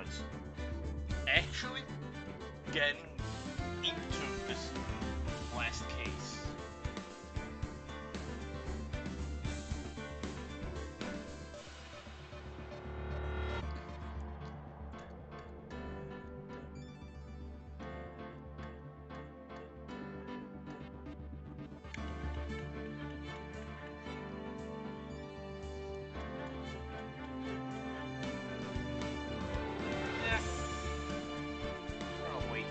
starts actually getting into this last case. Yeah, I'll wait.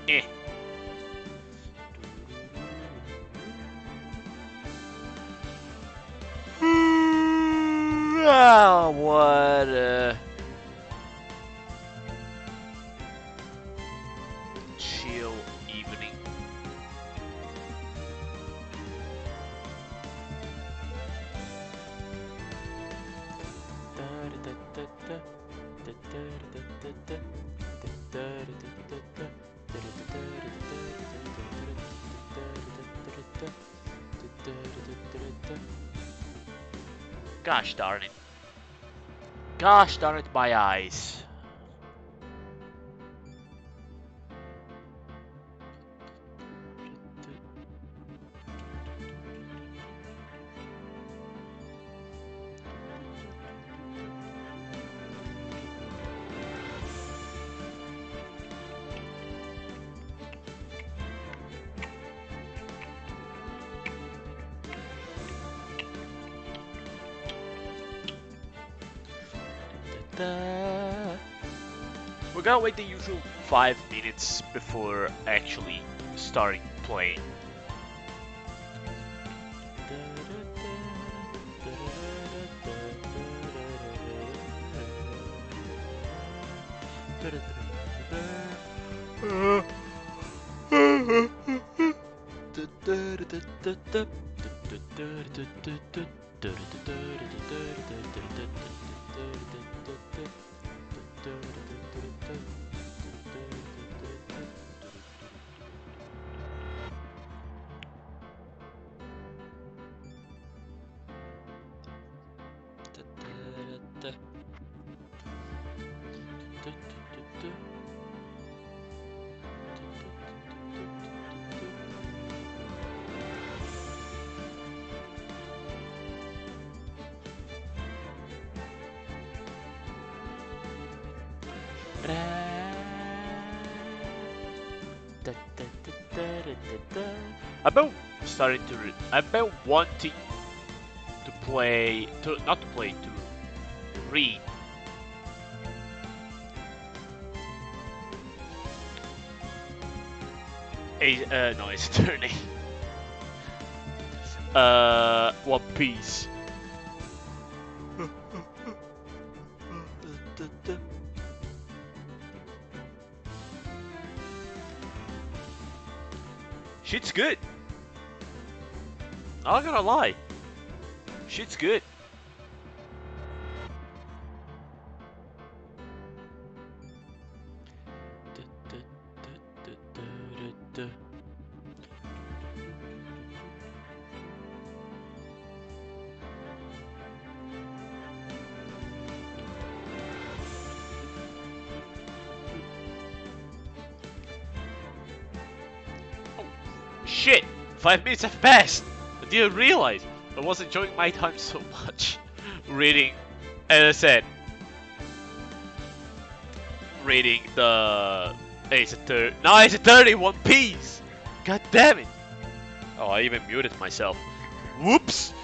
Eh. Ah, what a chill evening. Gosh darn it. Gosh darn it, my eyes. We're gonna wait the usual 5 minutes before actually starting playing. I've been wanting to play, not to play, to read. No, it's turning. One Piece. Shit's good. I'm not gonna lie. Shit's good. Oh, shit! 5 minutes have passed! I didn't realize. I was enjoying my time so much. Reading, as I said, reading the... It's a 31 piece! God damn it! Oh, I even muted myself. Whoops!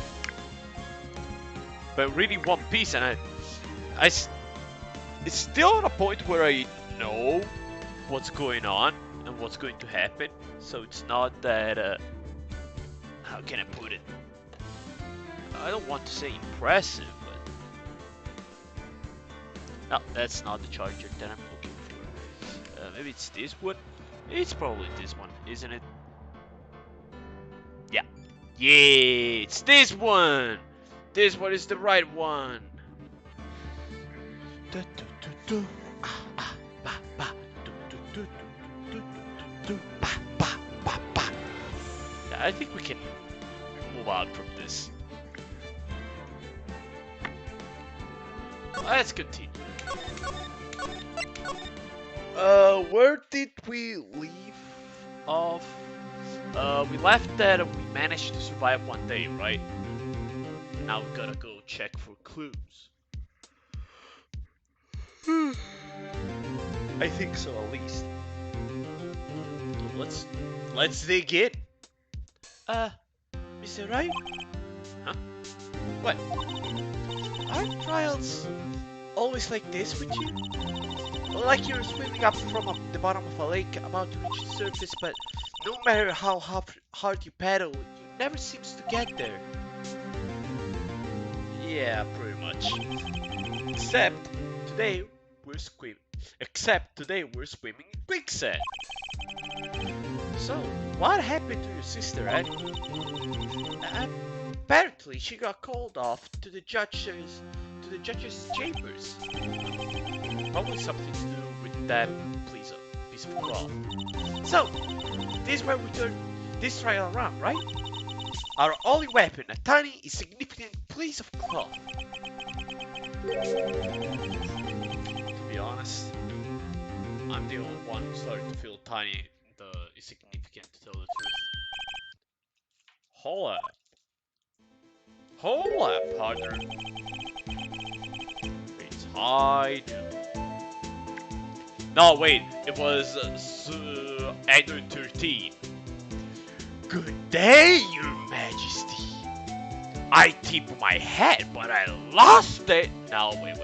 But reading One Piece, and it's still at a point where I know what's going on and what's going to happen. So it's not that, how can I put it? I don't want to say impressive, but... Oh, that's not the charger that I'm looking for. Maybe it's this one? It's probably this one, isn't it? Yeah. Yeah, it's this one! This one is the right one! I think we can move on from this. Let's continue. Where did we leave off? We left that we managed to survive one day, right? Now we gotta go check for clues. I think so, at least. Let's dig in. Mr. Wright? Huh? What? Aren't trials always like this with you? Like you're swimming up from the bottom of a lake, about to reach the surface, but no matter how hard you paddle, you never seems to get there. Yeah, pretty much. Except today we're swimming in quicksand. So, what happened to your sister, Ed? Apparently, she got called off to the judge's chambers. Probably something to do with that piece of cloth. So, this is where we turn this trial around, right? Our only weapon, a tiny, insignificant piece of cloth. To be honest, I'm the only one who started to feel tiny, insignificant, to tell the truth. Hold up, partner. It's high noon. No, wait, it was Android 13. Good day, Your Majesty. I tipped my head, but I lost it. No, wait.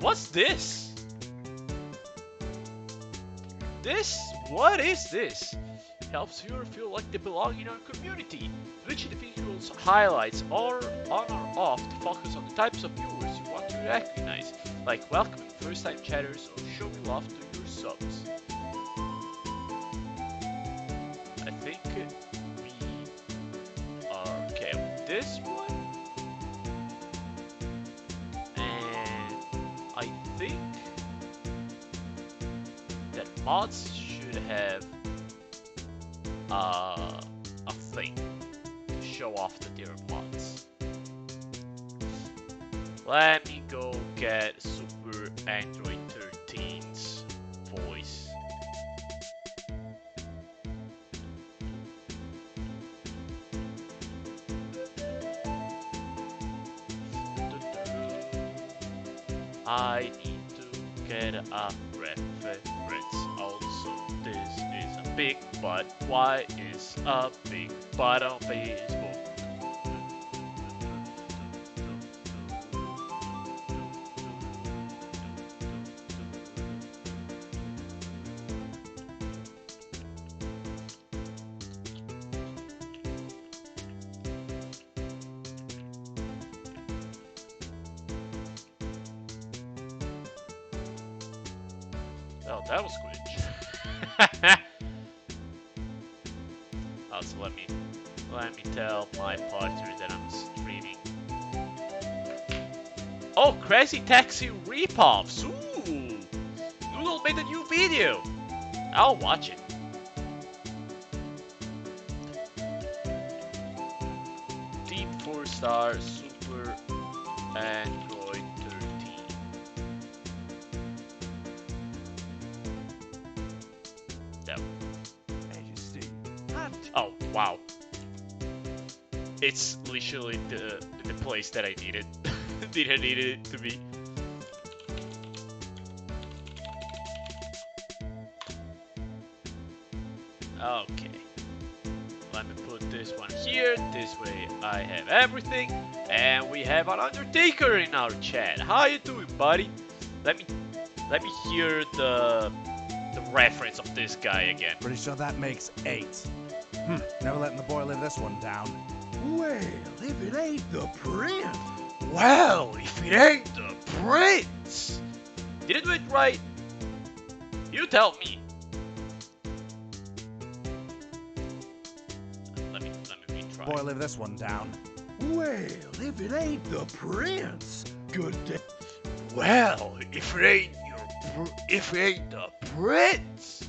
What's this? What is this? Helps you feel like they belong in our community. Which individuals highlights are on or off to focus on the types of viewers you want to recognize, like welcoming first-time chatters or showing love to your subs. I think we are okay with this one. And I think that mods should have a thing to show off that they're mods. Let me go get Super Android 13's voice. I need to get a reference. Also, this is a big butt. Why is a big butt on Facebook? Oh, that was glitch. Also, let me tell my partner that I'm streaming. Oh, Crazy Taxi ripoffs. Ooh, Noodle made a new video. I'll watch it. Team 4-star Super Android 13. Oh, wow. It's literally the place that I needed. Didn't need it to be. Okay. Let me put this one here. This way I have everything. And we have an Undertaker in our chat. How you doing, buddy? Let me hear the reference of this guy again. Pretty sure that makes 8. Never letting the boy live this one down. Well, if it ain't the prince. Well, if it ain't the prince. Did I do it right? You tell me. boy live this one down. Well, if it ain't the prince, good day. Well, if it ain't the prince.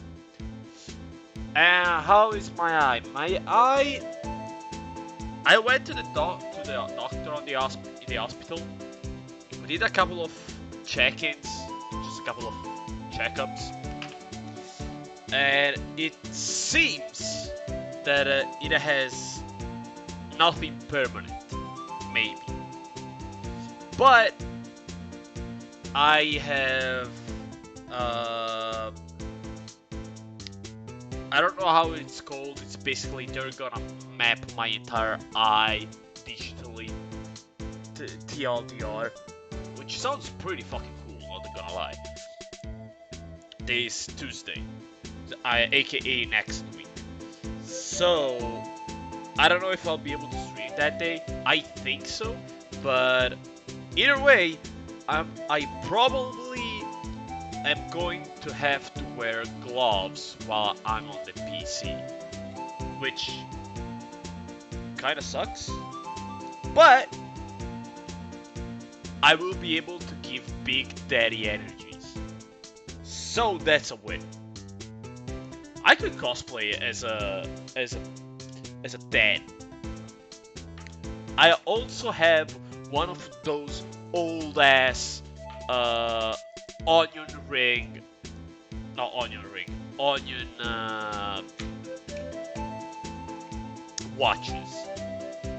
And how is my eye? My eye. I went to the doctor on the in the hospital. We did a couple of check-ins, just a couple of checkups, and it seems that it has nothing permanent, maybe. But I have I don't know how it's called. It's basically they're gonna map my entire eye digitally to TLDR, which sounds pretty fucking cool, not gonna lie. This Tuesday, aka next week. So I don't know if I'll be able to stream that day. I think so, but either way, I probably am going to have to wear gloves while I'm on the PC, which kind of sucks, but I will be able to give big daddy energies, so that's a win. I could cosplay as a dad. I also have one of those old ass onion watches.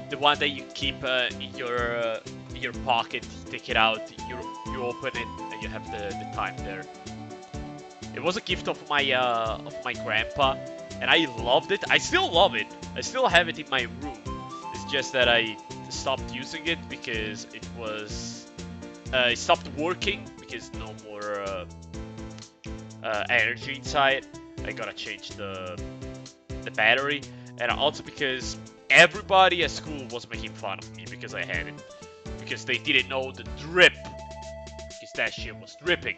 The one that you keep in your pocket, you take it out, you open it, and you have the time there. It was a gift of my grandpa, and I loved it. I still love it. I still have it in my room. It's just that I stopped using it because it stopped working because no more energy inside. I gotta change the battery, and also because everybody at school was making fun of me because I had it, because they didn't know the drip, because that shit was dripping.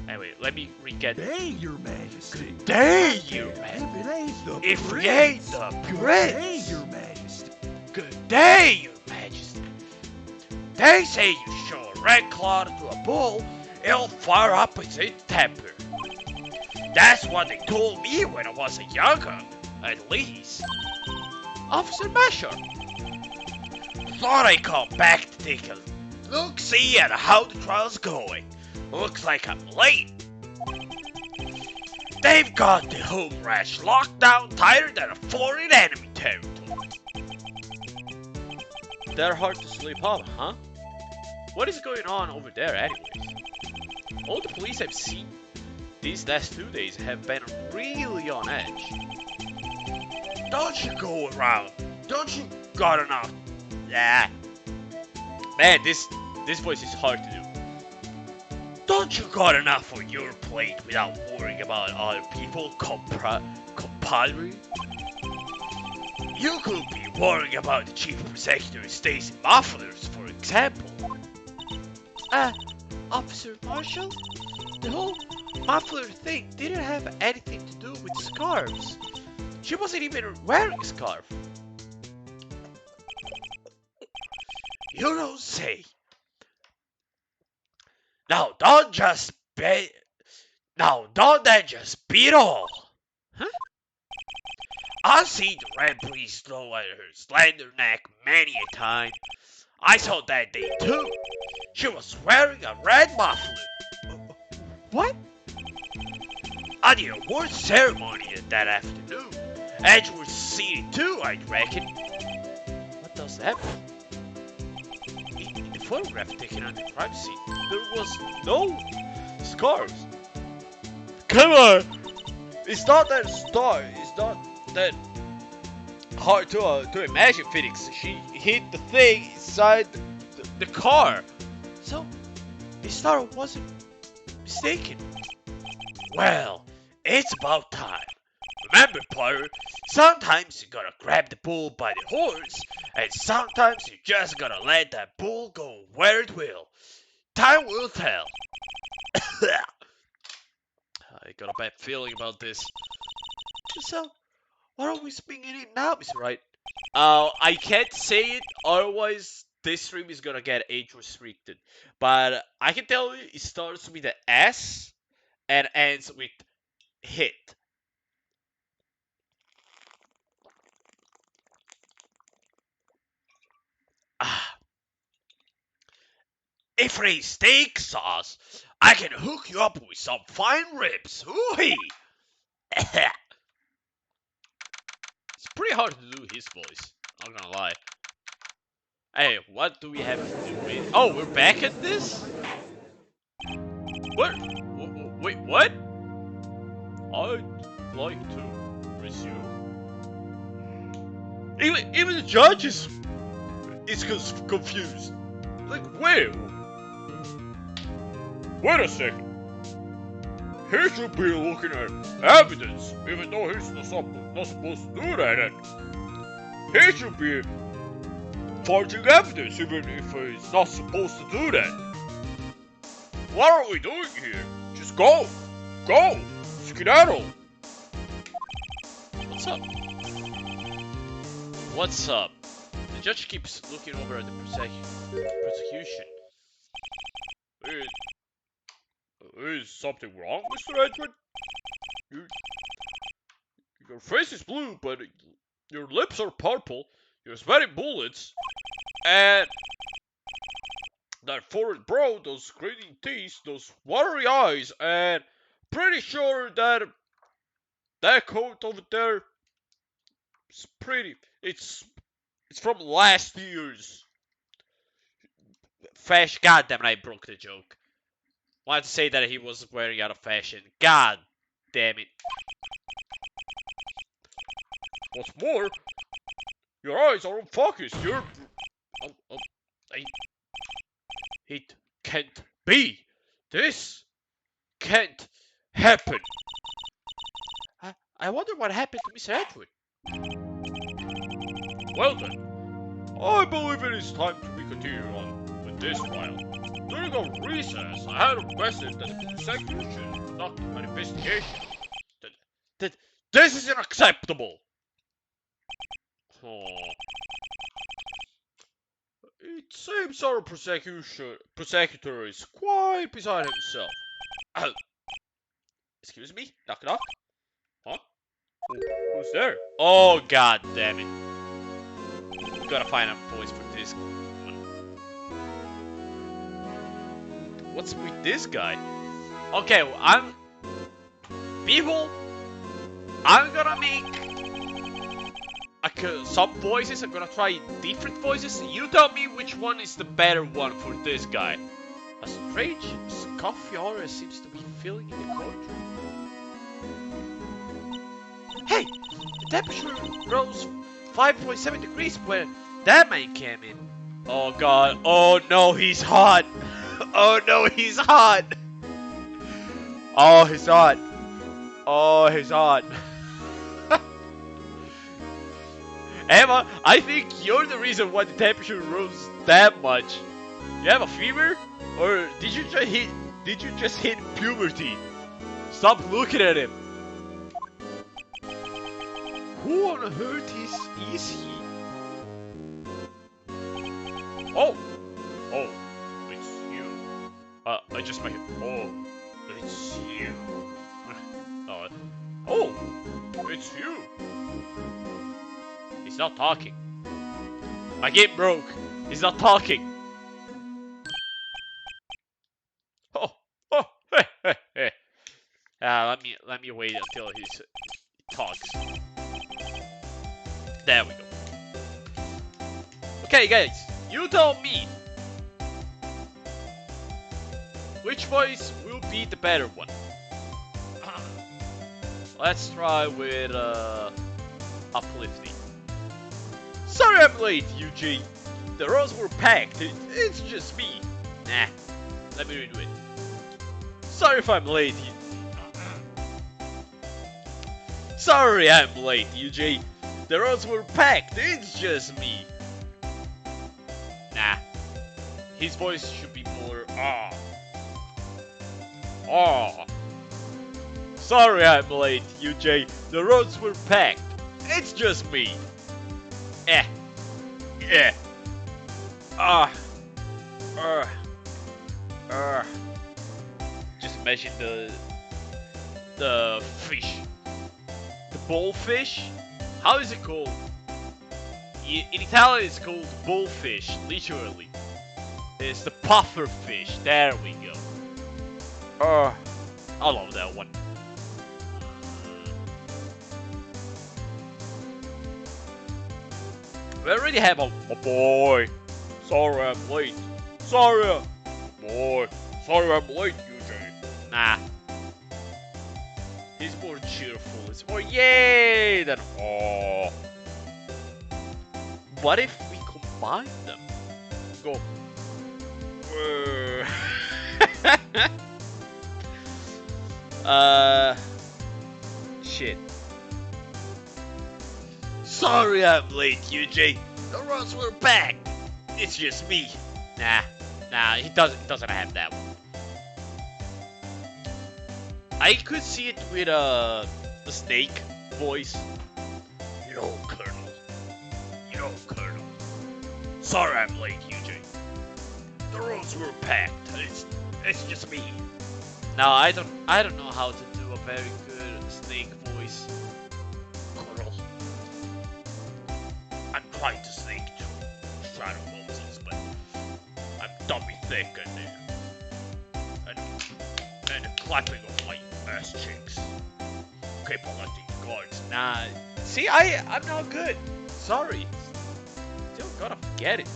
Anyway, let me recap. Good day, Your Majesty. Good day, Your Majesty. If it ain't the If prince. it ain't the Good prince. day, Your Majesty. Good day, Your Majesty. They say you show a red cloud to a bull, it'll fire up its temper. That's what they told me when I was a young gun, at least. Officer Masher. Thought I'd come back to take a look-see at how the trial's going. Looks like I'm late. They've got the home ranch locked down tighter than a foreign enemy territory. They're hard to sleep off, huh? What is going on over there anyways? All the police I've seen these last 2 days have been really on edge. Don't you go around. Don't you got enough? Yeah. Man, this voice is hard to do. Don't you got enough on your plate without worrying about other people, compadre? You could be worrying about the cheap Secretary Stacy mufflers, for example. Officer Marshall? The whole muffler thing didn't have anything to do with scarves. She wasn't even wearing a scarf. You don't say. Now don't that just beat all. Huh? I've seen the red breeze blow at her slender neck many a time. I saw that day too. She was wearing a red muffler. What? At the award ceremony that afternoon. Edgeworth seen it too, I reckon. What does that mean? In the photograph taken at the crime scene, there was no scars. Come on! It's not that that hard to imagine, Phoenix. She hit the thing inside the car. So, the star wasn't mistaken. Well, it's about time. Remember, Potter, sometimes you gotta grab the bull by the horns, and sometimes you just gotta let that bull go where it will. Time will tell. I got a bad feeling about this. So, what are we swinging in now, Mr. Wright? I can't say it, otherwise this stream is gonna get age restricted. But I can tell you, it starts with the S and ends with hit. Ah, if it ain't steak sauce, I can hook you up with some fine ribs. Ooh-hee! It's pretty hard to do his voice, not gonna lie. Hey, what do we have to do with... Oh, we're back at this? What? Wait, what? I'd like to resume. Even the judge is confused. Like, where? Wait a second. He should be looking at evidence, even though he's not supposed to do that. And he should be forging evidence, even if he's not supposed to do that. What are we doing here? Just go! Go! Skedaddle! What's up? What's up? The judge keeps looking over at the prosecution. Is something wrong, Mr. Edward? Your face is blue, but your lips are purple. You're sweating bullets. And that forward brow, those grinning teeth, those watery eyes, and pretty sure that that coat over there is pretty. It's from last year's fashion. God damn it, I broke the joke. Wanted to say that he was wearing out of fashion. God damn it. What's more, your eyes are unfocused. You're... It can't be. This can't happen. I wonder what happened to Mr. Edward. Well then, I believe it is time to be continued on with this trial. During our recess, I had requested that the prosecution conduct an investigation. That this is unacceptable. Oh. It seems our prosecutor is quite beside himself. Excuse me? Knock knock? Huh? Who's there? Oh, god damn it. Gotta find a voice for this one. What's with this guy? Okay, well, people, I'm gonna make some voices. I'm gonna try different voices. You tell me which one is the better one for this guy. A strange coffee aura seems to be filling in the courtroom. Hey! The temperature rose 5.7 degrees when that man came in. Oh god. Oh no, he's hot. Oh no, he's hot. Oh, he's hot. Oh, he's hot. Emma, I think you're the reason why the temperature rose that much. You have a fever? Or did you just hit puberty? Stop looking at him. Who on earth is he? Oh, it's you. I just might. Oh, it's you. Oh, it's you. He's not talking. My game broke. He's not talking. Let me wait until he talks. There we go. Okay, guys, you tell me which voice will be the better one. Let's try with uplifting. Sorry I'm late, Eugene. The rows were packed. It's just me. Nah, let me redo it. Sorry if I'm late. Sorry I'm late, Eugene. The roads were packed. It's just me. Nah. His voice should be more Sorry I'm late, UJ. The roads were packed. It's just me. Eh. Yeah. Ah. Just imagine the fish. The bullfish? How is it called? In Italian it's called bullfish, literally. It's the puffer fish. There we go. I love that one. We already have a boy. Sorry I'm late. Sorry. Boy. Sorry I'm late, UJ. Nah. He's more cheerful. It's more yay than oh. What if we combine them? Go. Shit. Sorry I'm late, UJ. The rods were back. It's just me. Nah, he doesn't have that one. I could see it with the snake voice. You know, Colonel. Sorry I'm late, UJ. The roads were packed. It's just me. No, I don't know how to do a very good snake voice. Colonel. I'm trying to snake too. Shadow Moses, but I'm dummy thick and clapping of my ass cheeks. Keep on letting guards. Nah. See, I'm not good. Sorry. Still gotta get it.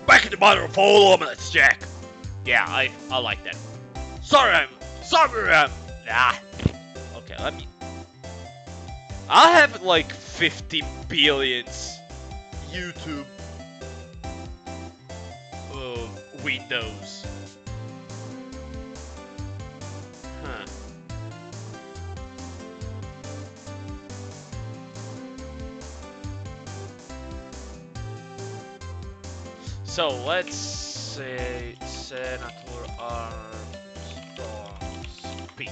Back in the mother of all omelets, Jack. Yeah, I like that. Sorry I'm nah. Okay, I'll have like 50 billions YouTube windows. Huh. So let's say Senator Armstrong's speech.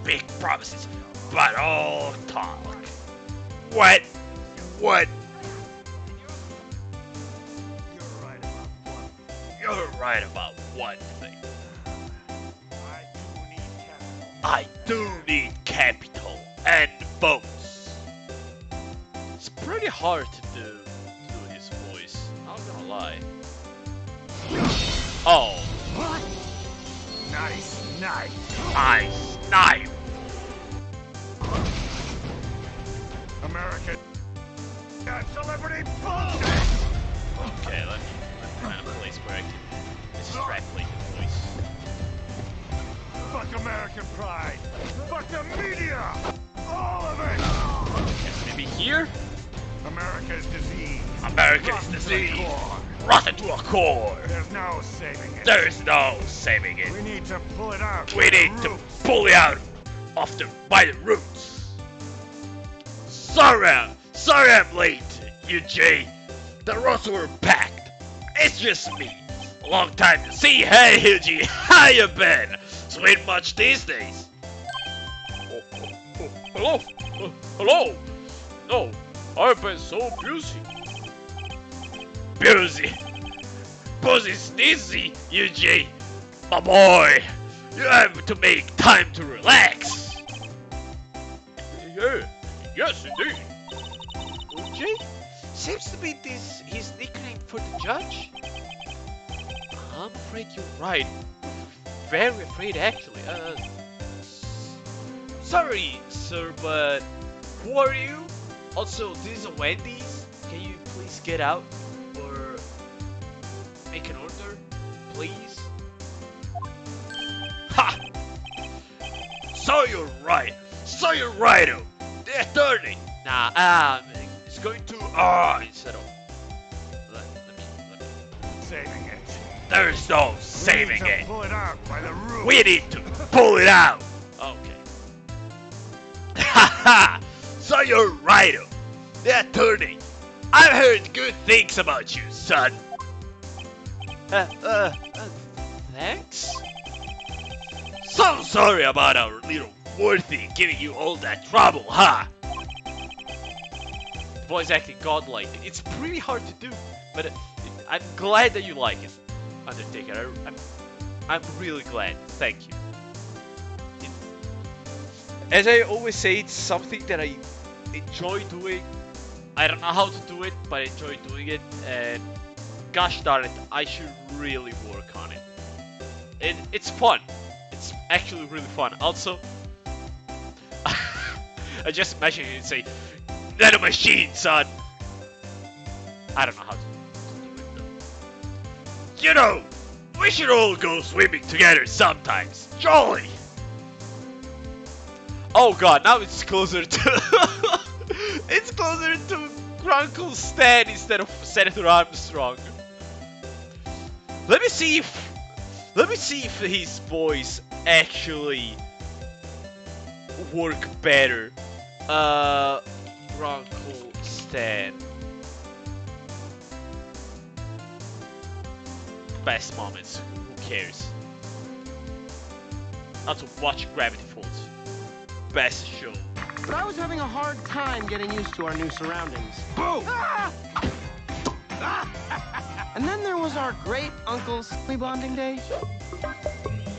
Big promises, but all talk. What? You're right about one thing. I do need capital and votes. It's pretty hard to do his voice. Not gonna lie. Oh. What? Nice knife. Nice knife. American celebrity bullshit. Okay, let me find a place where I can extrapolate the voice. Fuck American pride. Fuck the media. All of it. Okay, maybe here? America's disease. America's disease. Rotten to a core. There's no saving it. There's no saving it. We need to pull it out. We need to pull it out by the roots. Sorry I'm late, UJ. The roads were packed. It's just me. A long time to see. Hey, UJ, how you been? Sweet much these days? Hello? Hello? No, I've been so busy. Busy sneezy, UJ. My boy, you have to make time to relax. Yeah, yes indeed. UJ? Seems to be his nickname for the judge. I'm afraid you're right. Very afraid actually. Sorry, sir, but who are you? Also, this is a Wendy's. Can you please get out? Or make an order, please? Ha! So you're right. Oh. The attorney. Nah, it's going to instead of let me. Saving it. There's no saving it. Pull it out by the roots. We need to pull it out. Okay. Ha! So you're Wright, the attorney. I've heard good things about you, son. Thanks? So sorry about our little worthy giving you all that trouble, huh? The boy's acting godlike. It's pretty hard to do, but I'm glad that you like it, Undertaker. I'm really glad. Thank you. As I always say, it's something that I enjoy doing. I don't know how to do it, but I enjoy doing it, and gosh darn it, I should really work on it. It's fun. It's actually really fun. Also, I just imagine you say, "Nano machine, son." I don't know how to do it though. You know, we should all go swimming together sometimes. Jolly. Oh god, now it's closer to it's closer to Grunkle Stan instead of Senator Armstrong. Let me see if his voice actually work better. Grunkle Stan. Best moments, who cares? Also watch Gravity Falls. Best show. But I was having a hard time getting used to our new surroundings. Boom! Ah! And then there was our great uncle's bonding day.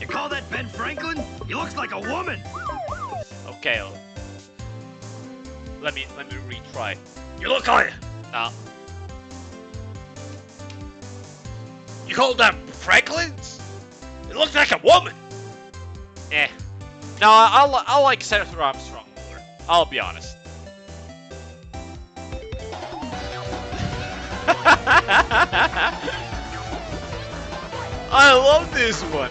You call that Ben Franklin? He looks like a woman! Okay, let me retry. You look like you call them Franklins? It looks like a woman. Eh. No, I like Senator Armstrong more. I'll be honest. I love this one.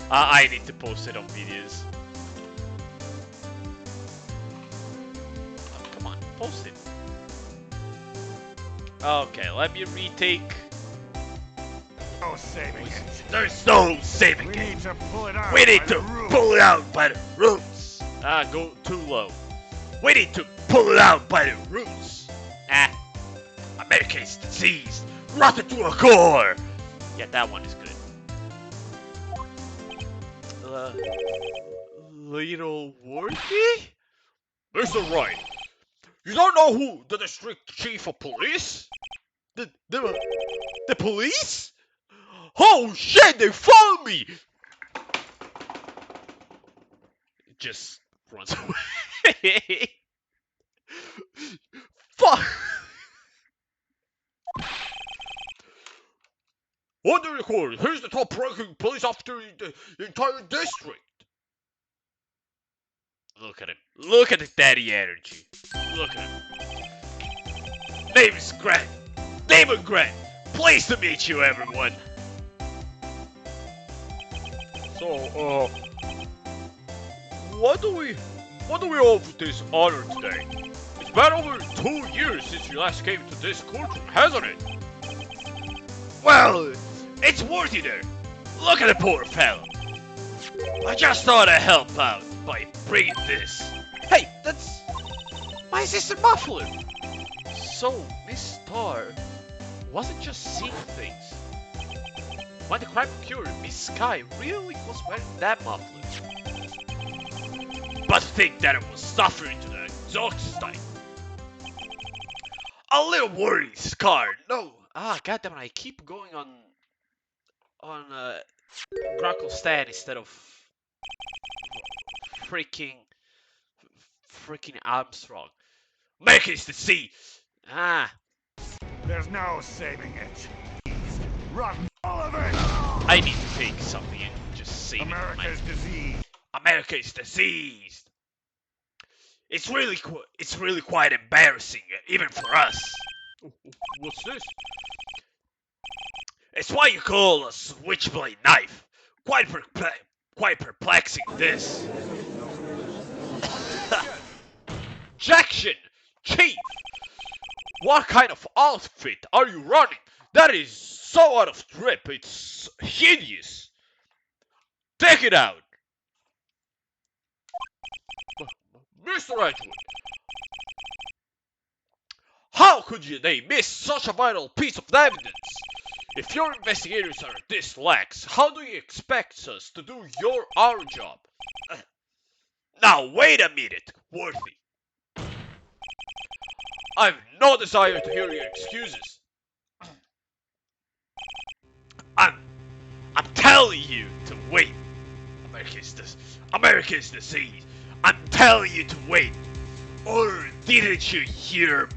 I need to post it on videos. Oh, come on, post it. Okay, let me retake. No saving it. There's no saving We it. need to pull it out. We need by to the roots. pull it out by the roots. Go too low. We need to pull it out by the roots. America is diseased, rotten to a core. Yeah, that one is good. Little Worthy? Mr. Wright, you don't know who the district chief of police? The police? Oh shit, they found me! Just runs away. Fuck! On the record, here's the top ranking police officer in the entire district. Look at him. Look at the daddy energy. Look at him. Name is Grant. Damon Grant. Pleased to meet you, everyone. So, what do we offer this honor today? It's been over 2 years since you last came to this courtroom, hasn't it? Well, it's worthy there. Look at the poor fellow. I just thought I'd help out by bringing this. Hey, that's my sister Muffler. So, Miss Starr wasn't just seeing things. When the crime occurred, Miss Sky really was wearing that muffler. But to think that it was suffering to the exhausting. A little worried, Scar. No. Goddamn it! I keep going on Grunkle Stan instead of freaking Armstrong. Make it to see. There's no saving it. Rotten all of it! I need to take something and just save America's disease. America is diseased. It's really quite embarrassing, even for us. What's this? It's why you call a switchblade knife. Quite perplexing, this. Jackson, Chief, what kind of outfit are you running? That is so out of trip. It's hideous. Take it out! Mr. Edgewood, how could they miss such a vital piece of evidence? If your investigators are this lax, how do you expect us to do our job? Now wait a minute, Worthy. I've no desire to hear your excuses. I'm telling you to wait. America's disease. I'm telling you to wait. Or didn't you hear me?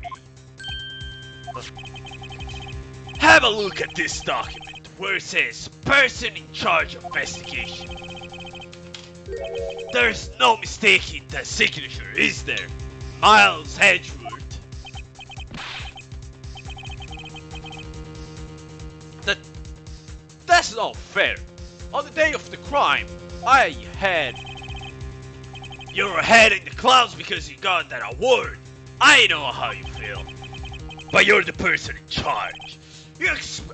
Have a look at this document where it says person in charge of investigation. There's no mistaking the signature, is there? Miles Edgewood. That's not fair. On the day of the crime, you're ahead in the clouds because you got that award. I know how you feel. But you're the person in charge.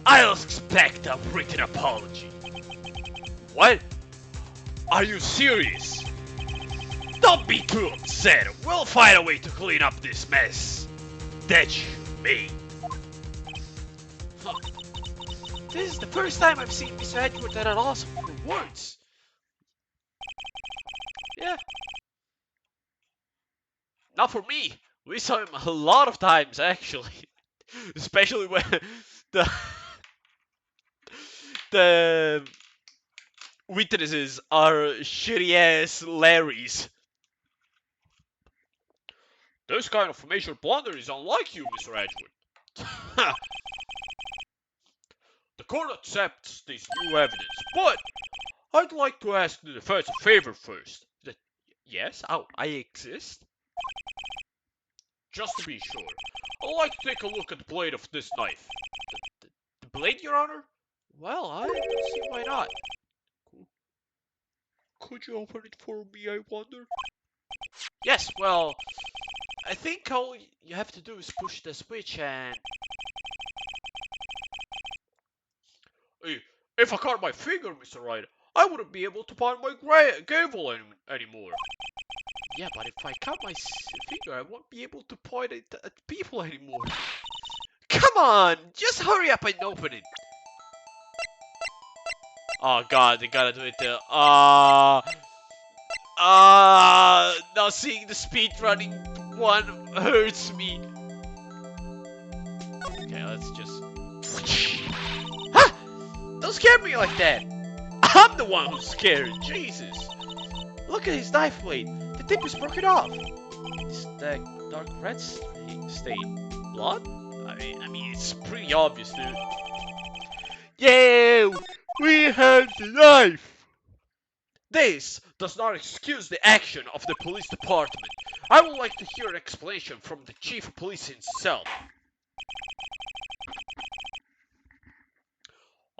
I'll expect a written apology. What? Are you serious? Don't be too upset. We'll find a way to clean up this mess that you made. Huh. This is the first time I've seen Mr. Edgewood at a loss for words. Yeah. Not for me. We saw him a lot of times, actually. Especially when the witnesses are shitty ass Larrys. This kind of major blunder is unlike you, Mr. Edgewood. The court accepts this new evidence, but I'd like to ask the defense a favor first. Yes, I exist? Just to be sure, I'd like to take a look at the blade of this knife. The blade, Your Honor? Well, I don't see why not. Could you open it for me, I wonder? Yes, well, I think all you have to do is push the switch and... If I cut my finger, Mr. Wright, I wouldn't be able to find my gavel anymore. Yeah, but if I cut my finger, I won't be able to point it at people anymore. Come on, just hurry up and open it. Oh god, they gotta do it there. Now seeing the speed running one hurts me. Okay, let's just... Ha! Don't scare me like that. I'm the one who's scared, Jesus. Look at his knife blade. The tip is broken off. Is that dark red stain blood? I mean, it's pretty obvious, dude. Yeah, we have the knife. This does not excuse the action of the police department. I would like to hear an explanation from the chief of police himself.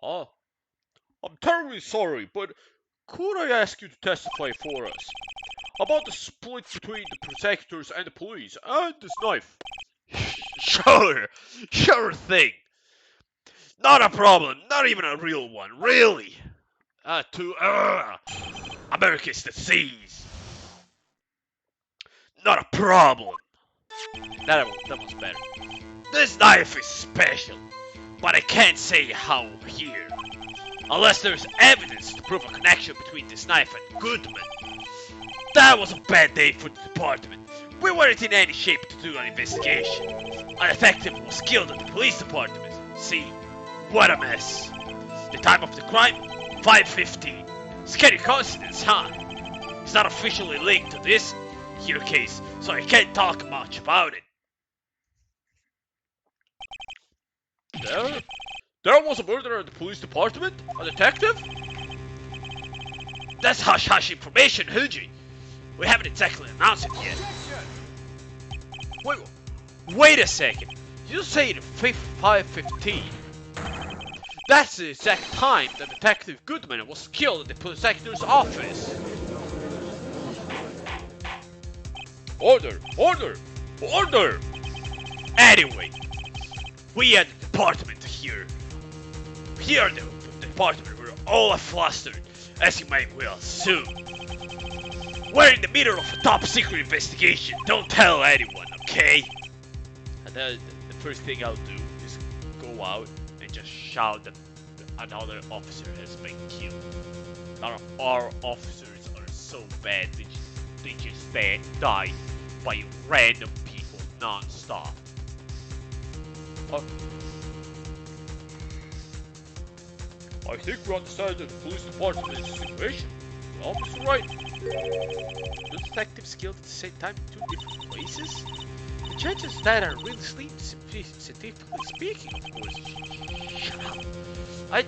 Oh, I'm terribly sorry, but could I ask you to testify for us about the split between the prosecutors and the police and this knife? Sure thing. Not a problem, not even a real one, really. America's disease. Not a problem. That was better. This knife is special, but I can't say how here. Unless there's evidence to prove a connection between this knife and Goodman. That was a bad day for the department. We weren't in any shape to do an investigation. An detective was killed at the police department. See, what a mess. The time of the crime, 5:15. Scary coincidence, huh? It's not officially linked to this here case, so I can't talk much about it. There was a murder at the police department? A detective? That's hush-hush information, Huji. We haven't exactly announced it yet. Wait a second. You said 5:15. That's the exact time that Detective Goodman was killed at the prosecutor's office. Order! Order! Order! Anyway, we at the department here. Here at the department, we're all flustered As you might well assume, we're in the middle of a top secret investigation. Don't tell anyone, okay? And then the first thing I'll do is go out and just shout that another officer has been killed. None of our officers are so bad they just die by random people non-stop. I think we understand the police department is the situation. Well, Mr. Wright, two detectives killed at the same time in two different places? The chances of that are really slim, scientifically speaking, of course. Shut up. I'd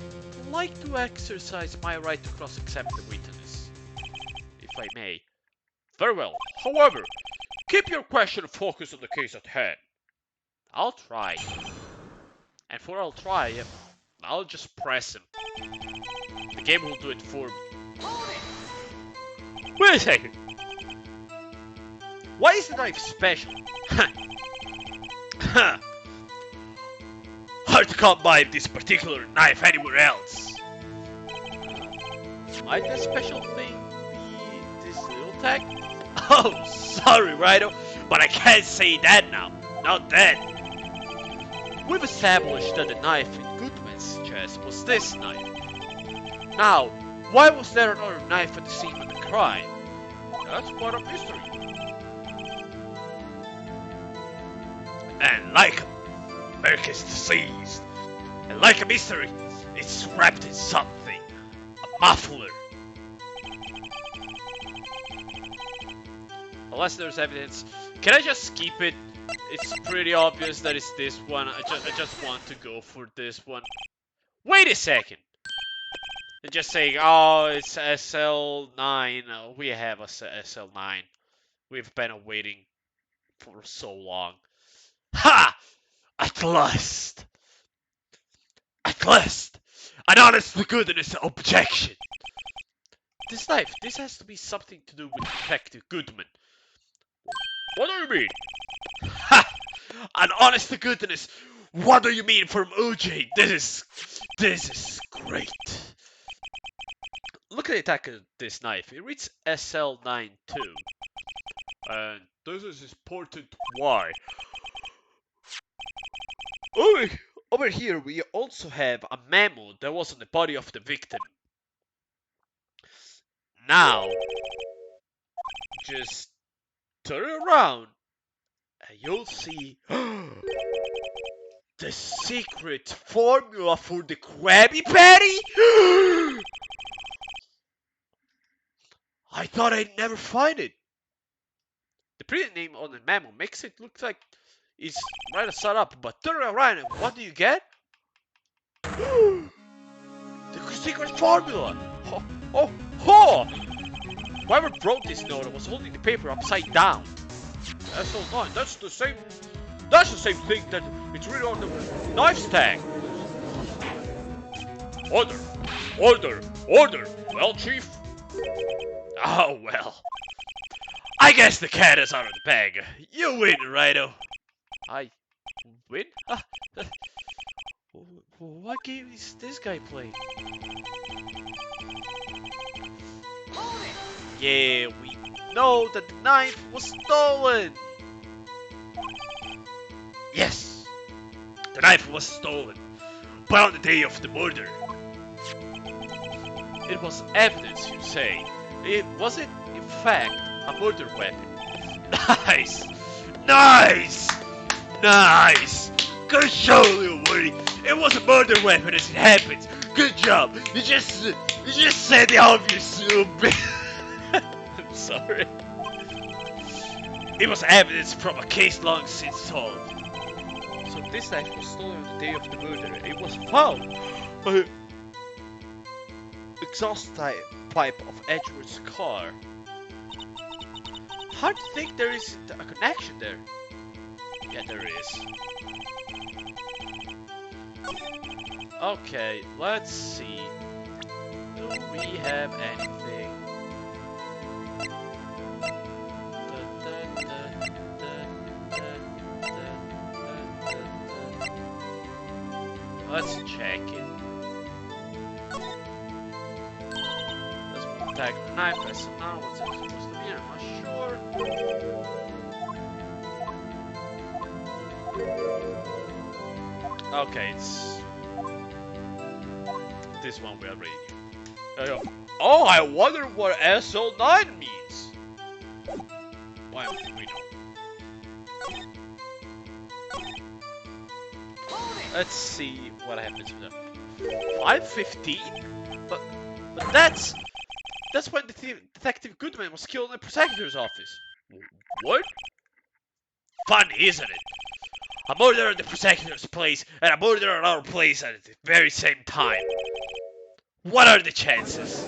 like to exercise my right to cross-examine the witness, if I may. Very well. However, keep your question focused on the case at hand. I'll try. And for I'll try, I'll just press him. The game will do it for me. Wait a second. Why is the knife special? Hard to come by this particular knife anywhere else. Might the special thing be this little tag? Oh, sorry, Righto, but I can't say that now. Not then. We've established that the knife in Goodman's chest was this knife. Now, why was there another knife at the scene of the crime? That's quite a mystery. And like America's deceased, and like a mystery, it's wrapped in something. A muffler. Unless there's evidence. Can I just skip it? It's pretty obvious that it's this one. I just want to go for this one. Wait a second. They're just saying, oh, it's SL9. We have a SL9. We've been waiting for so long. Ha! At last! At last! An honest to goodness objection! This knife, this has to be something to do with Detective Goodman. What do you mean? Ha! An honest to goodness, what do you mean from OJ? This is great. Look at the attack of this knife. It reads SL9 too. And this is important why. Over here we also have a memo that was on the body of the victim. Now, just turn around and you'll see the secret formula for the Krabby Patty? I thought I'd never find it. The print name on the memo makes it look like it's right side up, but turn around and what do you get? The secret formula! Oh! Whoever wrote this note was holding the paper upside down. That's so fine. That's the same thing that it's written on the knife tag. Order! Well, Chief? Oh, well. I guess the cat is out of the bag. You win, Righto. I win? What game is this guy playing? Yeah, we know that the knife was stolen. Yes, the knife was stolen, but on the day of the murder. It was evidence, you say. It wasn't, in fact, a murder weapon. Nice! Good show, little Woody. It was a murder weapon as it happens. Good job. You just said the obvious. I'm sorry. It was evidence from a case long since solved. So this knife was stolen on the day of the murder. It was found. Exhaust pipe of Edward's car. Hard to think there is a connection there. Yeah, there is. Okay, let's see. Do we have anything? Let's check it. contact with knife. That's not what's it supposed to be. I'm not sure. Okay, it's this one we already knew. Oh, I wonder what SO9 means. Why we know. Let's see what happens with them. 5:15? But that's when Detective Goodman was killed in the prosecutor's office. What? Funny, isn't it? A murder at the prosecutor's place and a murder at our place at the very same time. What are the chances?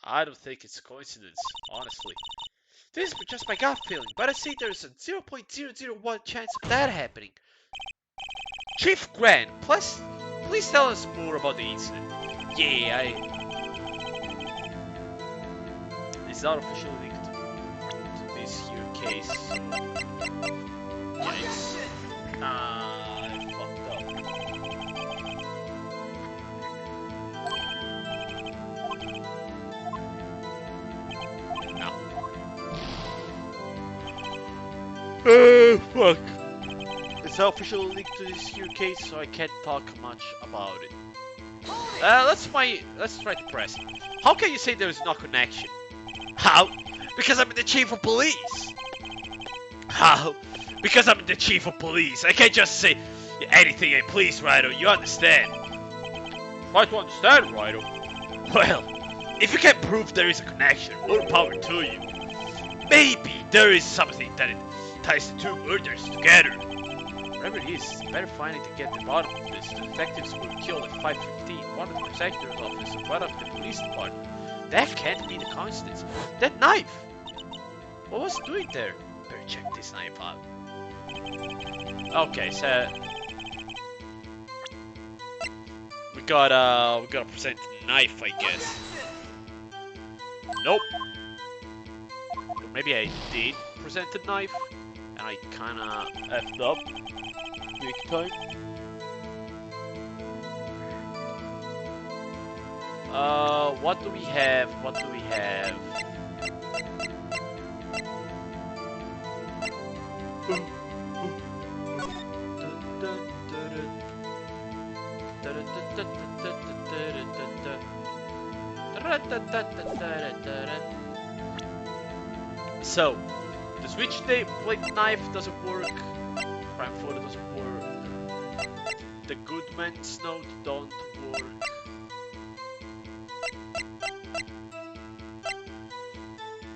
I don't think it's coincidence, honestly. This is just my gut feeling, but I see there's a 0.001 chance of that happening. Chief Grant, please tell us more about the incident. Yeah, it's not officially linked to this here case, so yikes. I fucked up. Fuck. It's not officially linked to this here case, so I can't talk much about it. Let's try to press it. How can you say there is no connection? How? Because I'm the chief of police. How? Because I'm the chief of police. I can't just say anything I please, Wright. You understand? Try to understand, Wright. Well, if you can prove there is a connection, more power to you. Maybe there is something that ties the two murders together. Whatever it is, it's better finding to get to the bottom of this. The detectives were killed at 5:15, one at the prosecutor's office and one at the police department. That can't be the coincidence. That knife! What was it doing there? Better check this knife out. Okay, so we gotta present the knife, I guess. Nope. Maybe I did present the knife, and I kinda effed up big time. What do we have? What do we have? So, the switch blade knife doesn't work. Prime photo doesn't work. The Goodman's note don't work.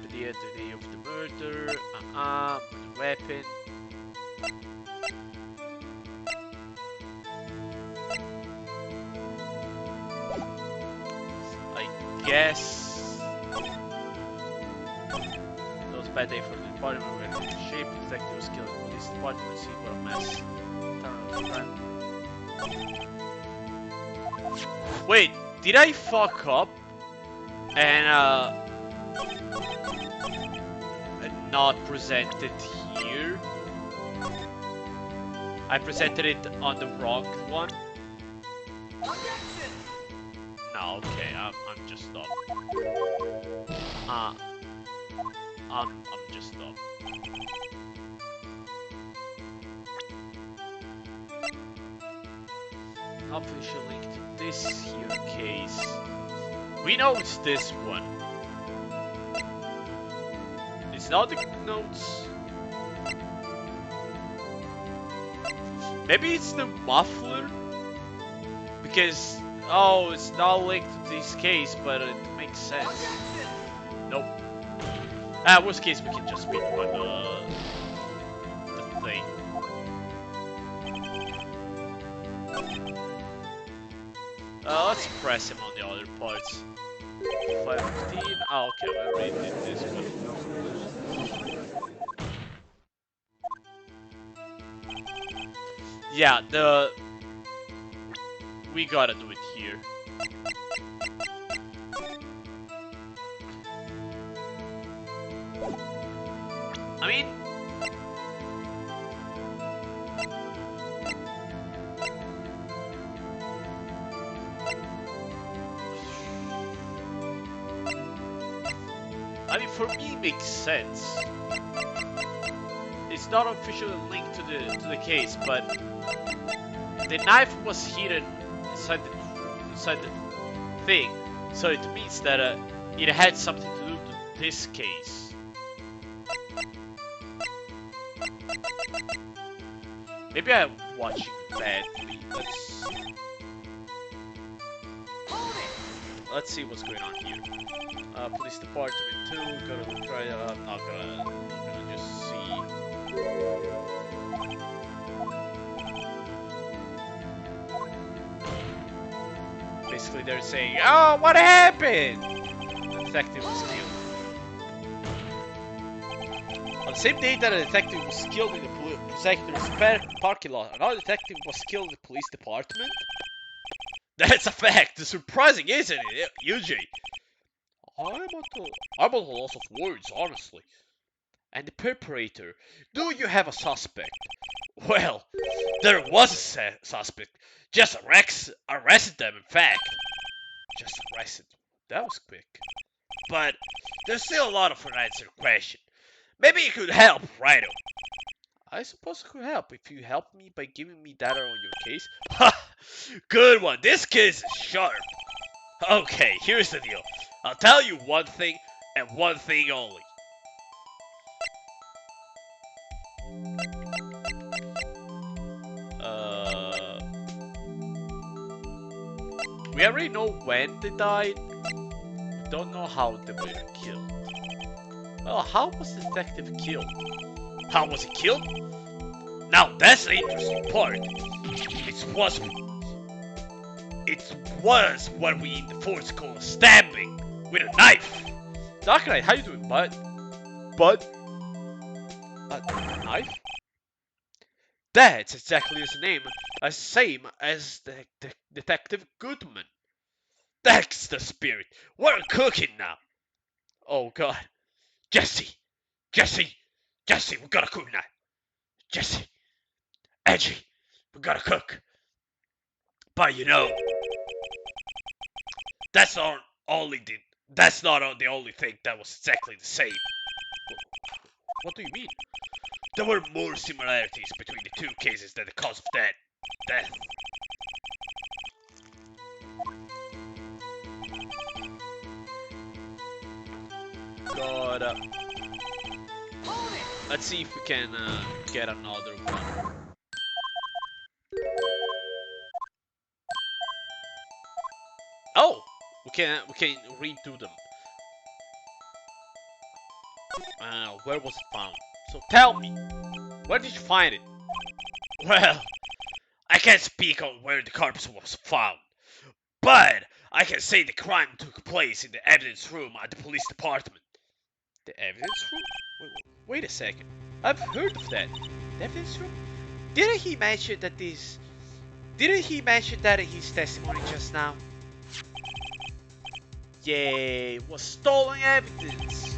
The day of the murder. The weapon. I guess. Bad day for the department. We're in shape. Detective was killed in the police department. See what a mess. Wait, did I fuck up and not present it here? I presented it on the wrong one. No, okay, I'm just dumb. I'm just dumb. Official link to this here case. We know it's this one. It's not the notes. Maybe it's the muffler? Because, oh, it's not linked to this case, but it makes sense. Nope. Worst case, we can just speak by the thing. Let's press him on the other parts. 5:15. Oh, okay, we already did this one. Yeah, we gotta do it here. I mean, I mean, for me, it makes sense. It's not officially linked to the case, but the knife was hidden inside the thing, so it means that it had something to do with this case. Maybe I'm watching badly. Let's see what's going on here. Police department 2. Gotta try. I'm not gonna just see. Basically, they're saying, "Oh, what happened?" The detective was killed. On the same day that a detective was killed in the prosecutor's parking lot, another detective was killed in the police department. That's a fact. Surprising, isn't it, UJ? I'm at a loss of words, honestly. And the perpetrator? Do you have a suspect? Well, there was a suspect. Just arrested them, in fact. Just arrested. That was quick. But there's still a lot of unanswered questions. Maybe you could help, Righto. I suppose I could help if you help me by giving me data on your case. Ha! Good one. This case is sharp. Okay, here's the deal. I'll tell you one thing and one thing only. We already know when they died. We don't know how they were killed. Well, how was the detective killed? How was he killed? Now that's the interesting part. It was what we in the force call a stabbing with a knife. Dark Knight, how you doing, bud? Bud? A knife? That's exactly his name, same as the Detective Goodman. That's the spirit. We're cooking now. Oh God, Jesse, Jesse, Jesse, we gotta cook now. Jesse, Edgy, we gotta cook. But you know, that's not the only thing that was exactly the same. What do you mean? There were more similarities between the two cases than the cause of death. God, let's see if we can get another one. Oh, we can redo them. Where was it found? So tell me, where did you find it? Well, I can't speak on where the corpse was found, but I can say the crime took place in the evidence room at the police department. The evidence room? Wait a second. I've heard of that. The evidence room? Didn't he mention that in his testimony just now? Yay, was stolen evidence.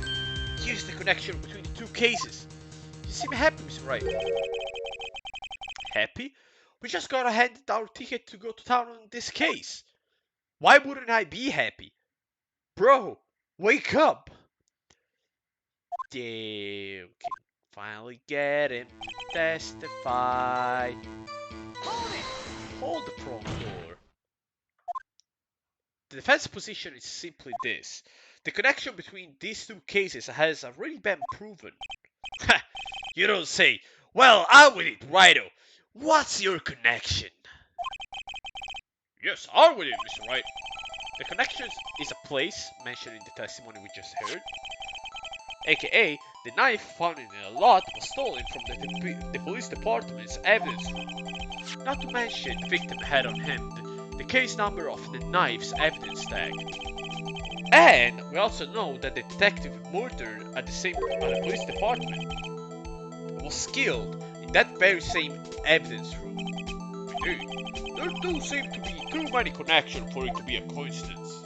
Here's the connection between the two cases. You seem happy, Mr. Wright. Happy? We just got handed our ticket to go to town on this case. Why wouldn't I be happy? Bro, wake up! Yeah, we can finally get him to testify. Hold the front door. The defense position is simply this. The connection between these two cases has already been proven. Ha! You don't say. Well, I'm with it, Righto. What's your connection? Yes, I'm with it, Mr. Wright. The connection is a place mentioned in the testimony we just heard, aka the knife found in a lot was stolen from the police department's evidence room. Not to mention the victim had on him the case number of the knife's evidence tag. And we also know that the detective murdered at the police department was killed in that very same evidence room. Indeed, there do seem to be too many connections for it to be a coincidence.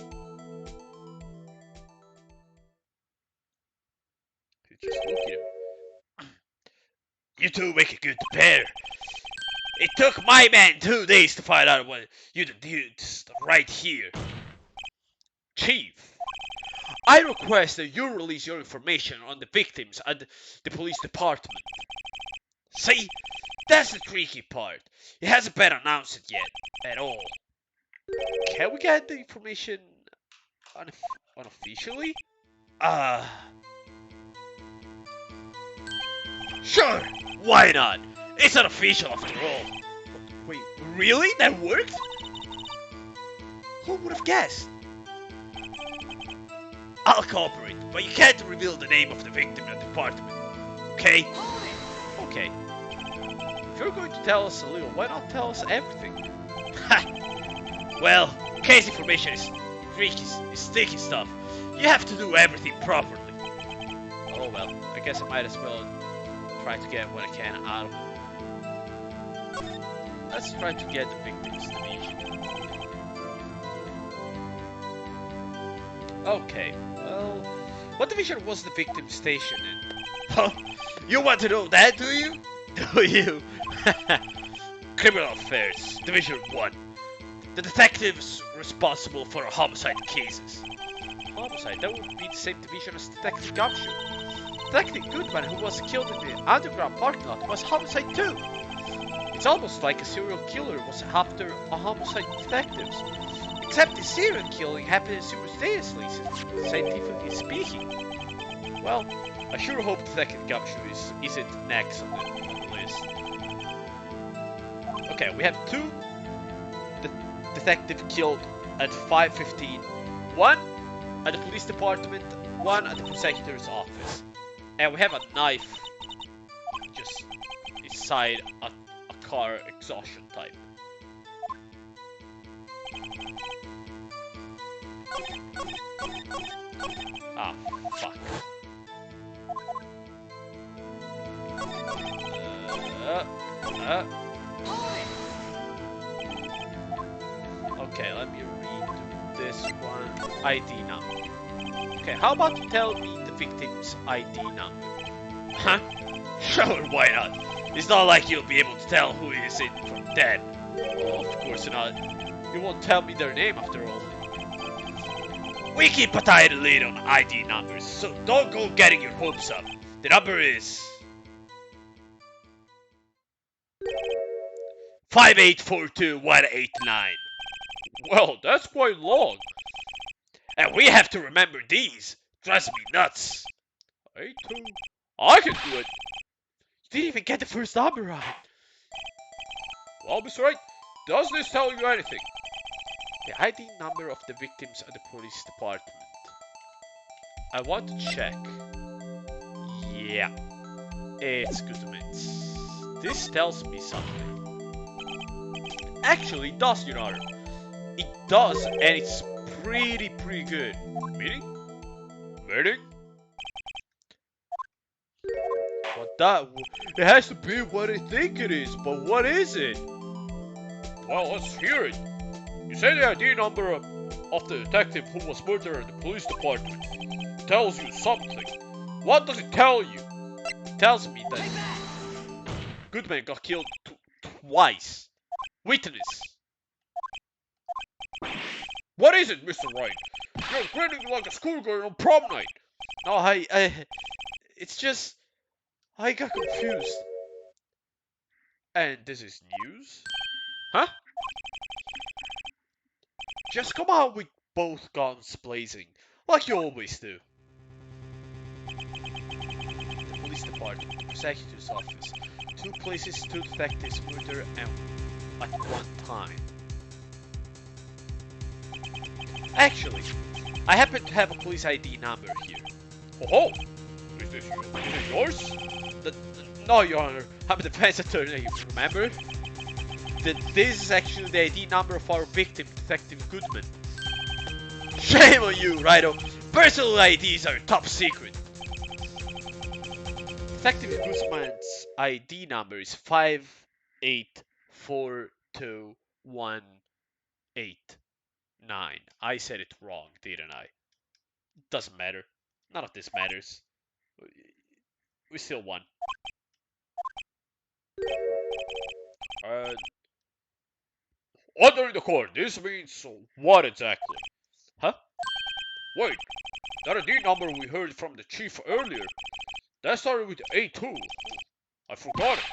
Just look at him. You two make a good pair. It took my man 2 days to find out what you did right here. Chief, I request that you release your information on the victims at the police department. See? That's the tricky part. He hasn't been announced it yet. At all. Can we get the information unofficially? Sure! Why not? It's unofficial after all. Wait, really? That worked? Who would have guessed? I'll cooperate, but you can't reveal the name of the victim in the department. Okay? Okay. If you're going to tell us a little, why not tell us everything? Ha! Well, case information is tricky, is sticky stuff. You have to do everything properly. Oh well, I guess I might as well try to get what I can out of it. Let's try to get the victim's division. Okay, well, what division was the victim stationed in? Oh, you want to know that, do you? Do you? Criminal Affairs, Division 1. The detectives responsible for homicide cases. Homicide? That would be the same division as Detective Gumshoe. Detective Goodman, who was killed in the underground parking lot, was homicide too. It's almost like a serial killer was after a homicide detectives. Except the serial killing happened simultaneously, scientifically speaking. Well, I sure hope Detective Gumshoe isn't next on the list. Okay, we have two detectives killed at 5:15. One at the police department, one at the prosecutor's office. And we have a knife just inside a car exhaustion type. Ah, fuck. Okay, let me read this one. ID number. Okay, how about you tell me the victim's ID number? Huh? Sure, why not? It's not like you'll be able to tell who is in from dead. Well, of course not. You won't tell me their name after all. We keep a tight lid on ID numbers, so don't go getting your hopes up. The number is 5842189. Well, that's quite long. And we have to remember these. Drives me nuts. 82. I can do it. You didn't even get the first number right. Well, Mr. Wright, does this tell you anything? The ID number of the victims at the police department. I want to check. Yeah, it's Goodman's. This tells me something. Actually, it does, Your Honor. It does, and it's pretty good. Meaning? Meaning? What that? It has to be what I think it is, but what is it? Well, let's hear it. You say the ID number of the detective who was murdered in the police department. It tells you something. What does it tell you? It tells me that Goodman got killed twice. Witness. What is it, Mr. Wright? You're grinning like a schoolgirl on prom night. No, it's just, I got confused. And this is news? Huh? Just come out with both guns blazing, like you always do. The police department, the prosecutor's office, 2 places, 2 detectives murder at one time. Actually, I happen to have a police ID number here. Oh, is this yours? No, Your Honor, I'm a defense attorney, remember? This is actually the ID number of our victim, Detective Goodman. Shame on you, Righto. Personal IDs are top secret. Detective Goodman's ID number is 5842189. I said it wrong, didn't I? Doesn't matter. None of this matters. We still won. Ordering the court. This means what exactly? Huh? Wait. That ID number we heard from the chief earlier. That started with A2. I forgot it.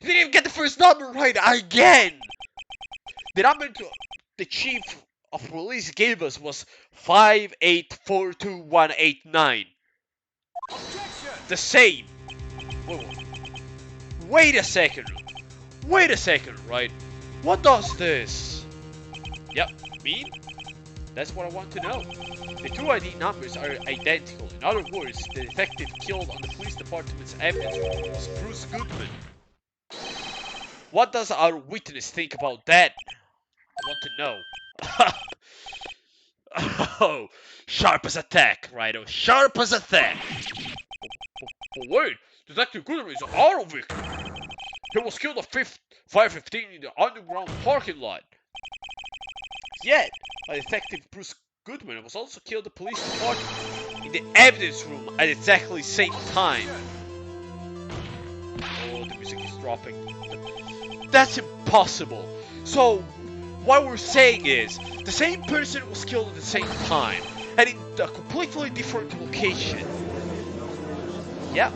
You didn't even get the first number right again! The number the chief of police gave us was 5842189. The same. Wait a second. Wait a second, right? What does this? Yep, mean? That's what I want to know. The two ID numbers are identical. In other words, the detective killed on the police department's evidence was Bruce Goodman. What does our witness think about that? I want to know. Oh, sharp as a tack, Righto. Sharp as a tack. But wait, Detective Goodman is our victim. He was killed at 5:15 in the underground parking lot. Yet, Detective Bruce Goodman was also killed at the police department in the evidence room at exactly the same time. Oh, the music is dropping. That's impossible. So, what we're saying is, the same person was killed at the same time, and in a completely different location. Yeah,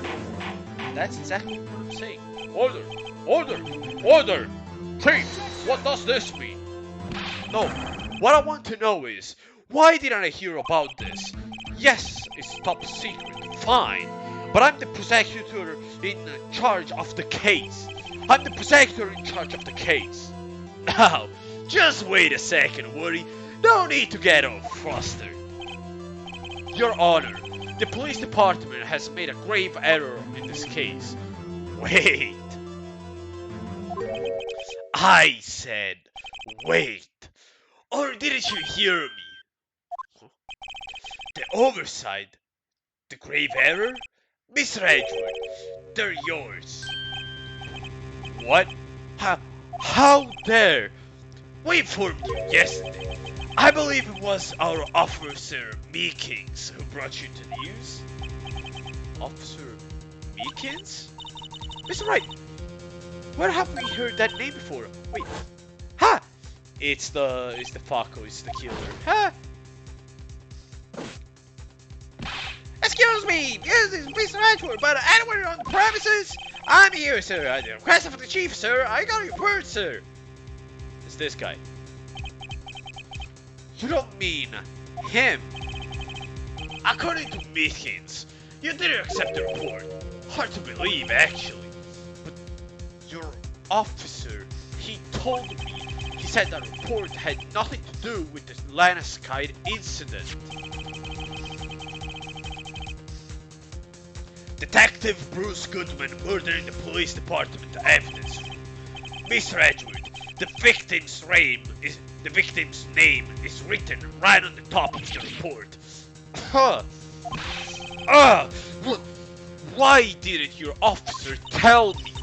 that's exactly what I'm saying. Order! Order! Order! Chief, what does this mean? No, what I want to know is, why didn't I hear about this? Yes, it's top secret, fine, but I'm the prosecutor in charge of the case. I'm the prosecutor in charge of the case. Now, just wait a second, Woody. No need to get all flustered. Your Honor, the police department has made a grave error in this case. Wait. I said, wait. Or didn't you hear me? The oversight, the grave error? Mr. Edgewood, they're yours. What? How dare? We informed you yesterday. I believe it was our officer Meekins who brought you to the news. Officer Meekins? Mr. Wright, where have we heard that name before? Wait. Ha! It's the Faco, it's the killer. Ha! Excuse me! This is Mr. Edgewood, but anyone on the premises? I'm here, sir. At the request of the chief, sir. I got your word, sir. It's this guy. You don't mean him? According to Meekins, you didn't accept the report. Hard to believe, actually. But your officer, he told me, he said that report had nothing to do with the Lanaskyde incident. Detective Bruce Goodman murdered the police department evidence. Mr. Edgewood, the victim's name is written right on the top of the report. Why didn't your officer tell me?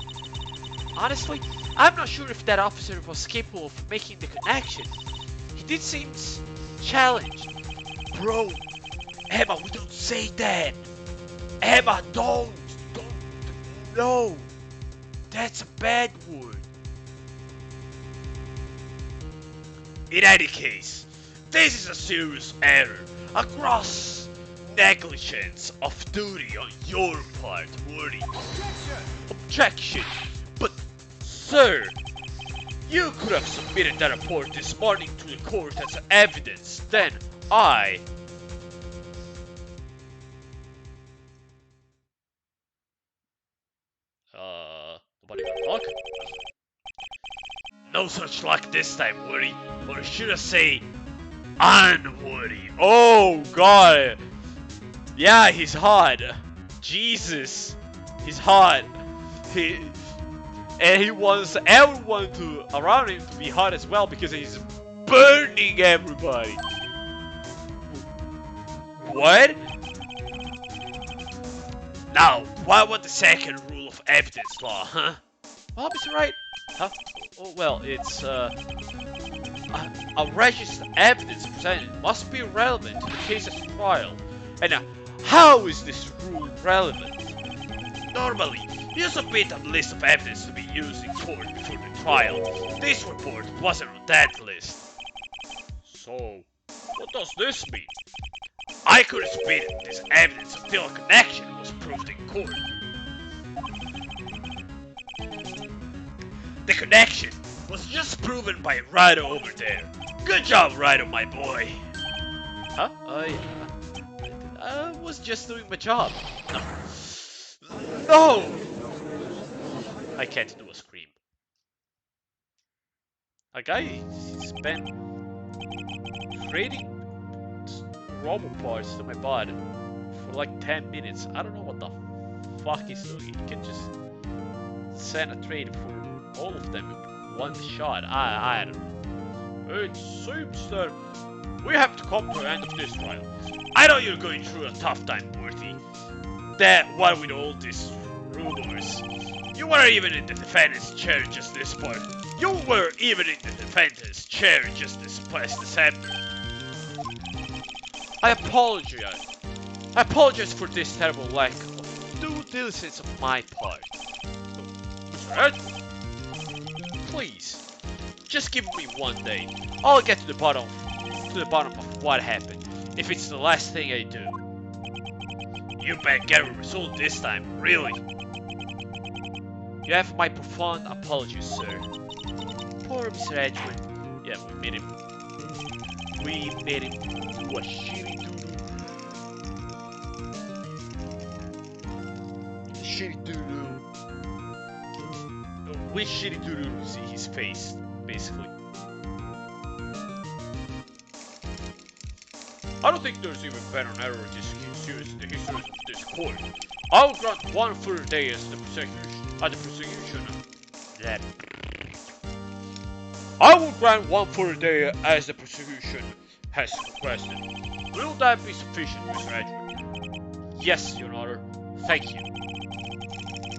Honestly, I'm not sure if that officer was capable of making the connection. He did seem challenged. Bro, Emma, we don't say that. Emma, don't. No. That's a bad word. In any case, this is a serious error, a gross negligence of duty on your part, Woody. Objection! But, sir, you could have submitted that report this morning to the court as evidence, then I... Nobody gonna talk? No such luck this time, Woody. Or should I say, Woody. Oh, God. Yeah, he's hot. Jesus. He's hot. And he wants everyone around him to be hot as well because he's burning everybody. What? Now, what was the second rule of evidence law, huh? Well, Mr. Wright. Huh? Oh, well, it's, a registered evidence presented must be relevant to the case's trial. And how is this rule relevant? Normally, you submit a list of evidence to be used in court before the trial. This report wasn't on that list. So, what does this mean? I couldn't spit this evidence until a connection was proved in court. The connection was just proven by Wright over there. Good job, Wright, my boy. Huh? I was just doing my job. No! I can't do a scream. A guy spent trading robo parts to my body for like 10 minutes. I don't know what the fuck he's doing. He can just send a trade for all of them in one shot. I don't know. It seems that we have to come to the end of this trial. I know you're going through a tough time, Morty. That one with all these rumors. You were even in the defendant's chair just this part. You were even in the defendant's chair just this past December. I apologize. I apologize for this terrible lack of due diligence on my part. Right? Please, just give me one day. I'll get to the bottom of what happened. If it's the last thing I do. You better get a result this time, really. You have my profound apologies, sir. Poor Mr. Edgewood. Yeah, we made him do a shitty doo-doo. Shitty doo-doo. With shitty doo-doo to see his face, basically. I don't think there's even been an error in this case in the history of this court. I'll grant one further day as the prosecution. I will grant one further day as the prosecution has requested. Will that be sufficient, Mr. Edgewood? Yes, Your Honor. Thank you.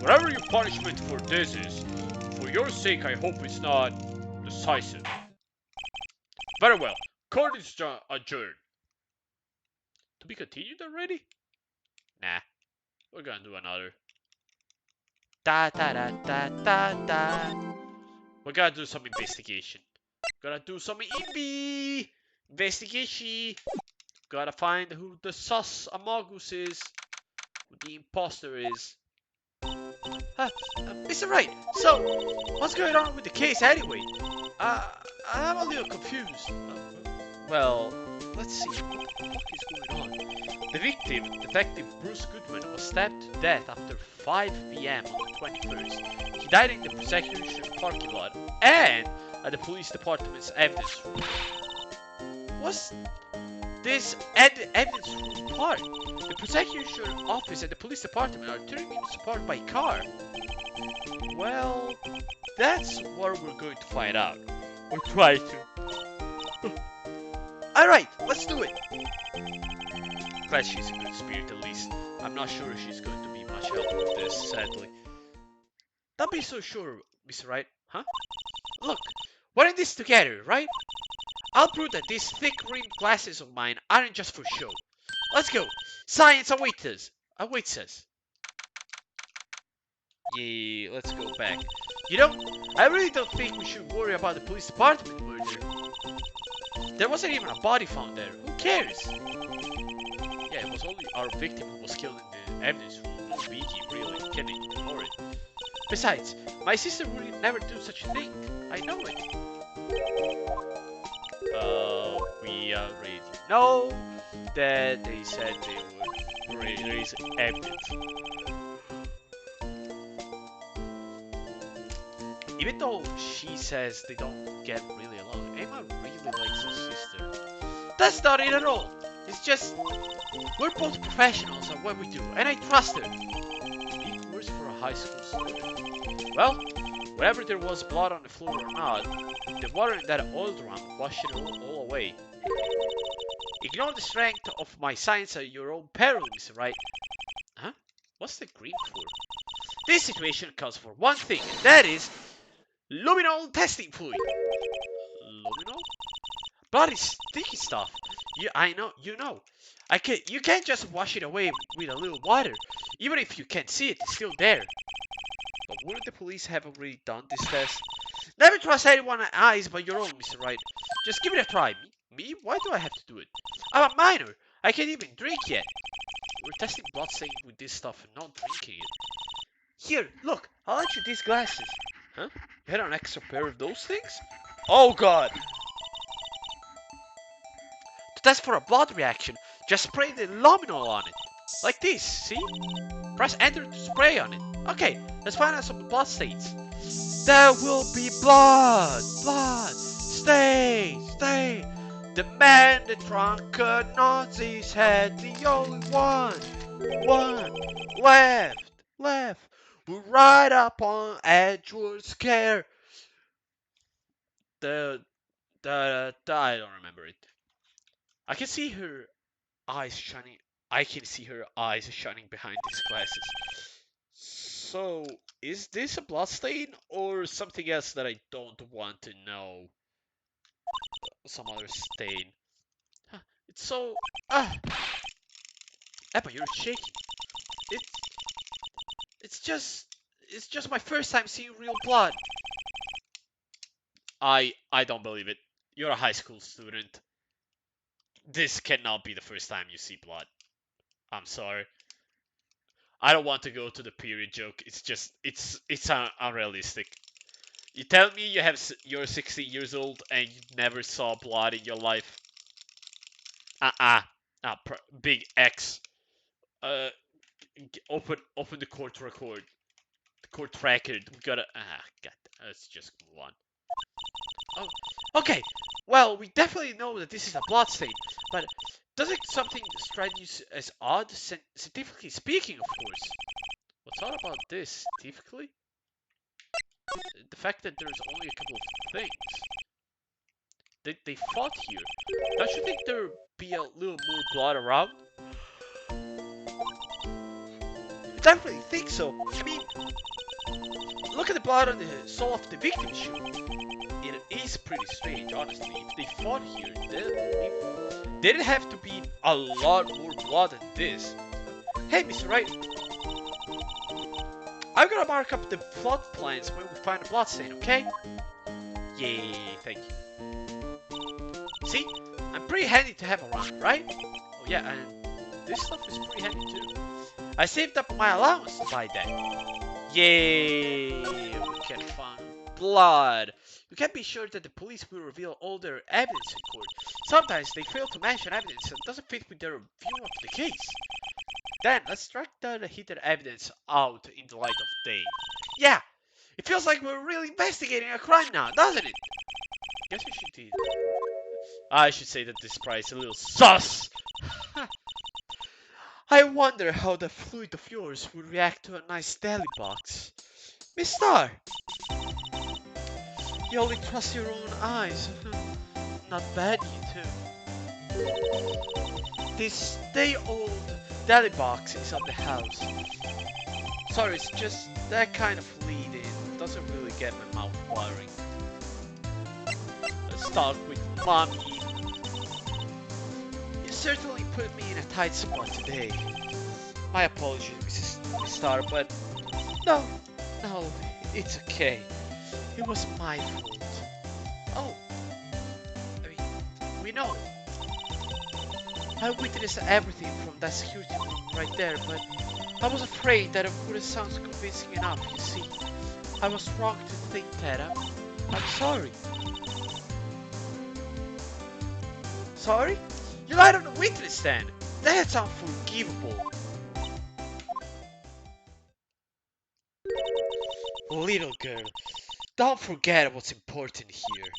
Whatever your punishment for this is, for your sake, I hope it's not decisive. Very well. Court is adjourned. To be continued already? Nah. We're gonna do another. Da da da da da da. We're gonna do some investigation. Gotta do some investigation. Gotta find who the sus among us is. Who the imposter is. Mr. Wright, so what's going on with the case anyway? I'm a little confused. Well, let's see. What the fuck is going on? The victim, Detective Bruce Goodman, was stabbed to death after 5 p.m. on the 21st. He died in the prosecution parking lot and at the police department's evidence room. Was this evidence room parked? The prosecution office and the police department are turning minutes apart by car. Well, that's what we're going to find out. Or try to. Alright, let's do it. Glad she's a good spirit at least. I'm not sure she's going to be much help with this, sadly. Don't be so sure, Mr. Wright, huh? Look, we're in this together, right? I'll prove that these thick rimmed glasses of mine aren't just for show. Let's go. Science awaits us. Yeah, let's go back. You know, I really don't think we should worry about the police department murder. There wasn't even a body found there. Who cares? Yeah, it was only our victim who was killed in the evidence room. No biggie, really. Can't ignore it. Besides, my sister would never do such a thing. I know it. We already know that they said they would raise evidence. Even though she says they don't get really along, Emma really likes her sister. That's not it at all. It's just, we're both professionals at what we do, and I trust her. Big words for a high school student. Well, whether there was blood on the floor or not, the water in that oil drum washed it all away. Ignore the strength of my science at your own peril, Mr. Wright. Huh? What's the green for? This situation calls for one thing, and that is luminol testing fluid. Luminol? Bloody sticky stuff. I know, you know. You can't just wash it away with a little water. Even if you can't see it, it's still there. But wouldn't the police have already done this test? Never trust anyone's eyes but your own, Mr. Wright. Just give it a try. Me? Why do I have to do it? I'm a minor. I can't even drink yet. We're testing bloodstain with this stuff and not drinking it. Here, look, I'll lend you these glasses. Huh? You had an extra pair of those things? Oh god! To test for a blood reaction, just spray the luminol on it. Like this, see? Press enter to spray on it. Okay, let's find out some blood stains. There will be blood! Blood! Stay! Stay! The man, the drunken Nazis had the only one! One! Left! Left! We're right up on Edgewood Scare! I don't remember it. I can see her eyes shining. I can see her eyes shining behind these glasses. So, is this a bloodstain or something else that I don't want to know? Some other stain. Huh, it's so. Ah! Emma, you're shaking. It's. It's just. It's just my first time seeing real blood. I don't believe it. You're a high school student. This cannot be the first time you see blood. I'm sorry. I don't want to go to the period joke. It's just it's unrealistic. You tell me you're 16 years old and you never saw blood in your life. Big X. Uh, open the court record. The court record. We gotta. God. Let's just move on. Oh, okay. Well, we definitely know that this is a blood stain, but doesn't something strike you as odd, scientifically speaking, of course? What's odd about this, scientifically? The fact that there's only a couple of things. They fought here. Don't you think there'd be a little more blood around? I definitely think so. I mean, look at the blood on the sole of the victim's shoe. It is pretty strange, honestly. If they fought here, there'd have to be a lot more blood than this. Hey, Mr. Wright. I'm gonna mark up the plot plans when we find a bloodstain, okay? Yay, thank you. See? I'm pretty handy to have around, right? Oh yeah, and this stuff is pretty handy too. I saved up my allowance to buy that. Yay! We can find blood. You can be sure that the police will reveal all their evidence in court. Sometimes they fail to mention evidence that doesn't fit with their view of the case. Then, let's track down the hidden evidence out in the light of day. Yeah! It feels like we're really investigating a crime now, doesn't it? Guess we should do. I should say that this price is a little sus! I wonder how the fluid of yours would react to a nice deli box. Miss Star! You only trust your own eyes. Not bad, you two. This day-old deli box is at the house. Sorry, it's just that kind of lead in doesn't really get my mouth watering. Let's start with Mommy. You certainly put me in a tight spot today. My apologies, Mrs. Star, but no, it's okay. It was my fault. Oh, I mean, we know. I witnessed everything from that security room right there, but I was afraid that it wouldn't sound convincing enough, you see. I was wrong to think that. I'm sorry. Sorry? You lied on the witness stand. That's unforgivable. Little girl, don't forget what's important here.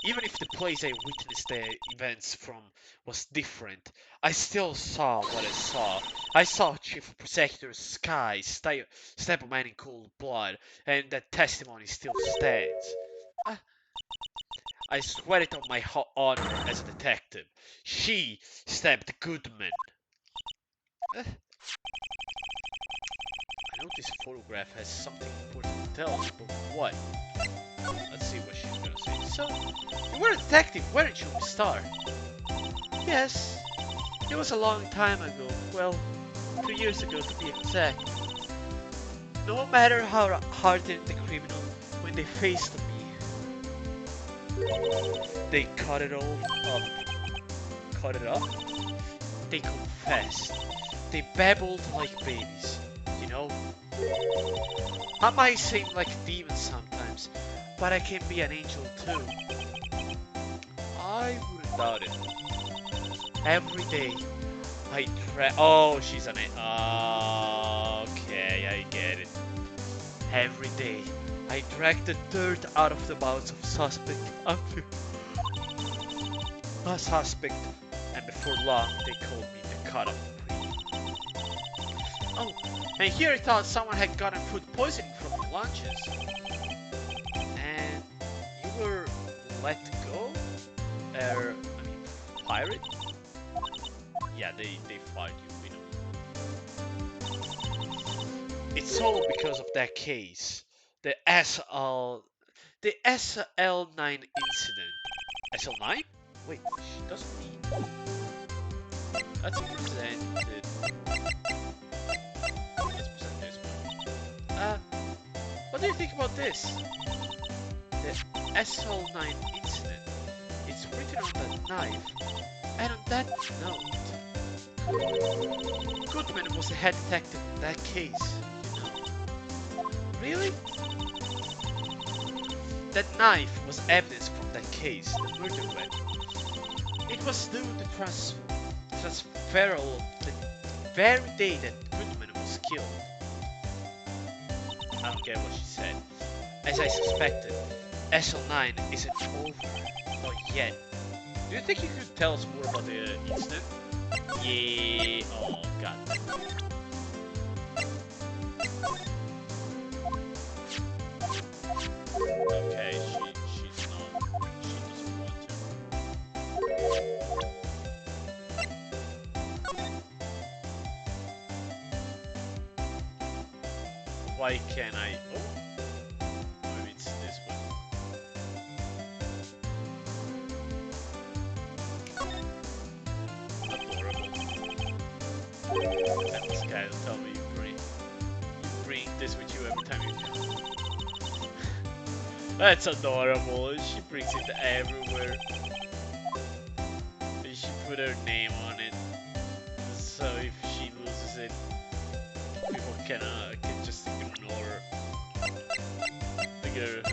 Even if the place I witnessed the events from was different, I still saw what I saw. I saw Chief of Prosecutor Sky stab a man in cold blood, and that testimony still stands. I swear it on my honor as a detective. She stabbed Goodman. I know this photograph has something important to tell us, but what? Let's see what she's gonna say. So, you were a detective, weren't you, Miss Star? Yes. It was a long time ago. Well, 2 years ago to be exact. No matter how hardened the criminal, when they faced me, they cut it all up. Cut it off? they confessed. They babbled like babies, you know? I might seem like a demon sometimes, but I can be an angel too. I wouldn't doubt it. Every day, I oh, she's an okay, I get it. Every day, I drag the dirt out of the mouths of suspect until a suspect, and before long, they called me the cut-up breed. Oh, and here I thought someone had gotten food poisoning from your lunches. And you were let go? Pirate? Yeah, they fired you, we know. It's all because of that case. The SL9 incident. SL9? Wait, she doesn't mean... Let's present it. Let's present this one. What do you think about this? The SL9 incident. It's written on that knife. And on that note, Goodman was the head detective in that case, you know. Really? That knife was evidence from that case, the murder weapon. It was due to transferal the very day that Goodman was killed. I don't get what she said. As I suspected, SL9 isn't over. Not yet. Do you think you could tell us more about the incident? Yeah. Oh god. Okay, she's not. She doesn't want to. Why can't I? Oh, maybe it's this one. Adorable. And this guy will tell me you bring this with you every time you come. That's adorable. She brings it everywhere. And she put her name on it, so if she loses it, people can just ignore the girl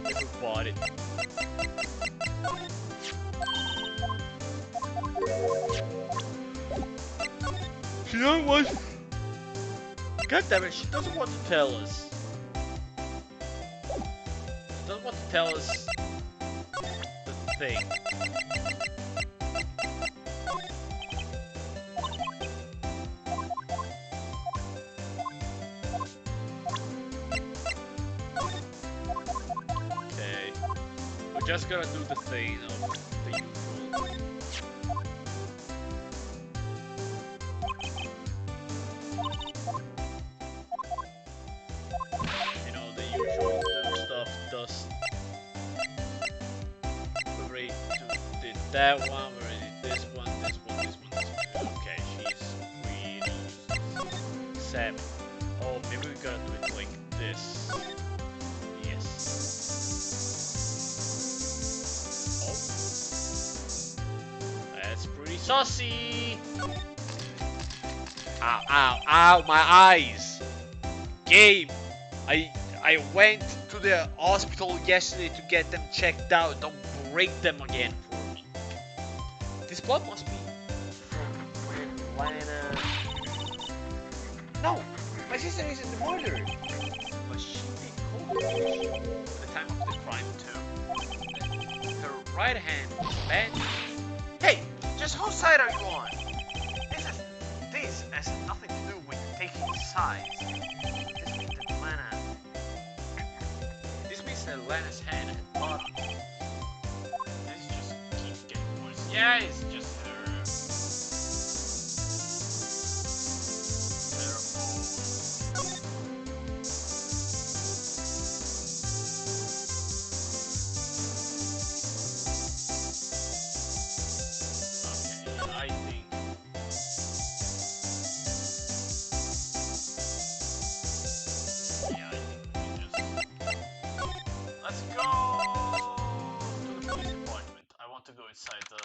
who bought it. She doesn't want. God damn it! She doesn't want to tell us. She doesn't want to tell us the thing. Okay, we're just gonna do the thing of the usual. You know, the usual stuff, dust. We already did that one, we already did this one, this one, this one, this one. Okay, she's pretty useless. 7. Oh, maybe we gotta do it like this. Yes. Oh. That's pretty saucy! Ow, ow, ow, my eyes! Game! I went to the hospital yesterday to get them checked out. Don't break them again for me. This blood must be from Atlanta. No! My sister isn't murdered! But she did cold at the time of the crime too. Her right hand was bandaged. Hey! Just whose side are you on? This has nothing to do with taking sides. This means that Atlanta's hand had blood on it. This just keeps getting worse. Yeah, it's just her. Okay, I think. Yeah, I think we can just. Let's go to the police department. I want to go inside the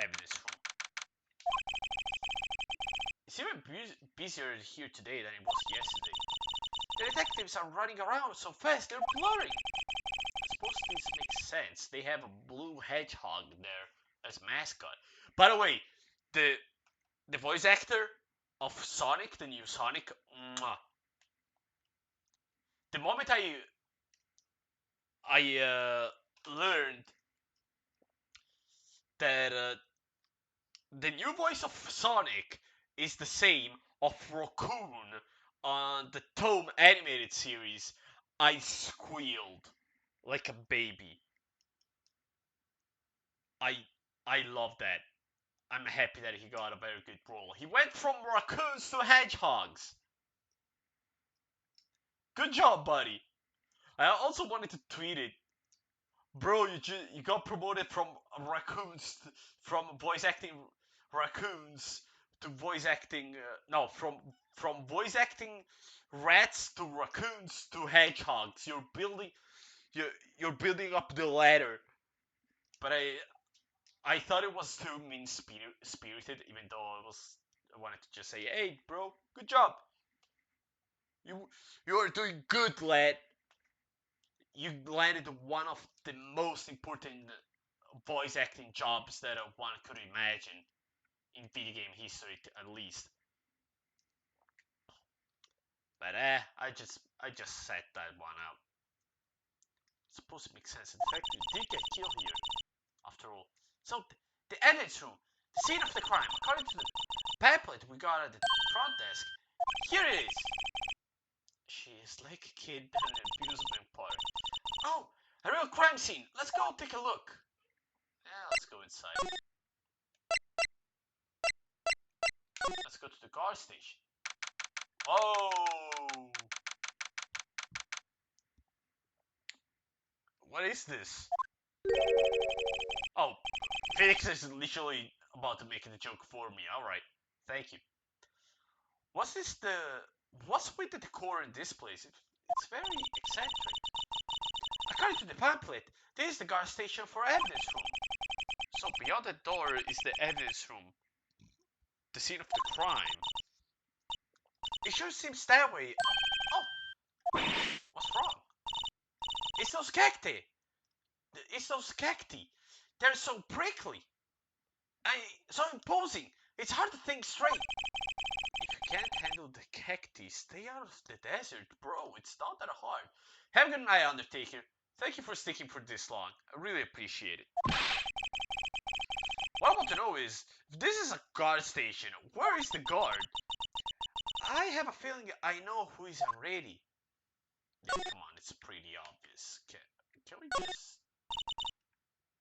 evidence room. busier here today than it was yesterday. The detectives are running around so fast they're blurring. I suppose this makes sense. They have a blue hedgehog there as mascot. By the way, the voice actor of Sonic, the new Sonic, mwah. The moment I learned that the new voice of Sonic is the same of Raccoon on the Tome animated series, I squealed like a baby. I I love that. I'm happy that he got a very good role. He went from raccoons to hedgehogs. Good job, buddy. I also wanted to tweet it. Bro, you got promoted from raccoons from voice acting raccoons to voice acting no from voice acting rats to raccoons to hedgehogs. You're building up the ladder. But I thought it was too mean spirited, even though I wanted to just say, hey, bro, good job. You are doing good, lad. You landed one of the most important voice acting jobs that one could imagine in video game history, at least. But I just set that one out. It's supposed to make sense. In fact, you did get killed here, after all. So the evidence room, the scene of the crime, according to the pamphlet we got at the front desk. Here it is. She is like a kid at an amusement park. Oh, a real crime scene. Let's go take a look. Yeah, let's go inside. Let's go to the guard station. Oh! What is this? Oh, Felix is literally about to make the joke for me. Alright, thank you. What's with the decor in this place? It's very eccentric. According to the pamphlet, this is the guard station for evidence room. So beyond the door is the evidence room. The scene of the crime. It sure seems that way. Oh, what's wrong? It's those cacti. It's those cacti. They're so prickly. So imposing. It's hard to think straight. If you can't handle the cacti, stay out of the desert, bro. It's not that hard. Have a good night, Undertaker. Thank you for sticking for this long. I really appreciate it. What I want to know is, if this is a guard station, where is the guard? I have a feeling I know who is already. Yeah, come on, it's pretty obvious. Can we just...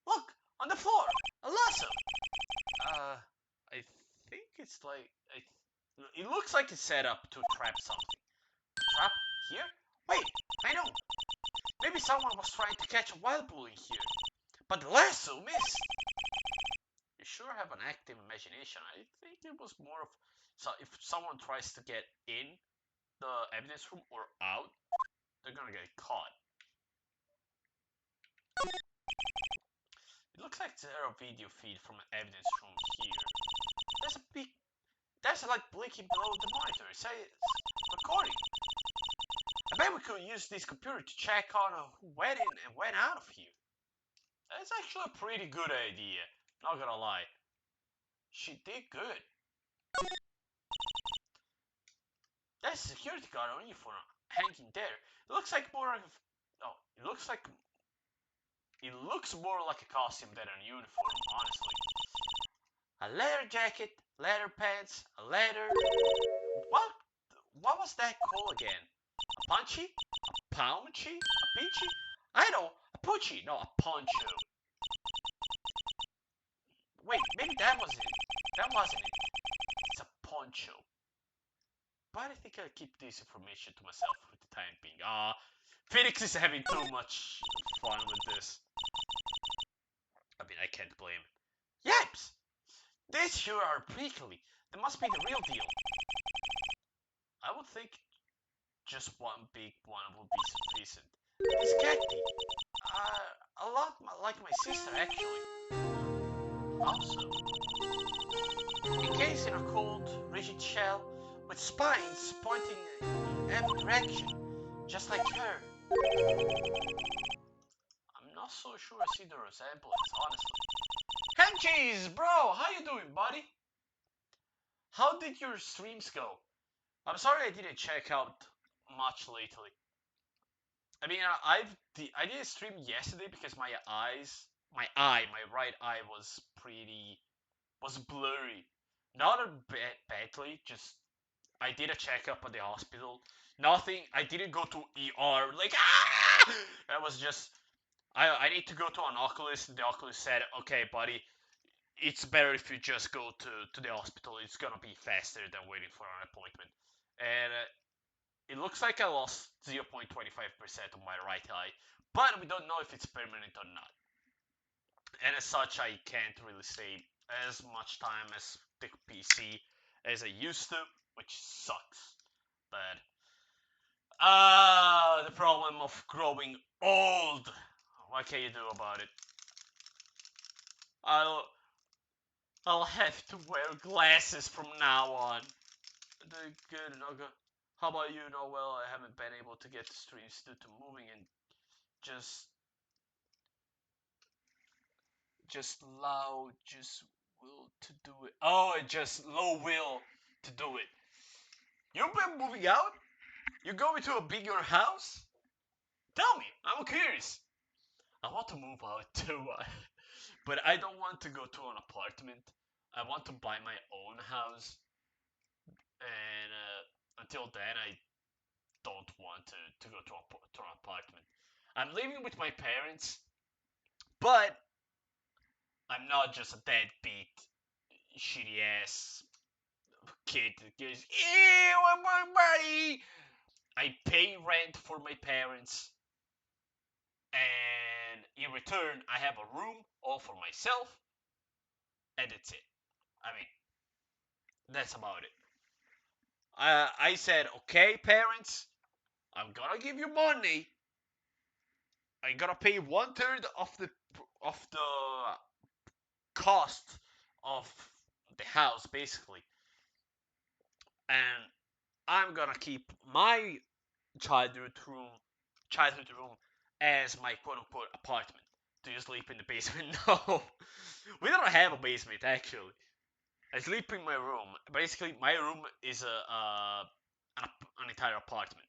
Look! On the floor! A lasso! I think it's like... It looks like it's set up to trap something. Trap? Here? Wait! I know! Maybe someone was trying to catch a wild bull in here. But the lasso missed! You sure have an active imagination. I think it was more of... So if someone tries to get in the evidence room or out, they're gonna get caught. It looks like there's a video feed from an evidence room here. There's a light blinking below the monitor. It says recording. I bet we could use this computer to check on who went in and went out of here. That's actually a pretty good idea. Not gonna lie. She did good. That's a security guard on uniform hanging there. It looks like more of... No, it looks more like a costume than a uniform, honestly. A leather jacket, leather pants, a leather... What was that called again? A punchy? A pounchy? A peachy? I know, a poochie, no, a poncho. Wait, maybe that was it. That wasn't it. It's a poncho. But I think I'll keep this information to myself for the time being. Phoenix is having too much fun with this. I mean, I can't blame him. Yipes! These sure are prickly. They must be the real deal. I would think just one big one would be sufficient. These cacti are a lot like my sister, actually. Also, encased in a cold, rigid shell, with spines pointing in every direction, just like her. I'm not so sure I see the resemblance, honestly. Henchies, bro, how you doing, buddy? How did your streams go? I'm sorry I didn't check out much lately. I mean, I did a stream yesterday because my right eye was blurry. Not badly, just I did a checkup at the hospital. Nothing. I didn't go to ER. Like That was just I need to go to an oculist. The oculist said, "Okay, buddy, it's better if you just go to the hospital. It's gonna be faster than waiting for an appointment." And it looks like I lost 0.25% of my right eye, but we don't know if it's permanent or not. And as such, I can't really stay as much time as the PC as I used to, which sucks. But the problem of growing old. What can you do about it? I'll I'll have to wear glasses from now on. Good, no good. How about you, Noel? I haven't been able to get the streams due to moving and just loud, just will to do it. Oh, just low will to do it. You've been moving out? You going to a bigger house? Tell me, I'm curious. I want to move out too, but I don't want to go to an apartment. I want to buy my own house, and until then, I don't want to go to an apartment. I'm living with my parents, but I'm not just a deadbeat, shitty ass kid that goes, ew, everybody. I pay rent for my parents, and in return, I have a room all for myself, and that's it. I mean, that's about it. I said, okay, parents, I'm gonna give you money. I'm gonna pay 1/3 of the cost of the house, basically, and I'm gonna keep my childhood room, childhood room as my quote unquote apartment. Do you sleep in the basement? No, we don't have a basement actually. I sleep in my room. Basically, my room is an entire apartment.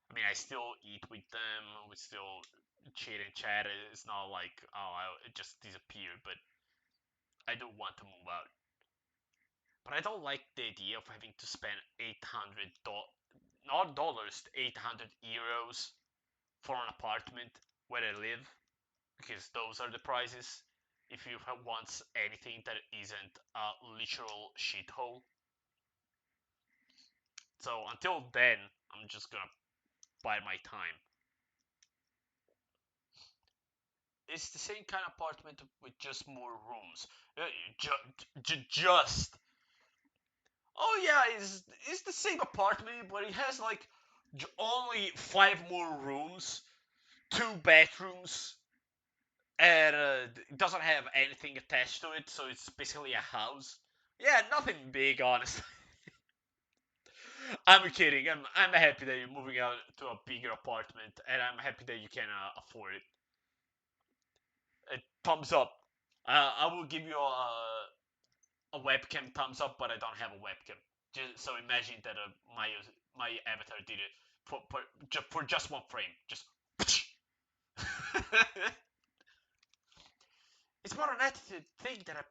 I mean, I still eat with them. We still chit and chat. It's not like it just disappeared. But I do want to move out. But I don't like the idea of having to spend not dollars, 800 euros for an apartment where I live, because those are the prices. If you want anything that isn't a literal shithole. So until then, I'm just gonna bide my time. It's the same kind of apartment with just more rooms. Just. Oh yeah, it's the same apartment, but it has like only 5 more rooms, 2 bedrooms, and it doesn't have anything attached to it, so it's basically a house. Yeah, nothing big, honestly. I'm kidding. I'm happy that you're moving out to a bigger apartment, and I'm happy that you can afford it. Thumbs up. I will give you a webcam thumbs up, but I don't have a webcam. So imagine that my avatar did it for just one frame. Just. It's more an attitude thing than a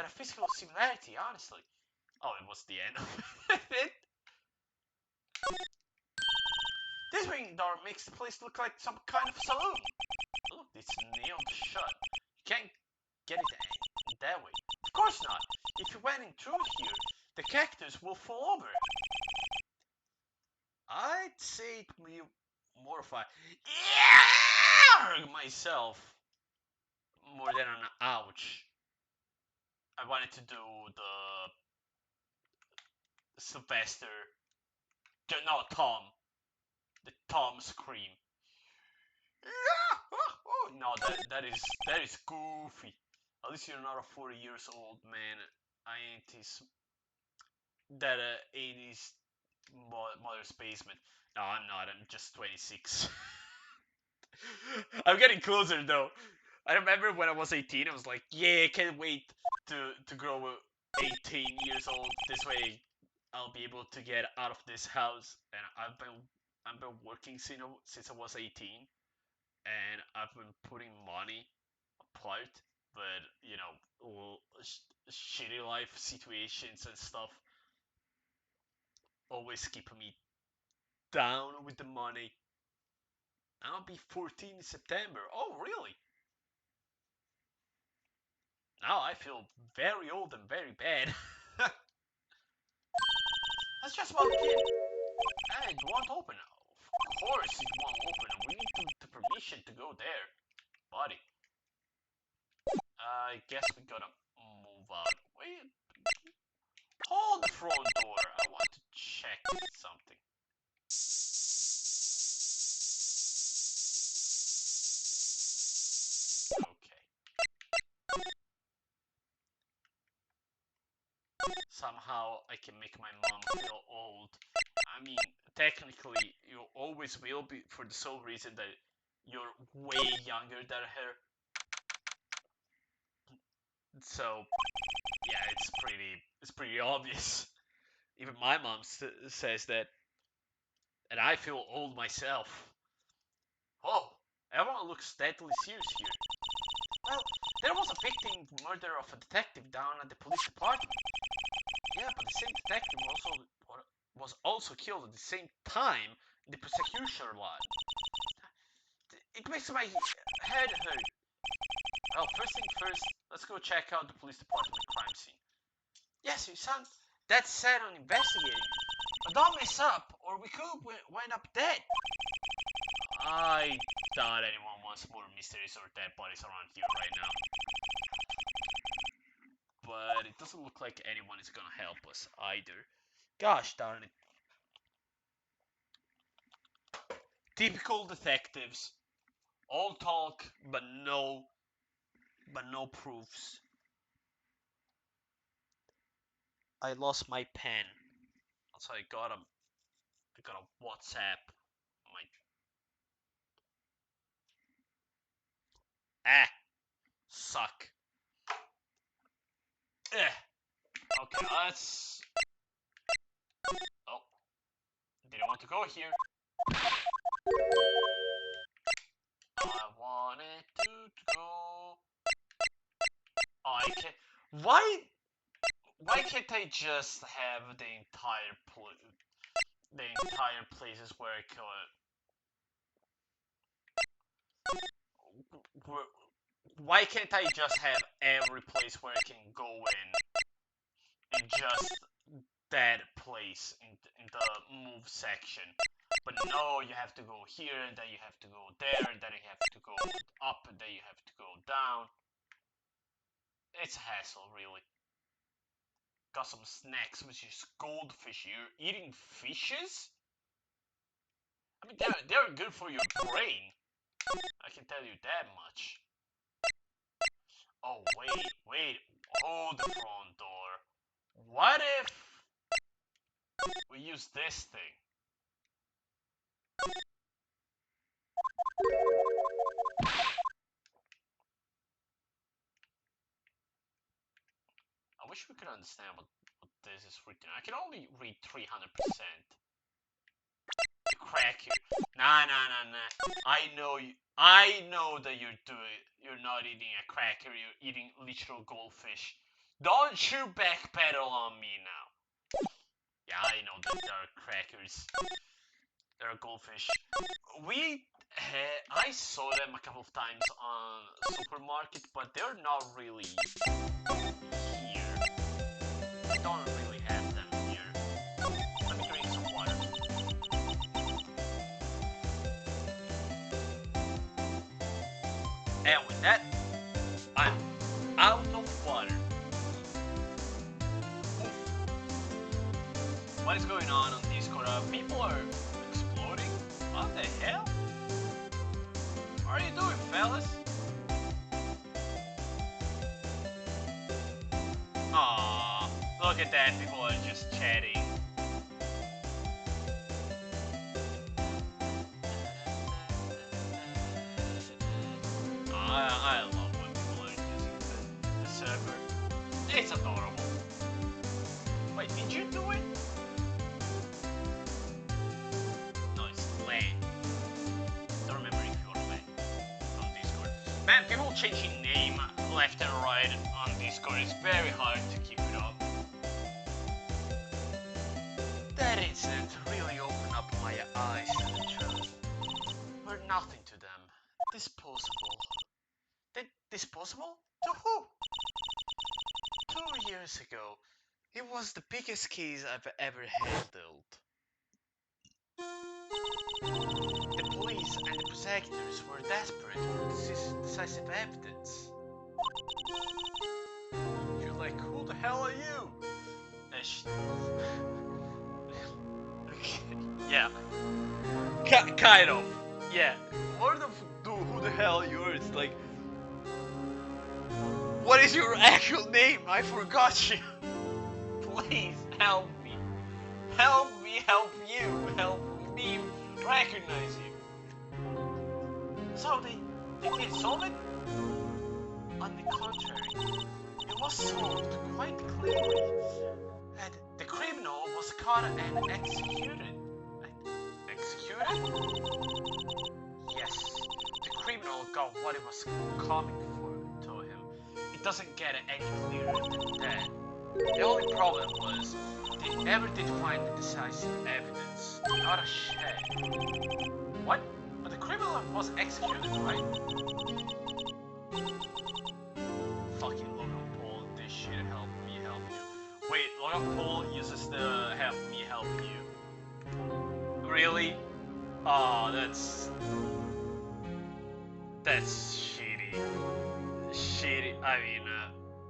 physical similarity, honestly. Oh, it was the end of it. This ring door makes the place look like some kind of saloon. Look, it's nailed shut. You can't get it that way. Of course not. If you went in through here, the cactus will fall over. I'd say it will mortify myself more than an ouch. I wanted to do the Sylvester, no Tom, the Tom scream. No, that is goofy. At least you're not a 40 years old man. I ain't his. that 80s mother's basement. No, I'm not. I'm just 26. I'm getting closer though. I remember when I was 18, I was like, yeah, can't wait to grow 18 years old. This way, I'll be able to get out of this house. And I've been working since I was 18, and I've been putting money apart. But you know, shitty life situations and stuff always keep me down with the money. I'll be 14 in September. Oh, really? Now I feel very old and very bad. That's just one kid. Hey, it won't open. Of course it won't open. We need the permission to go there. Buddy. I guess we gotta move out. Wait. Hold the front door. I want to check something. Okay. Somehow I can make my mom feel old. I mean, technically, you always will be for the sole reason that you're way younger than her. So, yeah, it's pretty obvious. Even my mom says that, and I feel old myself. Whoa, everyone looks deadly serious here. Well, there was a victim murder of a detective down at the police department. Yeah, but the same detective was also killed at the same time in the prosecution line. It makes my head hurt. Well, first thing first, let's go check out the police department crime scene. Yes, your son, that's set on investigating. But don't mess up, or we could wind up dead. I doubt anyone wants more mysteries or dead bodies around here right now. But it doesn't look like anyone is gonna help us either. Gosh darn it. Typical detectives. All talk, but no proofs. I lost my pen. So I got a WhatsApp. My suck. Okay, let's. Oh, didn't want to go here. I wanted to go. Oh, I can't. Why can't I just have the entire places where I could. Why can't I just have every place where I can go in just that place in the move section? But no, you have to go here, and then you have to go there, and then you have to go up, and then you have to go down. It's a hassle, really. Got some snacks, which is goldfish. You're eating fishes? I mean, they're good for your brain. I can tell you that much. Oh, wait. Hold the front door. What if we use this thing? I wish we could understand what this is written. I can only read 300%. Crack here. Nah. I know that you're not eating a cracker, you're eating literal goldfish. Don't you backpedal on me now. Yeah, I know that there are crackers. There are goldfish. I saw them a couple of times on supermarket, but they're not really here. I don't really have them here. Let me drink some water. And with that, I'm out of water. What is going on Discord? People are exploding? What the hell? What are you doing, fellas? Aww, look at that, people are just chatting. I love when people are using the server. It's adorable. Wait, did you do it? No, it's LAN. Don't remember if you're LAN on Discord. Man, people changing name left and right on Discord is very hard to keep it up. That incident really opened up my eyes to the truth. We're nothing to them. Disposable. Disposable? To who? 2 years ago, it was the biggest case I've ever handled. The police and the prosecutors were desperate for decisive evidence. You're like, who the hell are you? Yeah. Kind of. Yeah. Who the hell are you? It's like, what is your actual name? I forgot you. Please help me. Help me help you. Help me recognize you. So they did solve it? On the contrary, it was solved quite clearly. And the criminal was caught and executed. Executed? Yes. The criminal got what it was coming to him. It doesn't get any clearer than that. The only problem was, they never did find the decisive evidence. Not a shed. What? But the criminal was executed, right? Fucking Logan Paul, this shit, help me help you. Wait, Logan Paul uses the help me help you. Really? Oh, that's shitty. Shitty. I mean,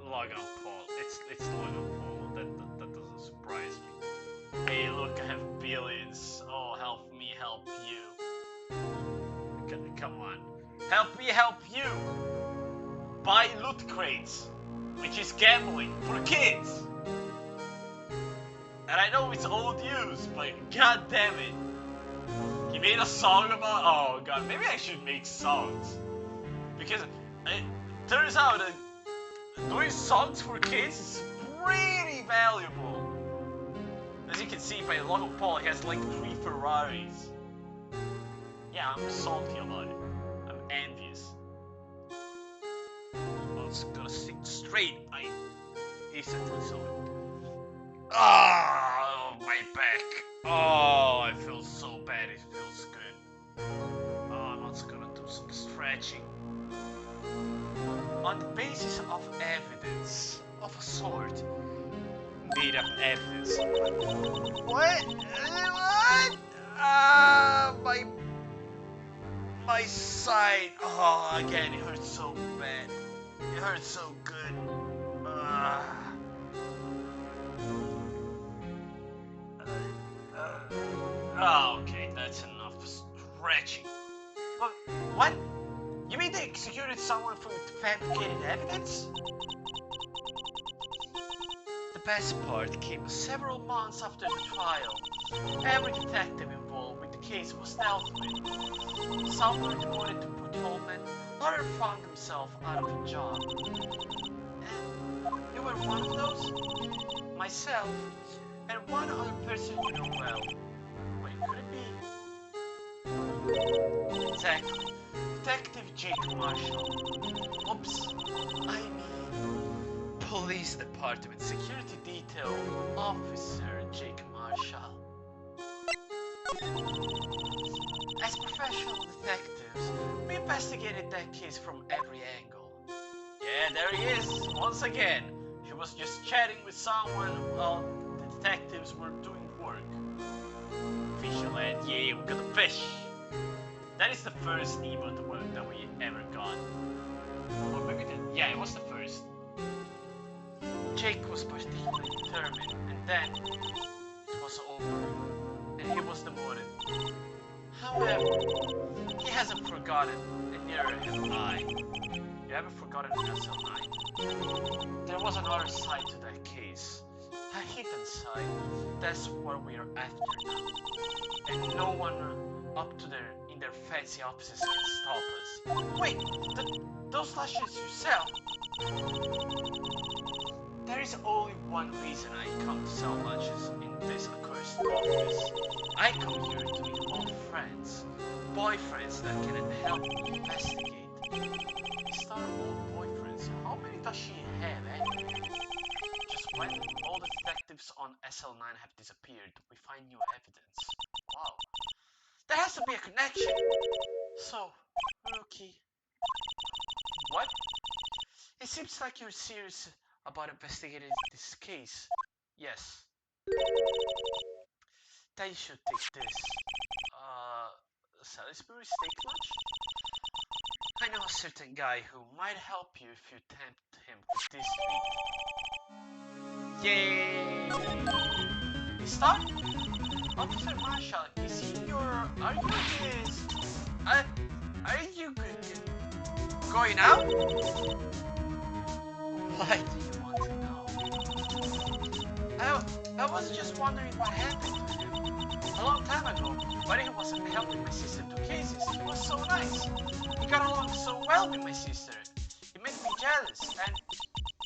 Logan Paul. It's Logan Paul. That doesn't surprise me. Hey, look, I have billions. Oh, help me help you. Come on, help me help you. Buy loot crates, which is gambling for kids. And I know it's old news, but god damn it. He made a song about. Oh god, maybe I should make songs. Because it turns out that doing songs for kids is pretty valuable. As you can see by Logan Paul, he has like 3 Ferraris. Yeah, I'm salty about it. I'm envious. I was gonna sit straight. I instantly saw it. Oh, my back. Oh, I feel so bad. It feels good. Oh, I'm also gonna do some stretching. On the basis of evidence of a sort. Made up evidence. What? What? My side. Oh, again, it hurts so bad. It hurts so good. Oh, okay, that's enough stretching. But what? You mean they executed someone for fabricated evidence? The best part came several months after the trial. Every detective involved with the case was dealt with. Some were demoted to patrolmen, others found themselves out of a job. And you were one of those? Myself, and one other person you know well. Wait, could it be? Exactly. Detective Jake Marshall. Oops. I mean, Police Department Security Detail Officer Jake Marshall. As professional detectives, we investigated that case from every angle. Yeah, there he is, once again. He was just chatting with someone while the detectives were doing work. Fisherland, yeah, we got a fish. That is the first emote work that we ever got. Or maybe yeah, it was the first. Jake was particularly determined, and then it was over, and he was demoted. However, he hasn't forgotten, and neither have I. You haven't forgotten SL9? There was another side to that case. A hidden side. That's what we're after now. And no one up to in their fancy offices can stop us. Wait, those lashes you sell? There is only one reason I come to sell lashes in this accursed office. I come here to meet old friends, boyfriends that can help me investigate. Star old boyfriends, how many does she have, eh? Just when all the detectives on SL9 have disappeared, we find new evidence. Wow. There has to be a connection! So, Rookie... What? It seems like you're serious about investigating this case. Yes. Then you should take this. Salisbury steak lunch? I know a certain guy who might help you if you tempt him with this treat. Yay! Stop! Officer Marshall, is he your... Are you his... are you going out? Why do you want to know? I was just wondering what happened to him. A long time ago, when he wasn't helping my sister do cases, he was so nice. He got along so well with my sister. It made me jealous, and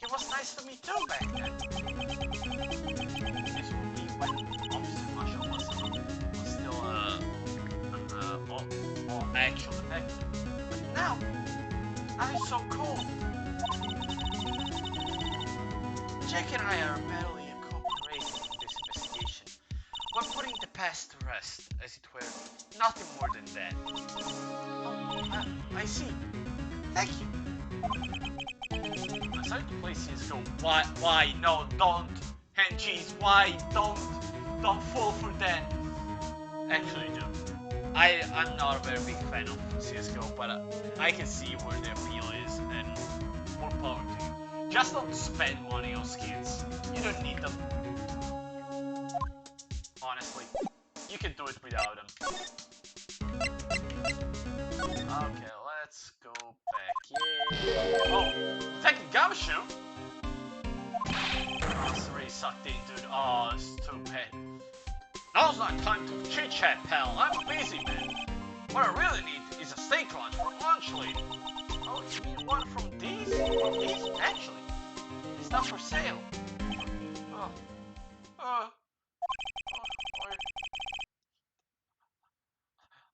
he was nice to me too back then. This would be when Officer Marshall was still an actual detective. But now I'm so cold. Jake and I are merely cooperating in this investigation. We're putting the past to rest, as it were. Nothing more than that. Oh, I see. Thank you. I'm starting to play CSGO. Why? No, don't. Hand cheese. Why? Don't fall for that. Actually, do. I'm not a very big fan of CSGO, but I can see where the appeal is, and more power to you. Just don't spend money on skins. You don't need them. Honestly, you can do it without them. Okay, let's go back. Yeah. Oh, second gumshoe? Oh, it's already sucked in, dude. Oh, it's too bad. Now's not time to chit chat, pal. I'm busy, man. What I really need is a steak lunch for lunch lady. Oh, you mean one from these? From these? Actually, it's not for sale.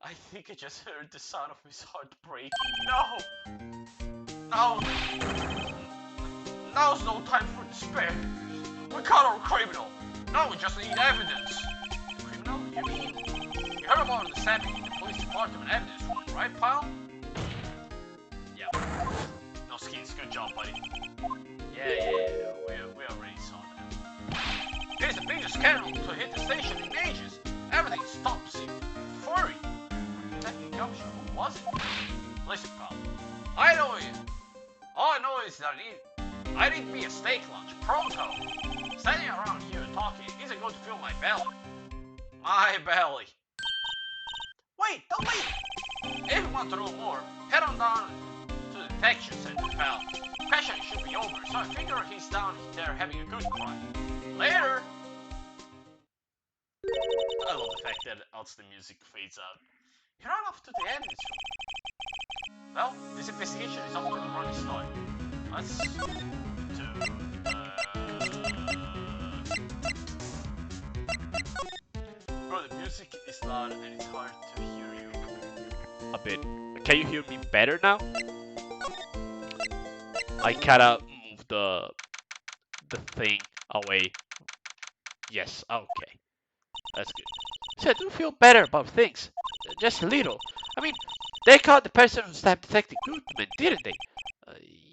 I think I just heard the sound of his heart breaking. No! Now's no time for despair. We caught our criminal. Now we just need evidence. Criminal? You mean? You heard about the stabbing in the police department evidence room, right, pal? Yeah. No skins, good job, buddy. Yeah, we already saw that. Here's the biggest scandal to hit the station in ages. Everything stops in furry. Who was it? Listen, pal. I know it. All I know is that I need me a steak lunch, pronto. Standing around here talking isn't going to fill my belly. My belly. Wait, don't leave. If you want to know more, head on down to the detection center, pal. Questioning should be over, so I figure he's down there having a good cry. Later. I love the fact that as the music fades out. You run off to the evidence room. Well, this investigation is off to a running start. Let's do... Bro, the music is loud and it's hard to hear you. A bit. Can you hear me better now? I kinda moved the thing away. Yes, okay. That's good. So I do feel better about things. Just a little. I mean, they caught the person who stabbed Detective Goodman, didn't they?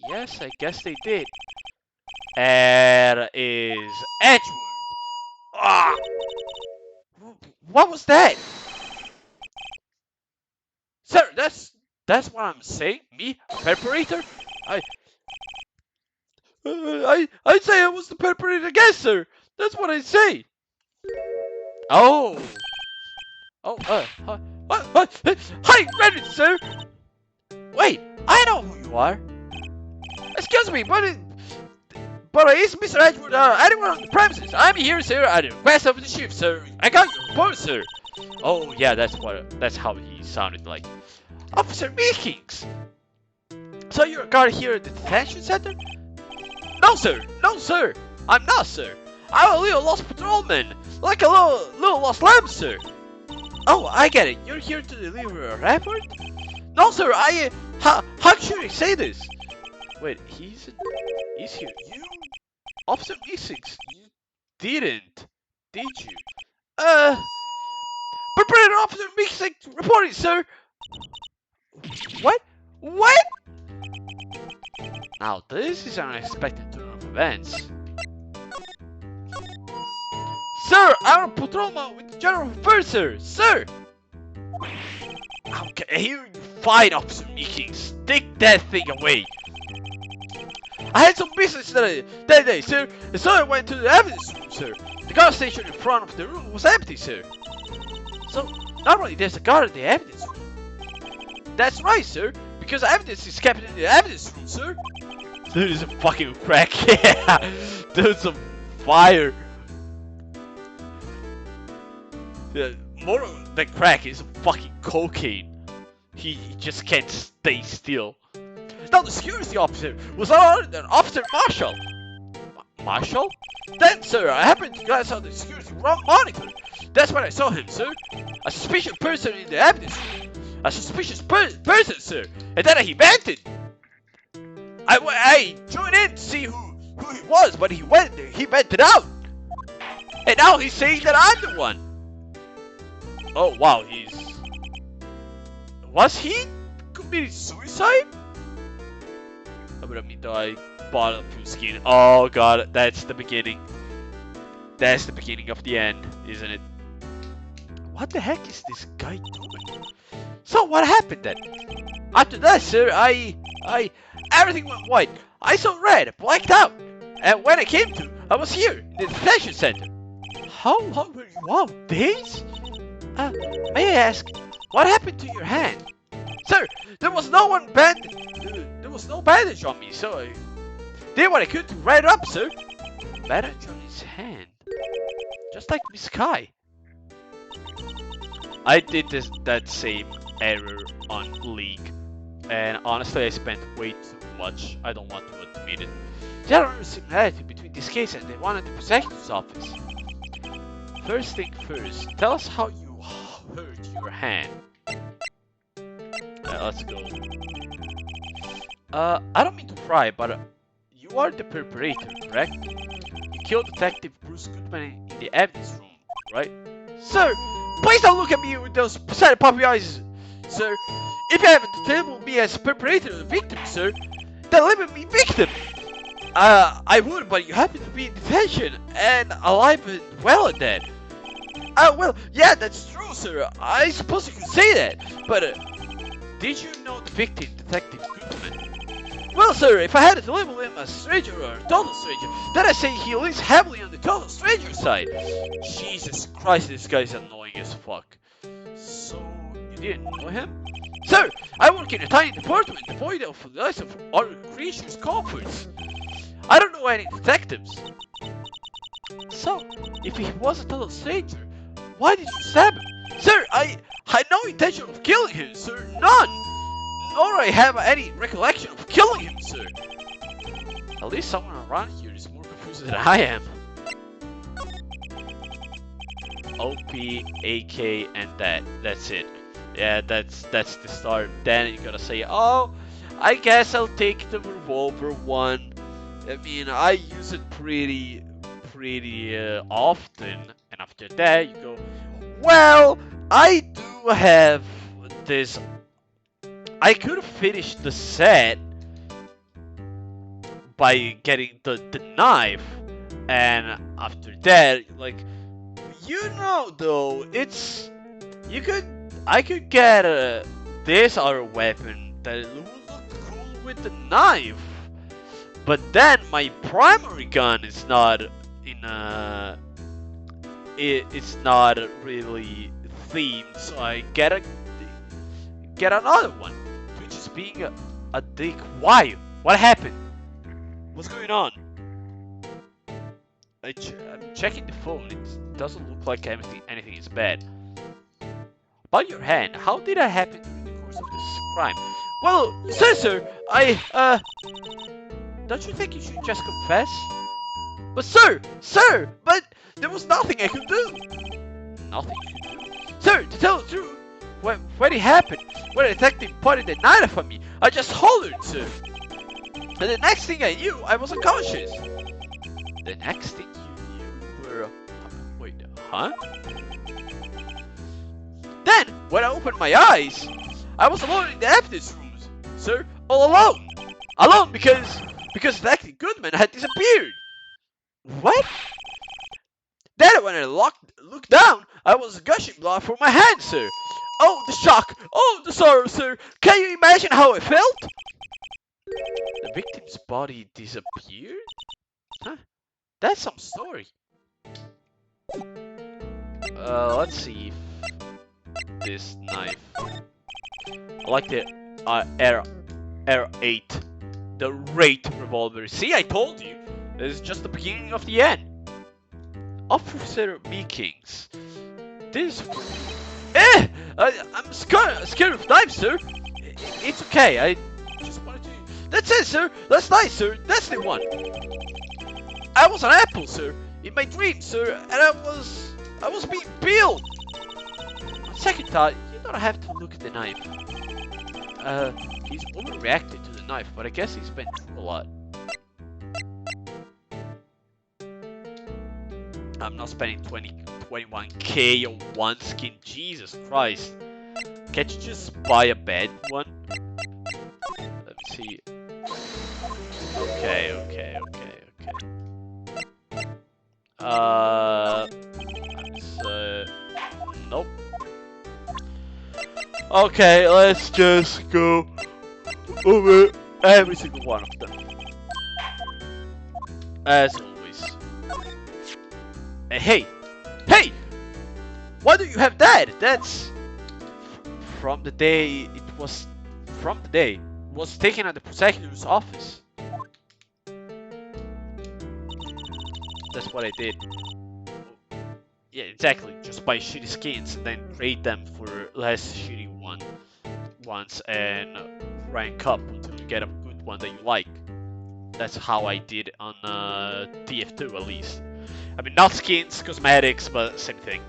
Yes, I guess they did. And is Edgewood. Ah! What was that? Sir, that's what I'm saying. Me, a perpetrator? I say I was the perpetrator again, sir. That's what I say. Oh. Oh, what? Hi, Reddit, sir. Wait, I know who you are. Excuse me, but But is Mr. Edgewood anyone on the premises? I'm here, sir, at the request of the chief, sir. I got your report, sir. Oh yeah, that's how he sounded like. Officer Meekings! So you're a guard here at the detention center? No, sir! No, sir! I'm not, sir! I'm a little lost patrolman! Like a little lost lamb, sir! Oh, I get it. You're here to deliver a report? No, sir, how should I say this? Wait, he's here. You? Officer Meekings, you didn't, did you? Prepare Officer Meekings reporting, sir! What? What? Now this is an unexpected turn of events. Sir, I'm a patrolman with the General Purser, sir! Okay, here you fight, Officer Meekings. Take that thing away. I had some business that day, sir, and so I went to the evidence room, sir. The guard station in front of the room was empty, sir. So, normally there's a guard in the evidence room. That's right, sir, because evidence is kept in the evidence room, sir. There's a fucking crack, yeah. There's some fire. More than crack is fucking cocaine. He just can't stay still. Now the security officer was none other than Officer Marshall. Marshall? Then, sir, I happened to glance on the security monitor. That's when I saw him, sir. A suspicious person in the evidence room. A suspicious person, sir. And then he vented. I joined in to see who he was, but he vented out. And now he's saying that I'm the one. Oh wow, was he committed suicide? I mean, I bought a few skin. Oh god, that's the beginning. That's the beginning of the end, isn't it? What the heck is this guy doing? So what happened then? After that, sir, everything went white. I saw red, blacked out. And when I came to, I was here, in the detention center. How long were you out? Days? May I ask, what happened to your hand? Sir, there was no bandage on me, so I did what I could to write it up, sir. Bandage on his hand? Just like Miss Kai. I did that same error on League. And honestly, I spent way too much. I don't want to admit it. There are similarity between this case and the one at the prosecutor's office. First thing first, tell us how you hurt your hand. Let's go. I don't mean to pry, but you are the perpetrator, correct? You killed Detective Bruce Goodman in the evidence room, right? Sir, please don't look at me with those pathetic puppy eyes, sir. If you haven't labeled me as perpetrator or victim, sir, then label me victim. I would, but you happen to be in detention and alive and well at that. Well, yeah, that's true, sir. I suppose you could say that, but did you know the victim, Detective Goodman? Well, sir, if I had to label him a stranger or a total stranger, then I say he leans heavily on the total stranger side. Jesus Christ, this guy's annoying as fuck. So, you didn't know him? Sir, I work in a tiny department devoid of the lives of other creatures' comforts. I don't know any detectives. So, if he was a total stranger, why did you stab him? Sir, I had no intention of killing him, sir. None! Nor I have any recollection of killing him, sir. At least someone around here is more confused than I am. OP, AK, and that's it. Yeah, that's the start. Then you gotta say, oh, I guess I'll take the revolver one. I mean, I use it pretty often. And after that, you go, well, I do have this. I could have finished the set by getting the knife, and after that, like, you know, though, it's I could get this other weapon that would look cool with the knife, but then my primary gun is not in it's not really themed, so I get another one, which is being a dick. Why? What happened? What's going on? I'm checking the phone. It doesn't look like anything is bad. About your hand, how did that happen during the course of this crime? Well, sir, don't you think you should just confess? But sir, but there was nothing I could do. Nothing you could do? Sir, to tell the truth, when it happened, when the detective pointed the knife at me, I just hollered, sir. And the next thing I knew, I was unconscious. The next thing you knew were... Wait, huh? Then, when I opened my eyes, I was alone in the evidence rooms, sir, all alone. Alone because Detective Goodman had disappeared. What? Then when I looked down, I was gushing blood from my hand, sir. Oh, the shock! Oh, the sorrow, sir! Can you imagine how I felt? The victim's body disappeared? Huh? That's some story. Let's see if this knife... I like the R8. The Wright revolver. See, I told you! This is just the beginning of the end. Officer Meekings. This... I'm scared of knives, sir! It's okay, I just wanted to... That's it, sir! That's nice, sir! That's the one! I was an apple, sir! In my dreams, sir! And I was being peeled! On second thought, you don't have to look at the knife. He's overreacted to the knife, but I guess he's been through a lot. I'm not spending 21k on one skin, Jesus Christ. Can't you just buy a bad one? Let's see. Okay. Nope. Okay, let's just go over every single one of them. As always. Hey! Why do you have that? That's from the day it was taken at the prosecutor's office. That's what I did. Yeah, exactly. Just buy shitty skins and then trade them for less shitty ones and rank up until you get a good one that you like. That's how I did on TF2 at least. I mean, not skins, cosmetics, but same thing.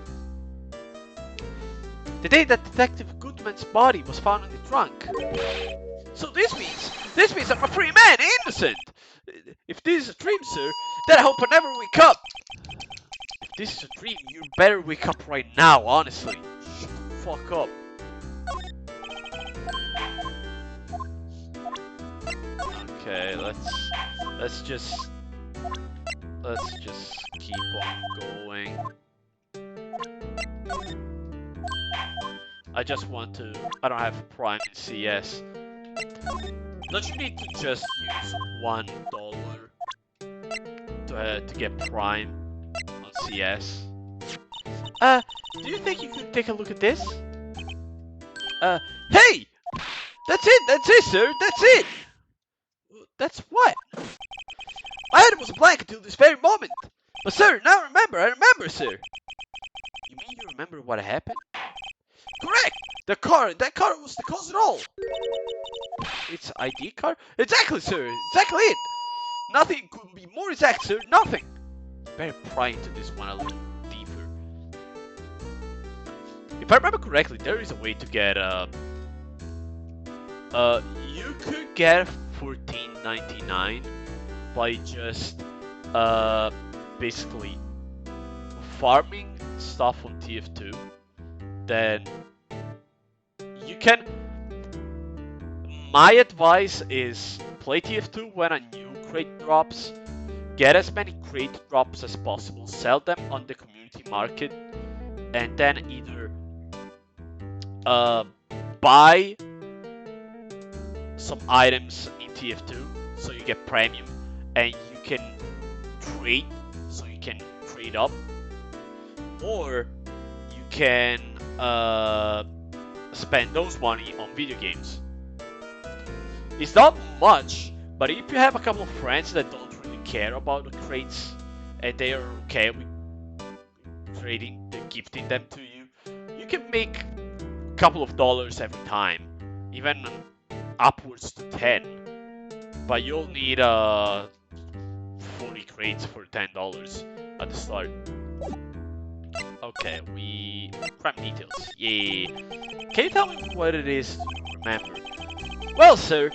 The day that Detective Goodman's body was found in the trunk. So this means I'm a free man, innocent! If this is a dream, sir, then I hope I never wake up! If this is a dream, you better wake up right now, honestly. Shut the fuck up. Okay, let's just keep on going. I don't have Prime in CS. Don't you need to just use $1 to get Prime on CS? Do you think you could take a look at this? Hey! That's it, sir, that's it! That's what? My head was blank until this very moment. But sir, now I remember, sir. You mean you remember what happened? Correct! That car was the cause of it all! It's ID card? Exactly, sir! Exactly it! Nothing could be more exact, sir! Nothing! Better pry into this one a little deeper. If I remember correctly, there is a way to get, you could get $14.99 by just, basically farming stuff on TF2. Then you can... My advice is play TF2 when a new crate drops. Get as many crate drops as possible. Sell them on the community market. And then either buy some items in TF2 so you get premium. And you can trade so you can trade up. Or you can spend those money on video games. It's not much, but if you have a couple of friends that don't really care about the crates, and they are okay with trading, gifting them to you, you can make a couple of dollars every time, even upwards to 10. But you'll need 40 crates for $10 at the start. Okay, crime details. Yeah. Can you tell me what it is to remember? Well, sir,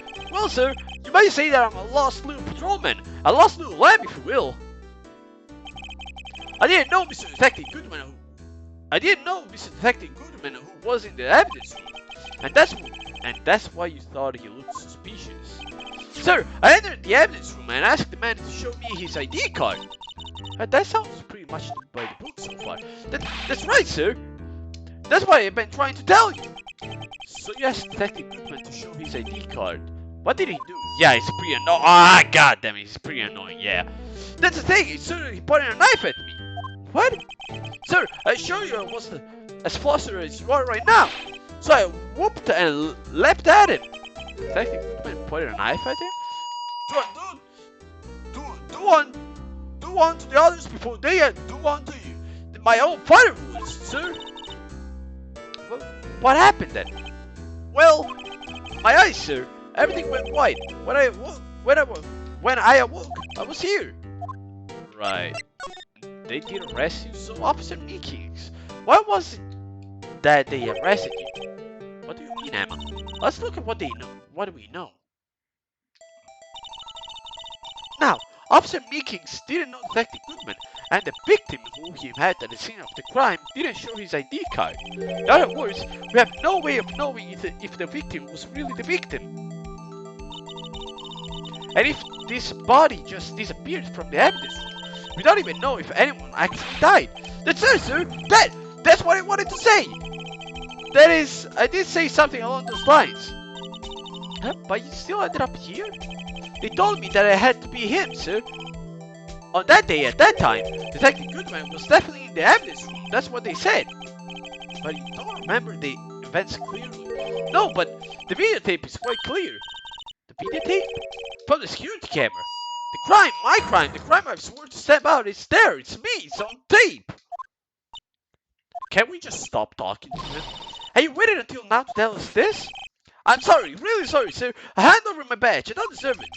you might say that I'm a lost little patrolman, a lost little lamb, if you will. I didn't know Mr. Detective Goodman who was in the evidence room, and that's why you thought he looked suspicious. Sir, I entered the evidence room and asked the man to show me his ID card. That sounds pretty much by the book so far. That's right, sir. That's why I've been trying to tell you. So you asked Detective Goodman to show his ID card. What did he do? Yeah, he's pretty annoying. Ah, goddamn, he's pretty annoying. Yeah, that's the thing. He pointed a knife at me. What? Sir, I assure you I was as flustered as you are right now. So I whooped and leapt at him. Detective Goodman pointed a knife at him? Do unto the others before they do unto you. My own father would, sir. What happened then? Well, my eyes, sir. Everything went white. When I awoke, I was here. Right. They did arrest you, so Officer Meekings. Why was it that they arrested you? What do you mean, Emma? Let's look at what they know. What do we know? Now, Officer Meekings didn't know Detective Goodman, and the victim who he met at the scene of the crime didn't show his ID card. In other words, we have no way of knowing if the victim was really the victim. And if this body just disappeared from the evidence room, we don't even know if anyone actually died. That's it, sir. That's what I wanted to say. That is, I did say something along those lines. Huh? But you still ended up here? They told me that it had to be him, sir. On that day, at that time, Detective Goodman was definitely in the evidence room. That's what they said. But you don't remember the events clearly? No, but the videotape is quite clear. The videotape? From the security camera. The crime I've sworn to stamp out is there. It's me. It's on tape. Can we just stop talking to him? Have you waited until now to tell us this? I'm sorry, really sorry, sir. I hand over my badge. I don't deserve it.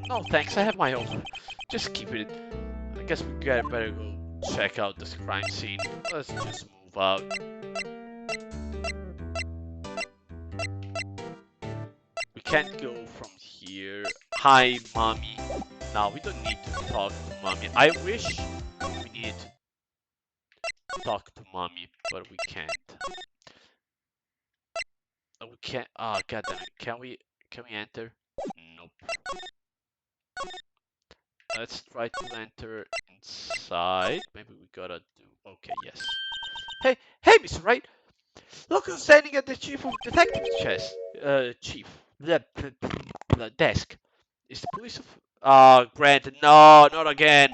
No, thanks. I have my own. Just keep it. I guess we better go check out this crime scene. Let's just move out. We can't go from here. Hi, mommy. No, we don't need to talk to mommy. I wish we needed to talk to mommy, but we can't. We can't. Ah, goddamn it! Can we enter? Nope. Let's try to enter inside. Maybe we gotta do. Okay, yes. Hey, Mr. Wright. Look who's standing at the chief of detectives chest. The desk. Is the police of? Ah, Grant. No, not again.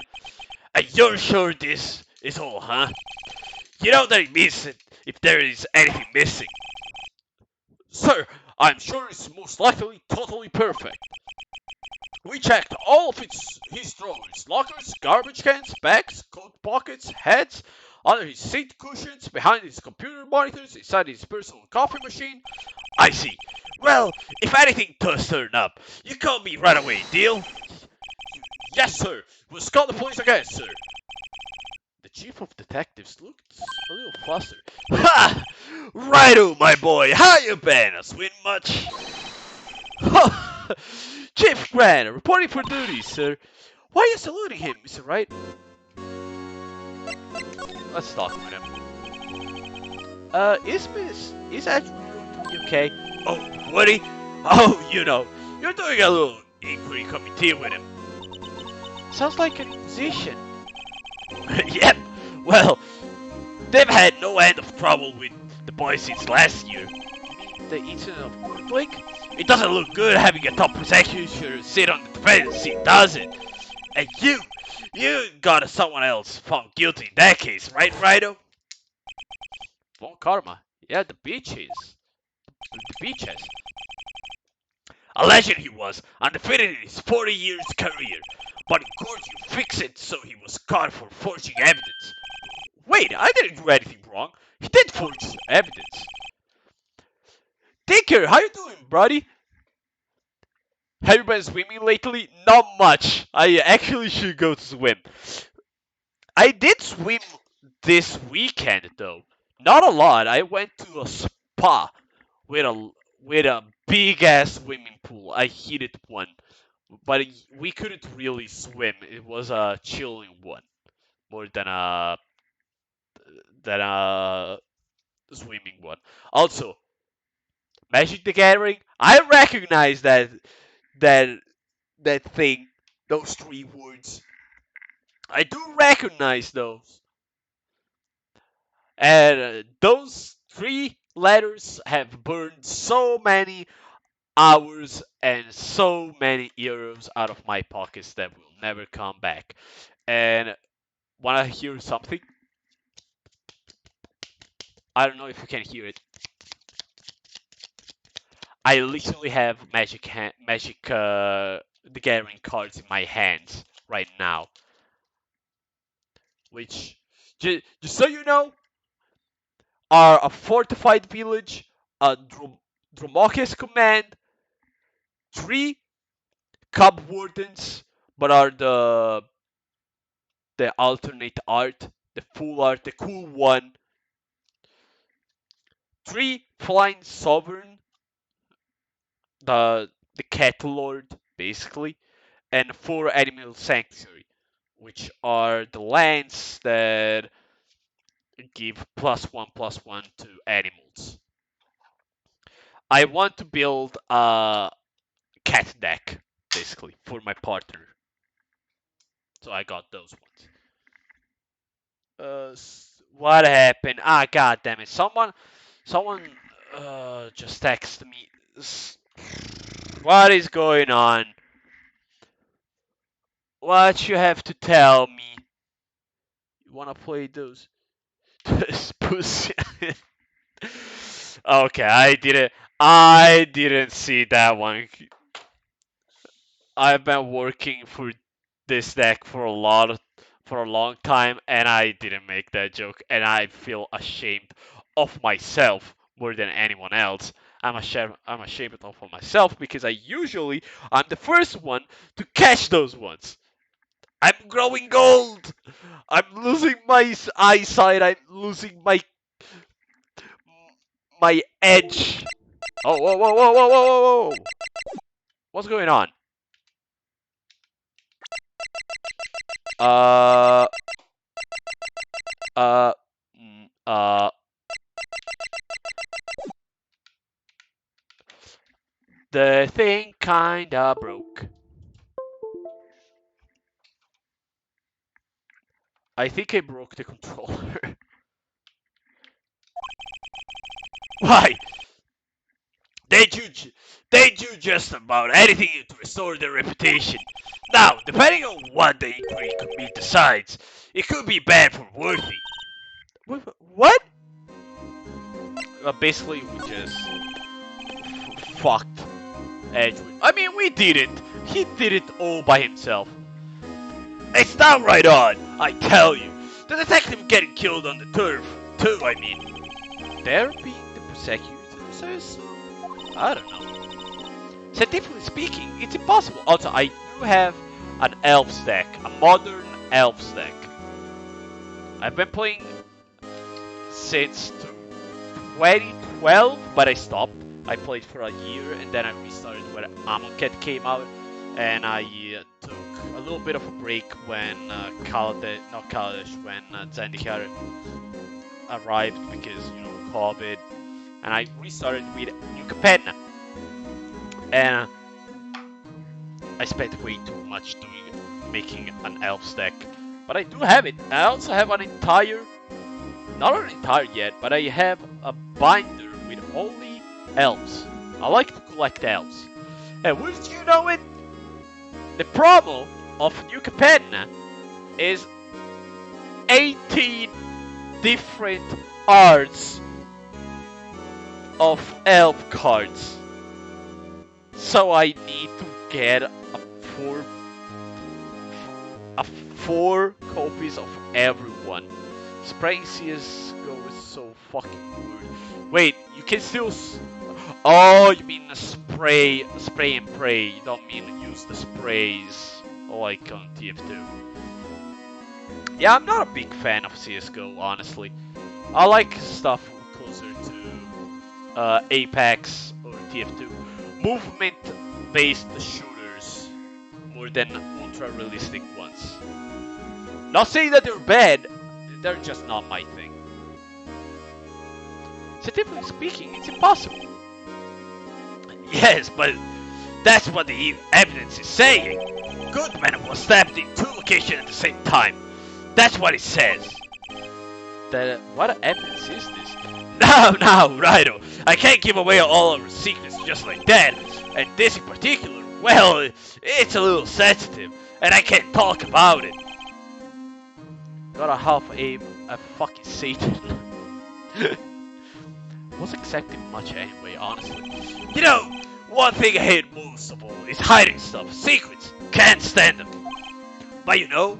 And you're sure this is all, huh? You know that it means it if there is anything missing. Sir, I'm sure it's most likely totally perfect. We checked all of his drawers, lockers, garbage cans, bags, coat pockets, heads, under his seat cushions, behind his computer monitors, inside his personal coffee machine. I see. Well, if anything does turn up, you call me right away, deal? Yes, sir. We'll call the police again, sir. The chief of detectives looked a little flustered. Ha! Righto, my boy. How you been? A swim much? Chief Grant, reporting for duty, sir. Why are you saluting him, Mr. Wright? Let's talk with him. Is Andrew going to be okay? Oh, Woody? Oh, you know, you're doing a little inquiry committee with him. Sounds like a musician. Yep. Well, they've had no end of trouble with the boy since last year. You mean the incident of Blake? It doesn't look good having a top prosecutor sit on the defense seat, does it? And you got someone else found guilty in that case, right, Righto? Von Karma. Yeah, the beach has. A legend he was, undefeated in his 40 years career. But in court you fix it so he was caught for forging evidence. Wait, I didn't do anything wrong. He did forge evidence. Tinker, how you doing, buddy? Have you been swimming lately? Not much. I actually should go to swim. I did swim this weekend though. Not a lot. I went to a spa with a big ass swimming pool. I heated one, but we couldn't really swim. It was a chilling one more than a swimming one. Also, Magic the Gathering. I recognize that that thing. Those three words. I do recognize those. And those three letters have burned so many hours and so many euros out of my pockets that will never come back. And wanna hear something? I don't know if you can hear it. I literally have Magic the Gathering cards in my hands right now, which just so you know are a fortified village, a Dromokes command, three Cub Wardens, but are the alternate art, the full art, the cool one. Three Flying Sovereign, the Cat Lord, basically, and four Animal Sanctuary, which are the lands that give +1/+1 to animals. I want to build a cat deck, basically, for my partner. So I got those ones. What happened? Ah, god damn it! Someone, just texted me. What is going on? What you have to tell me? You wanna play those? Pussy. Okay, I didn't see that one. I've been working for this deck for a long time, and I didn't make that joke, and I feel ashamed of myself more than anyone else. I'm ashamed of myself because I'm the first one to catch those ones. I'm growing old. I'm losing my eyesight. I'm losing my edge. Oh, whoa, whoa, whoa, whoa, whoa, whoa, whoa! What's going on? Uh, uh, mm, uh. The thing kinda broke. I think I broke the controller. Why? They do just about anything to restore their reputation. Now, depending on what the inquiry committee decides, it could be bad for Worthy. What? Basically, we just fucked Edwin. I mean, we didn't. He did it all by himself. It's downright odd, I tell you. The detective getting killed on the turf, too, I mean. They're being the prosecutors, I assume? I don't know. Scientifically speaking, it's impossible. Also, I do have an elf stack, a modern elf stack. I've been playing since 2012, but I stopped. I played for a year and then I restarted when uncut came out, and I took a little bit of a break when when Zendikar arrived because COVID, and I restarted with New Capenna, and I spent way too much making an elf stack, but I do have it. I also have not an entire yet, but I have a binder with only elves. I like to collect elves. And wouldn't you know it? The promo of New Capenna is 18 different arts of elf cards. So I need to get four copies of everyone. Spraying CSGO is so fucking weird. Wait, you can still oh, you mean the spray and pray. You don't mean use the sprays like on TF2. Yeah, I'm not a big fan of CSGO, honestly. I like stuff closer to Apex or TF2. Movement-based shooters more than ultra-realistic ones. Not saying that they're bad, they're just not my thing. Scientifically speaking, it's impossible. Yes, but that's what the evidence is saying. Goodman was stabbed in 2 locations at the same time. That's what it says. What evidence is this? Now, Rido, I can't give away all our secrets just like that. And this in particular, well, it's a little sensitive, and I can't talk about it. Gotta half a fucking Satan. Wasn't expecting much anyway, honestly. You know, one thing I hate most of all is hiding stuff, secrets. Can't stand them. But you know,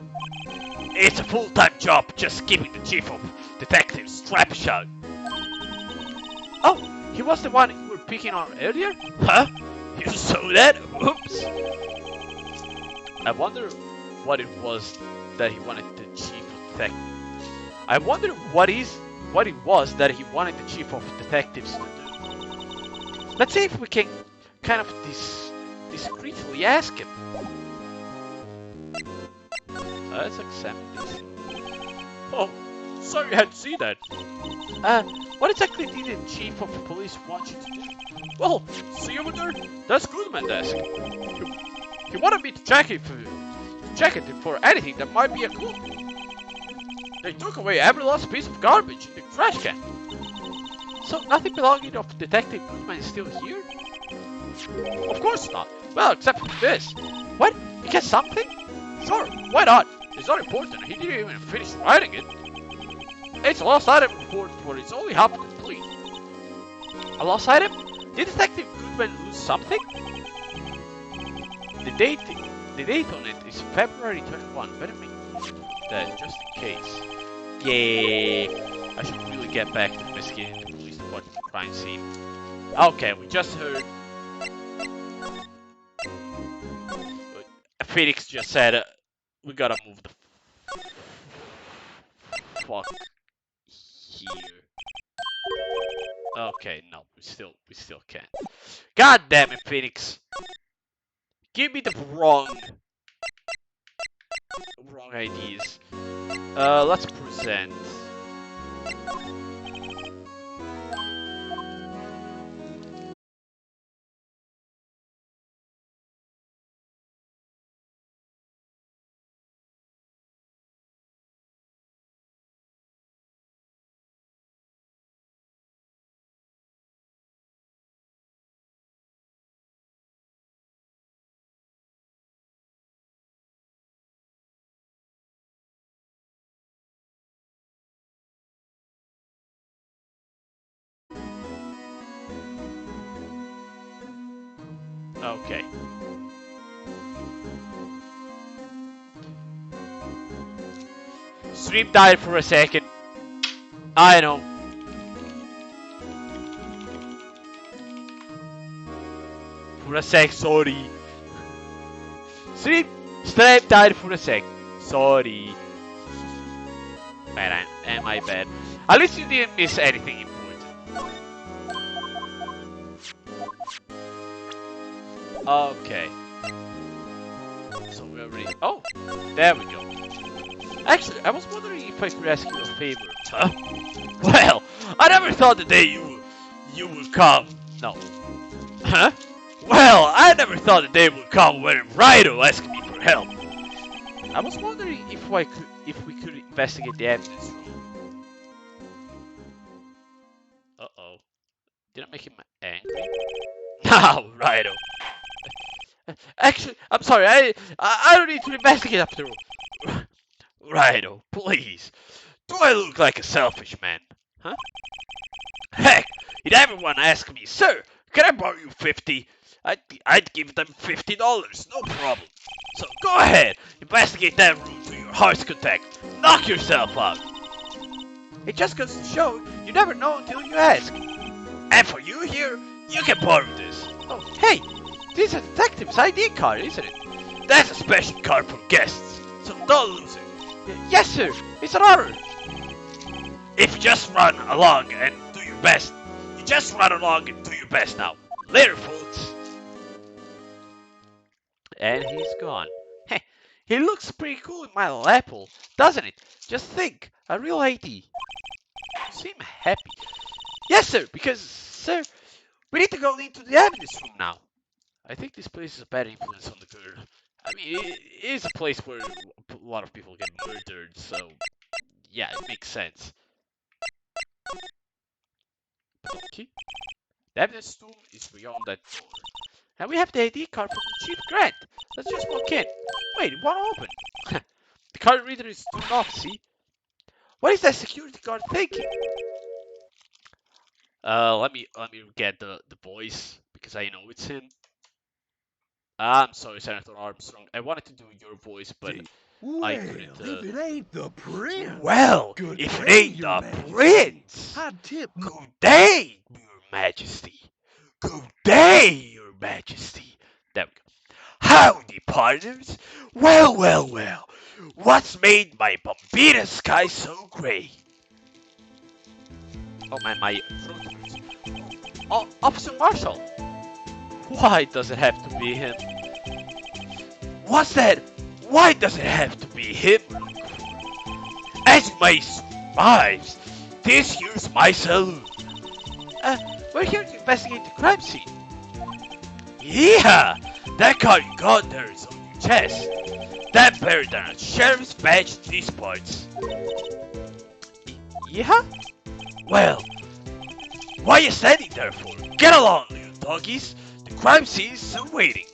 it's a full-time job just keeping the chief of detectives trap shut. Oh, he was the one you were picking on earlier? Huh? You saw that? Oops. I wonder what it was that he wanted the chief of detectives. I wonder what it was that he wanted the chief of detectives to do. Let's see if we can kind of discreetly ask him. Let's examine this. Oh, sorry you had to see that. What exactly did the chief of police want you to do? Well, see over there? That's Goodman's desk. He wanted me to check it for anything that might be a clue. They took away every last piece of garbage in the trash can. So nothing belonging of Detective Goodman is still here? Of course not. Well, except for this. What? You get something? Sure, why not? It's not important. He didn't even finish writing it. It's a lost item report, but it's only half complete. A lost item? Did Detective Goodman lose something? The date on it is February 21. Better make that just in case. Yeah, I should really get back to investigating the police department crime scene. Okay, we just heard. Phoenix just said we gotta move the fuck here. Okay, no, we still can't. God damn it, Phoenix! Give me the wrong ideas. Let's present. Okay. Stream died for a second. I know. For a sec, sorry. Stream died for a sec. Sorry. Bad, am I bad? At least you didn't miss anything important. Okay. So we already. Oh, there we go. Actually, I was wondering if I could ask you a favor. Huh? Well, I never thought the day you would come. No. Huh? Well, I never thought the day would come when Wright asked me for help. I was wondering if we could investigate the evidence room. Uh-oh. Did I make him angry? No, Wright. Actually, I'm sorry. I don't need to investigate after all. Righto, please. Do I look like a selfish man? Huh? Heck, if everyone asks me, sir, can I borrow you 50? I'd give them $50, no problem. So go ahead, investigate that room to your heart's content. Knock yourself out. It just goes to show you never know until you ask. And for you here, you can borrow this. Oh, hey, this is a detective's ID card, isn't it? That's a special card for guests, so don't lose it. Yes, sir. It's an honor. If you just run along and do your best, you just run along and do your best now. Later, folks. And he's gone. Heh, he looks pretty cool in my lapel, doesn't it? Just think, a real ID. You seem happy. Yes, sir, because, sir, we need to go into the evidence room now. I think this place is a bad influence on the girl. I mean, it is a place where a lot of people get murdered, so yeah, it makes sense. Okay. The evidence room is beyond that door. And we have the ID card from the Chief Grant. Let's just walk in. Wait, it won't open. The card reader is turned off, see? What is that security guard thinking? Let me get the voice, because I know it's him. I'm sorry, Senator Armstrong. I wanted to do your voice, but I couldn't. If it ain't the prince. Well, Good if it day, ain't Your the Majesty. prince. I'd tip. Good day, Your Majesty. Good day, Your Majesty. There we go. Howdy, partners. Well, well, well. What's made my Bombita sky so gray? Oh man, my throat hurts. Oh, Officer Marshall. Why does it have to be him? What's that? Why does it have to be him? As you may surmise, this here's my saloon. We're here to investigate the crime scene. Yeah, that card you got there is on your chest. That better than a sheriff's badge in these parts. Yeah? Well, what are you standing there for? Get along, little doggies. The crime scene is still waiting.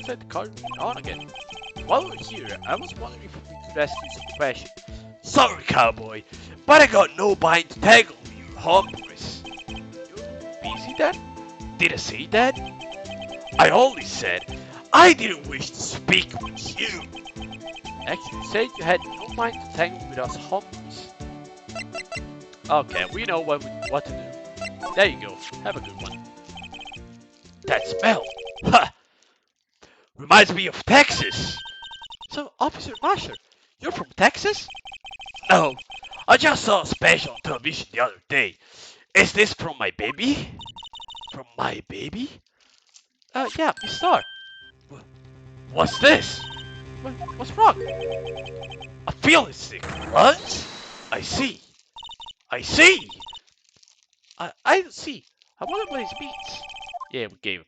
Set the card on again. While we're here, I was wondering if we could ask you some questions. Sorry, cowboy, but I got no mind to tangle with your homeboys. You're busy then? Did I say that? I only said I didn't wish to speak with you. Actually, you said you had no mind to tangle with us homeboys. Okay, we know what to do. There you go. Have a good one. That smell! Ha! Reminds me of Texas. So, Officer Marshall, you're from Texas? No, I just saw a special on television the other day. Is this from my baby? From my baby? Yeah, Miss Star. What's this? What's wrong? I feel it's sick. What? I see. I see. I don't see. I wonder what this means. Yeah, we gave him.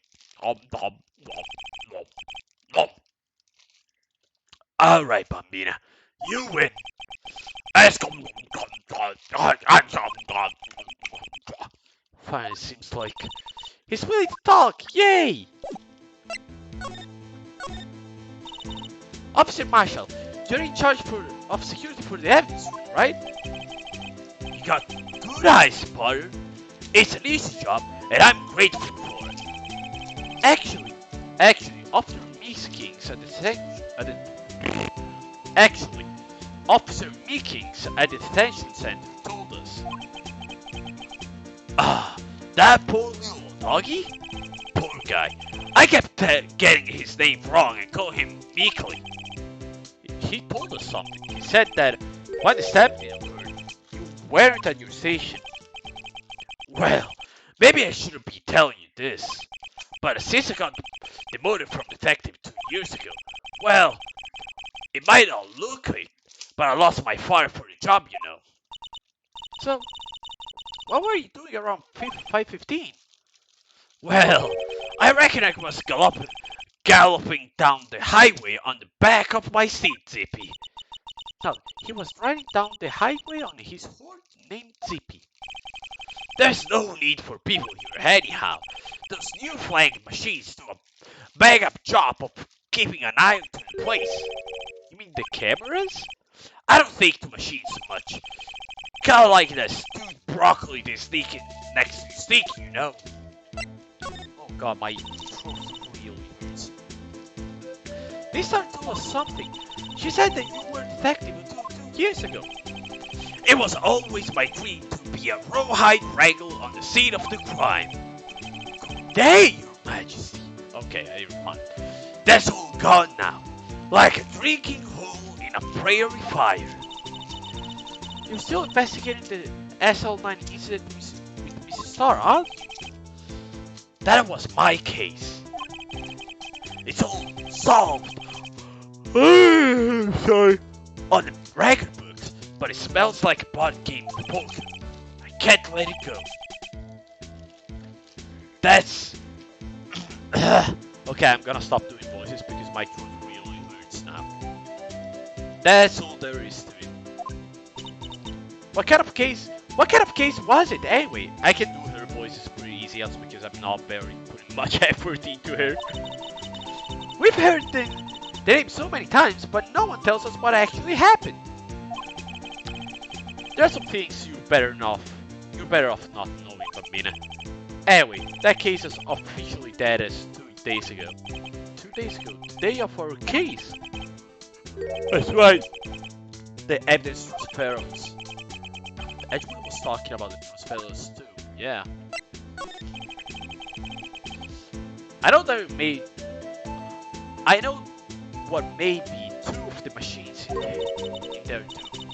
Alright, Bambina. You win. Fine, seems like he's willing to talk. Yay! Officer Marshall, you're in charge of security for the evidence room, right? You got good eyes, Potter. It's an easy job, and I'm grateful for it. Actually, Officer Meekings Officer Meekings at the detention center told us. That poor little doggy? Poor guy. I kept getting his name wrong and called him Meekly. He told us something. He said that when the stabbing occurred, you weren't at your station. Well, maybe I shouldn't be telling you this, but since I got demoted from detective 2 years ago, well, it might not look like, but I lost my fire for the job, you know. So, what were you doing around 5:15? Well, I reckon I was galloping down the highway on the back of my seat, Zippy. No, he was riding down the highway on his horse named Zippy. There's no need for people here anyhow. Those new flying machines do a bang-up job of keeping an eye on the place. You mean the cameras? I don't think the machines so much. Kinda like that stewed broccoli they sneak in next to Sneaky, you know. Oh god, my throat really hurts. Lisa told us something. She said that you were a detective until 2 years ago. It was always my dream to be a rawhide wrangle on the scene of the crime. Good day, Your Majesty. Okay, never mind. That's all gone now. Like a drinking hole in a prairie fire. You're still investigating the SL9 incident with Mrs. Starr, aren't you? That was my case. It's all solved. Sorry. On the record books, but it smells like a board game poker. I can't let it go. That's... Okay, I'm gonna stop doing voices because my throat really hurts now. That's all there is to it. What kind of case was it anyway? I can do her voices pretty easy also because I'm not putting much effort into her. We've heard the name so many times, but no one tells us what actually happened. There are some things you're better off not knowing, Bambina. Anyway, that case is officially dead as 2 days ago. 2 days ago? The day of our case? That's right. The evidence transferals. Edwin was talking about the transferals too, yeah. I know what may be 2 of the machines in there too.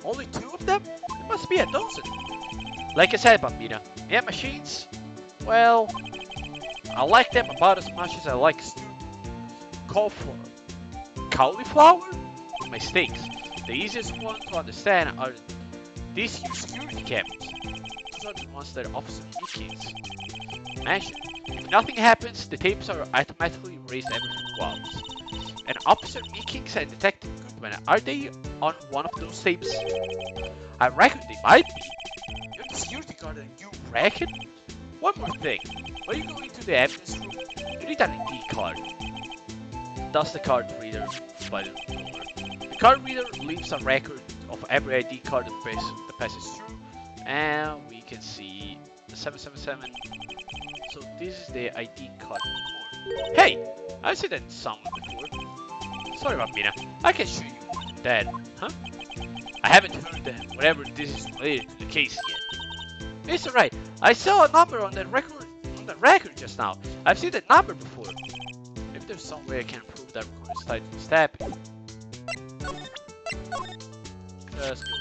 Only 2 of them? There must be a dozen. Like I said, Bambina, yeah, machines? Well, I like them about as much as I like stewed cauliflower? Mistakes. The easiest one to understand are these here security cameras. Those are the ones that Officer Meekins mentioned. If nothing happens, the tapes are automatically erased every few hours. And Officer Meekins and Detective Goodman, are they on one of those tapes? I reckon they might be. You're the security guard and you reckon? One more thing. When you go into the evidence room, you need an ID card. That's the card reader by the door. The card reader leaves a record of every ID card that passes through, and we can see the 777. So this is the ID card report. Hey, I've seen that in someone before. Sorry, Bambina, I can show you more than that, huh? I haven't heard that whatever this is related to the case yet. It's alright. I saw a number on the record just now. I've seen that number before. If there's some way I can prove that record is tied to the stabbing. Let's go.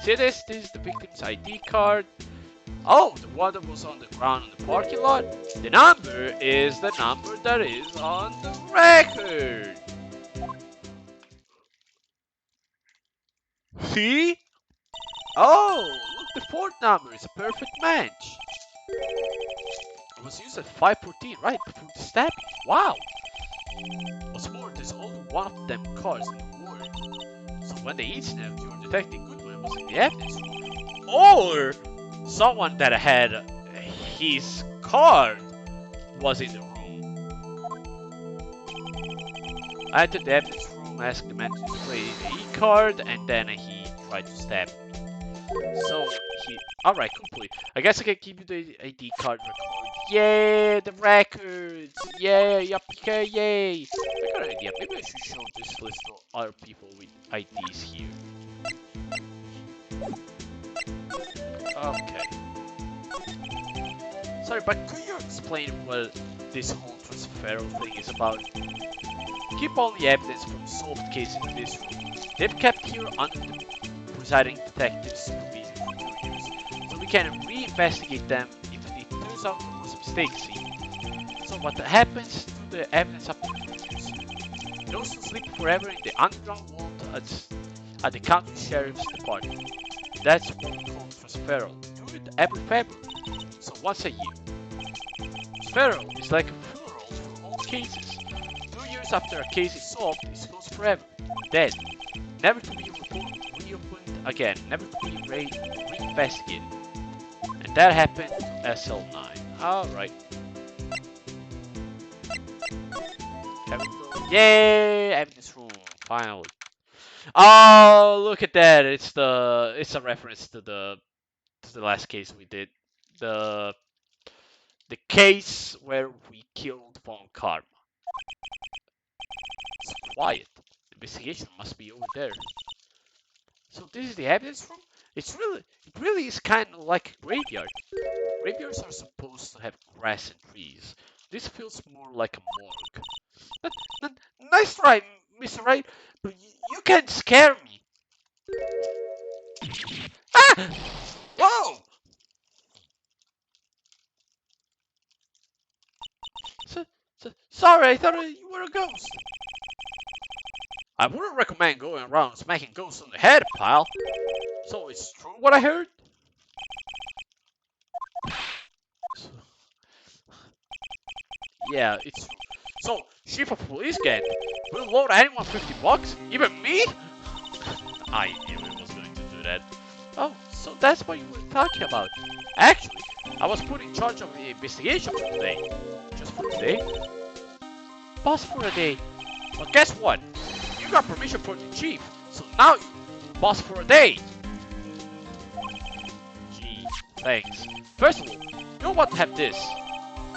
See this? This is the victim's ID card. Oh, the one that was on the ground in the parking lot? The number is the number that is on the record. See? Oh, look, the 4th number is a perfect match. It was used at 5:14, right before the stabbing. Wow. What's more, there's only one of them cars in the world. So when they each snapped, your detective Goodman was in the evidence room. Or someone that had his card was in the room. I entered the evidence room, asked the man to display the e-card, and then he tried to stab me. So alright, complete. I guess I can give you the ID card record. Yeah, the records. Yeah, yup, okay, yay. I got an idea. Maybe I should show this list of other people with IDs here. Okay. Sorry, but could you explain what this whole transferal thing is about? Keep all the evidence from solved cases in this room. They've kept here under the presiding detective's supervision for 2 years, so we can reinvestigate them if it turns out there was mistakes in. So what happens to the evidence after 2 years? It also sleep forever in the underground vault at the county sheriff's department. That's what we call transferal. We do it every February, so once a year. Transferal is like a funeral for all cases. 2 years after a case is solved, it goes forever, dead, never to be reopened again, never to be reinvestigated. And that happened to SL9. Alright. Yay! Evidence room, finally. Oh, look at that! It's a reference to the last case we did. The The case where we killed Von Karma. It's quiet. The investigation must be over there. So this is the evidence room? It really is kind of like a graveyard. Graveyards are supposed to have grass and trees. This feels more like a morgue. But nice try, Mr. Wright, but you can't scare me. Ah! Whoa! Sorry, I thought you were a ghost. I wouldn't recommend going around smacking ghosts on the head, pal. So it's true what I heard? So, yeah, it's true. So, chief of police gang, will load anyone $50? Even me? I knew it was going to do that. Oh, so that's what you were talking about. Actually, I was put in charge of the investigation for today. Just for today? Boss for a day. Well, guess what? You got permission from the chief, so now you boss for a day. Gee, thanks. First of all, you'll want to have this.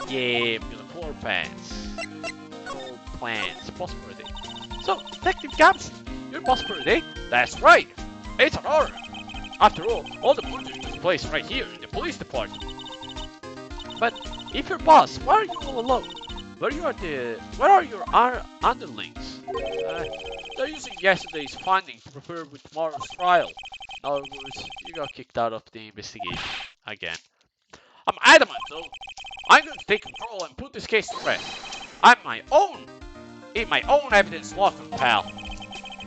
Yeah, floor pants. Floor plans. Boss for a day. So, Detective Gabson, you're boss for a day? That's right. It's an honor. After all the murders took place right here in the police department. But if you're boss, why are you all alone? Where are your underlings? They're using yesterday's findings to prepare with tomorrow's trial. In other words, you got kicked out of the investigation again. I'm adamant though. I'm going to take control and put this case to rest. I'm in my own evidence locker, pal.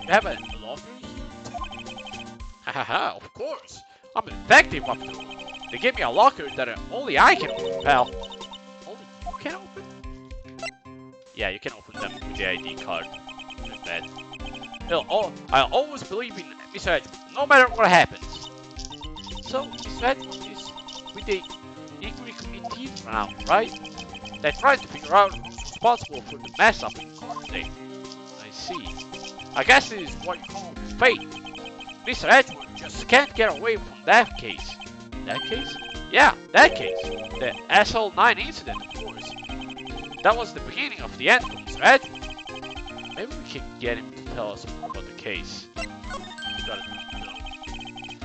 You have a locker here? Haha, of course. I'm a detective after all. They gave me a locker that only I can open, pal. Only you can open? Yeah, you can open them with the ID card. Good bad. I'll always believe in Mr. Edgewood, no matter what happens. So, Mr. Edgewood is with the inquiry committee for now, right? They're trying to figure out who's responsible for the mess up in court today. I see. I guess this is what you call fate. Mr. Edgewood just can't get away from that case. That case? Yeah, that case. The SL9 incident, of course. That was the beginning of the end for Mr. Edgewood. Maybe we can get him to tell us more about the case.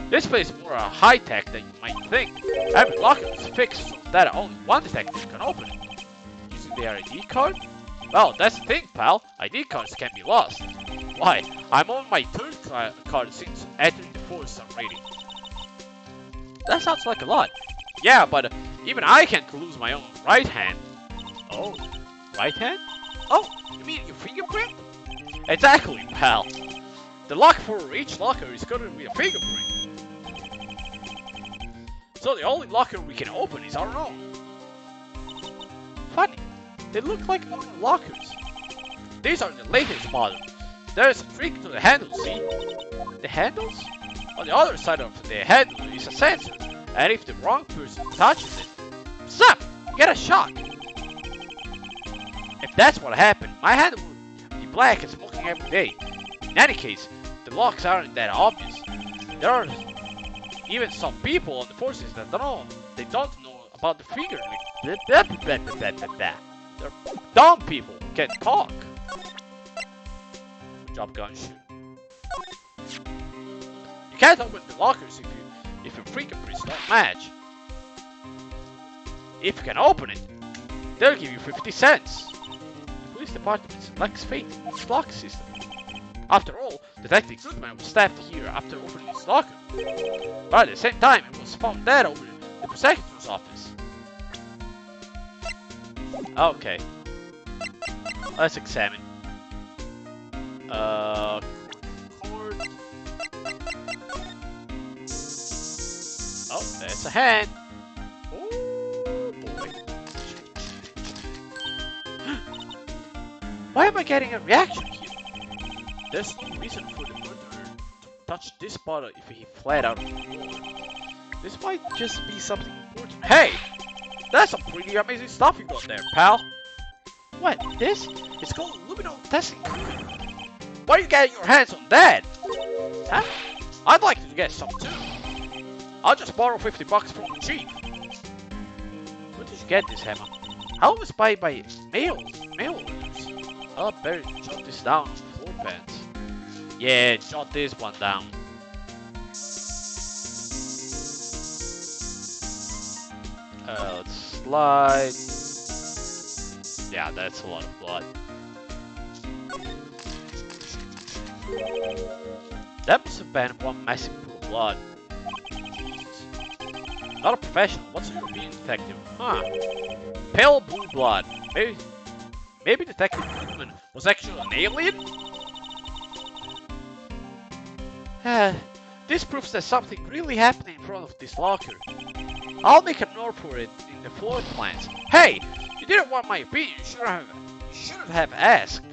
This place is more high-tech than you might think. Every locker is fixed so that only one detective can open it. Using their ID card? Well, that's the thing, pal. ID cards can be lost. Why, I'm on my third card since entering the 4-star rating. That sounds like a lot. Yeah, but even I can't lose my own right hand. Oh, right hand? Oh, you mean your fingerprint? Exactly, pal. The lock for each locker is covered with a fingerprint. So the only locker we can open is our own. Funny, they look like normal lockers. These are the latest models. There's a trick to the handle, see? The handles? On the other side of the handle is a sensor, and if the wrong person touches it, zap! Get a shock! If that's what happened, my handle would be black and smoking every day. In any case, the locks aren't that obvious. There are even some people on the forces that they don't know about the figure. They're dumb people who can't talk. Good job, Gunshoe. You can't open the lockers if your fingerprints don't match. If you can open it, they'll give you 50 cents. The police department lacks faith in its lock system. After all, Detective Goodman was staffed here after opening his locker. But at the same time, it was found dead over the prosecutor's office. Okay. Let's examine. Court. Oh, there's a hand. Oh boy. Why am I getting a reaction here? There's no reason for the murderer to touch this bottle if he fled out of the door. This might just be something important. Hey! That's some pretty amazing stuff you got there, pal. What, this? It's called luminescent testing. Why are you getting your hands on that? Huh? I'd like to get some too. I'll just borrow $50 from the chief. Where did you get this hammer. I always buy by mail orders. I'll better jot this down on floor pans. Yeah, jot this one down. Let's slide. Yeah, that's a lot of blood. That must have been one massive pool of blood. Jesus. Not a professional. What's your opinion, detective? Huh? Pale blue blood. Maybe Detective Goodman was actually an alien? This proves that something really happened in front of this locker. I'll make a note for it in the floor plans. Hey! You didn't want my opinion. You should have asked.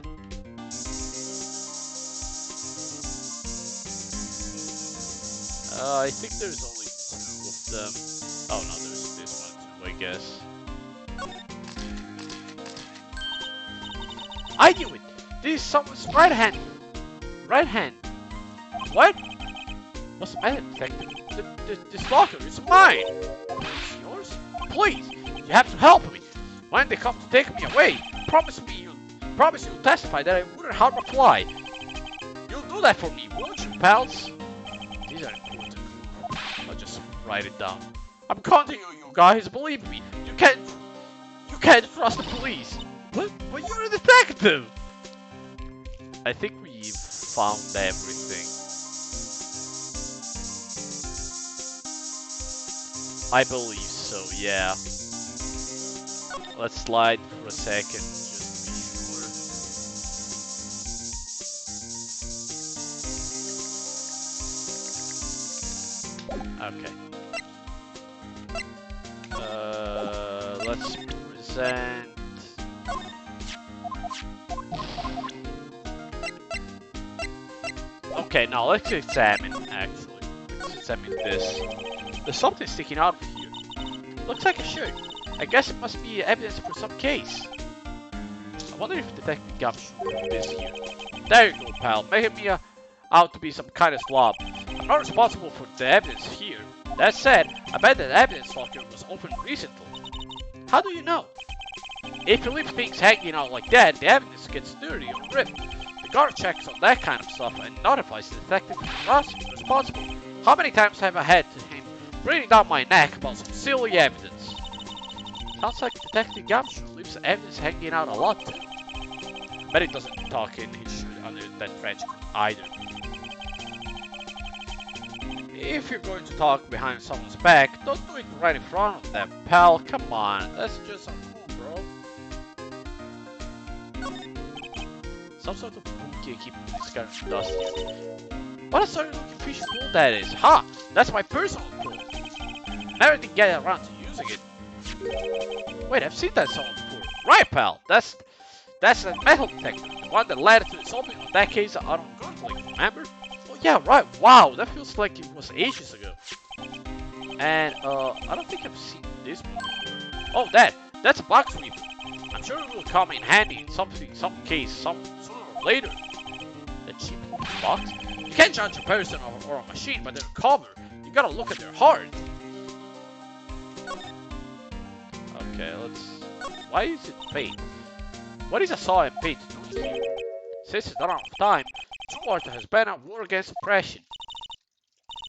I think there's only 2 of them. Oh no, there's this one too, I guess. I knew it! This is someone's right hand. Right hand. What? What's the matter, detective? This locker is mine! It's yours? Please! You have to help me! When they come to take me away, promise you'll testify that I wouldn't harm a fly. You'll do that for me, won't you, pals? These are important. I'll just write it down. I'm counting on you guys, believe me. You can't trust the police. But you're a detective! I think we've found everything. I believe so, yeah. Let's slide for a second, just to be sure. Okay. Let's present. Okay, now let's examine, actually. Let's examine this. There's something sticking out of here. Looks like a shirt. I guess it must be evidence for some case. I wonder if Detective Gumshoe put this here. There you go, pal. Making me out to be some kind of slob. I'm not responsible for the evidence here. That said, I bet that evidence locker was opened recently. How do you know? If you leave things hanging out like that, the evidence gets dirty or ripped. The guard checks on that kind of stuff and notifies the detective who's responsible. How many times have I had him breathing down my neck about some silly evidence? Sounds like Detective Gumshoe leaves evidence hanging out a lot too. But he doesn't talk in his shirt under that trench coat either. If you're going to talk behind someone's back, don't do it right in front of them, pal. Come on, that's just uncool, bro. Some sort of bookie keeping this kind of dust here. What a sorry looking fishy pool that is. Ha! That's my personal pool. Never did get around to using it. Wait, I've seen that someone before. Right, pal. That's that metal detector. The one that led to the solving of that case out on Gunflake, remember? Oh yeah, right. Wow, that feels like it was ages ago. And I don't think I've seen this one before. Oh, that's a box sweeper. I'm sure it will come in handy in some case, sooner or later. That cheap box. You can't judge a person or a machine by their cover. You gotta look at their heart. Okay, why is it paint? What is a saw and paint doing here? Since it's not enough time, Stuart has been at war against oppression.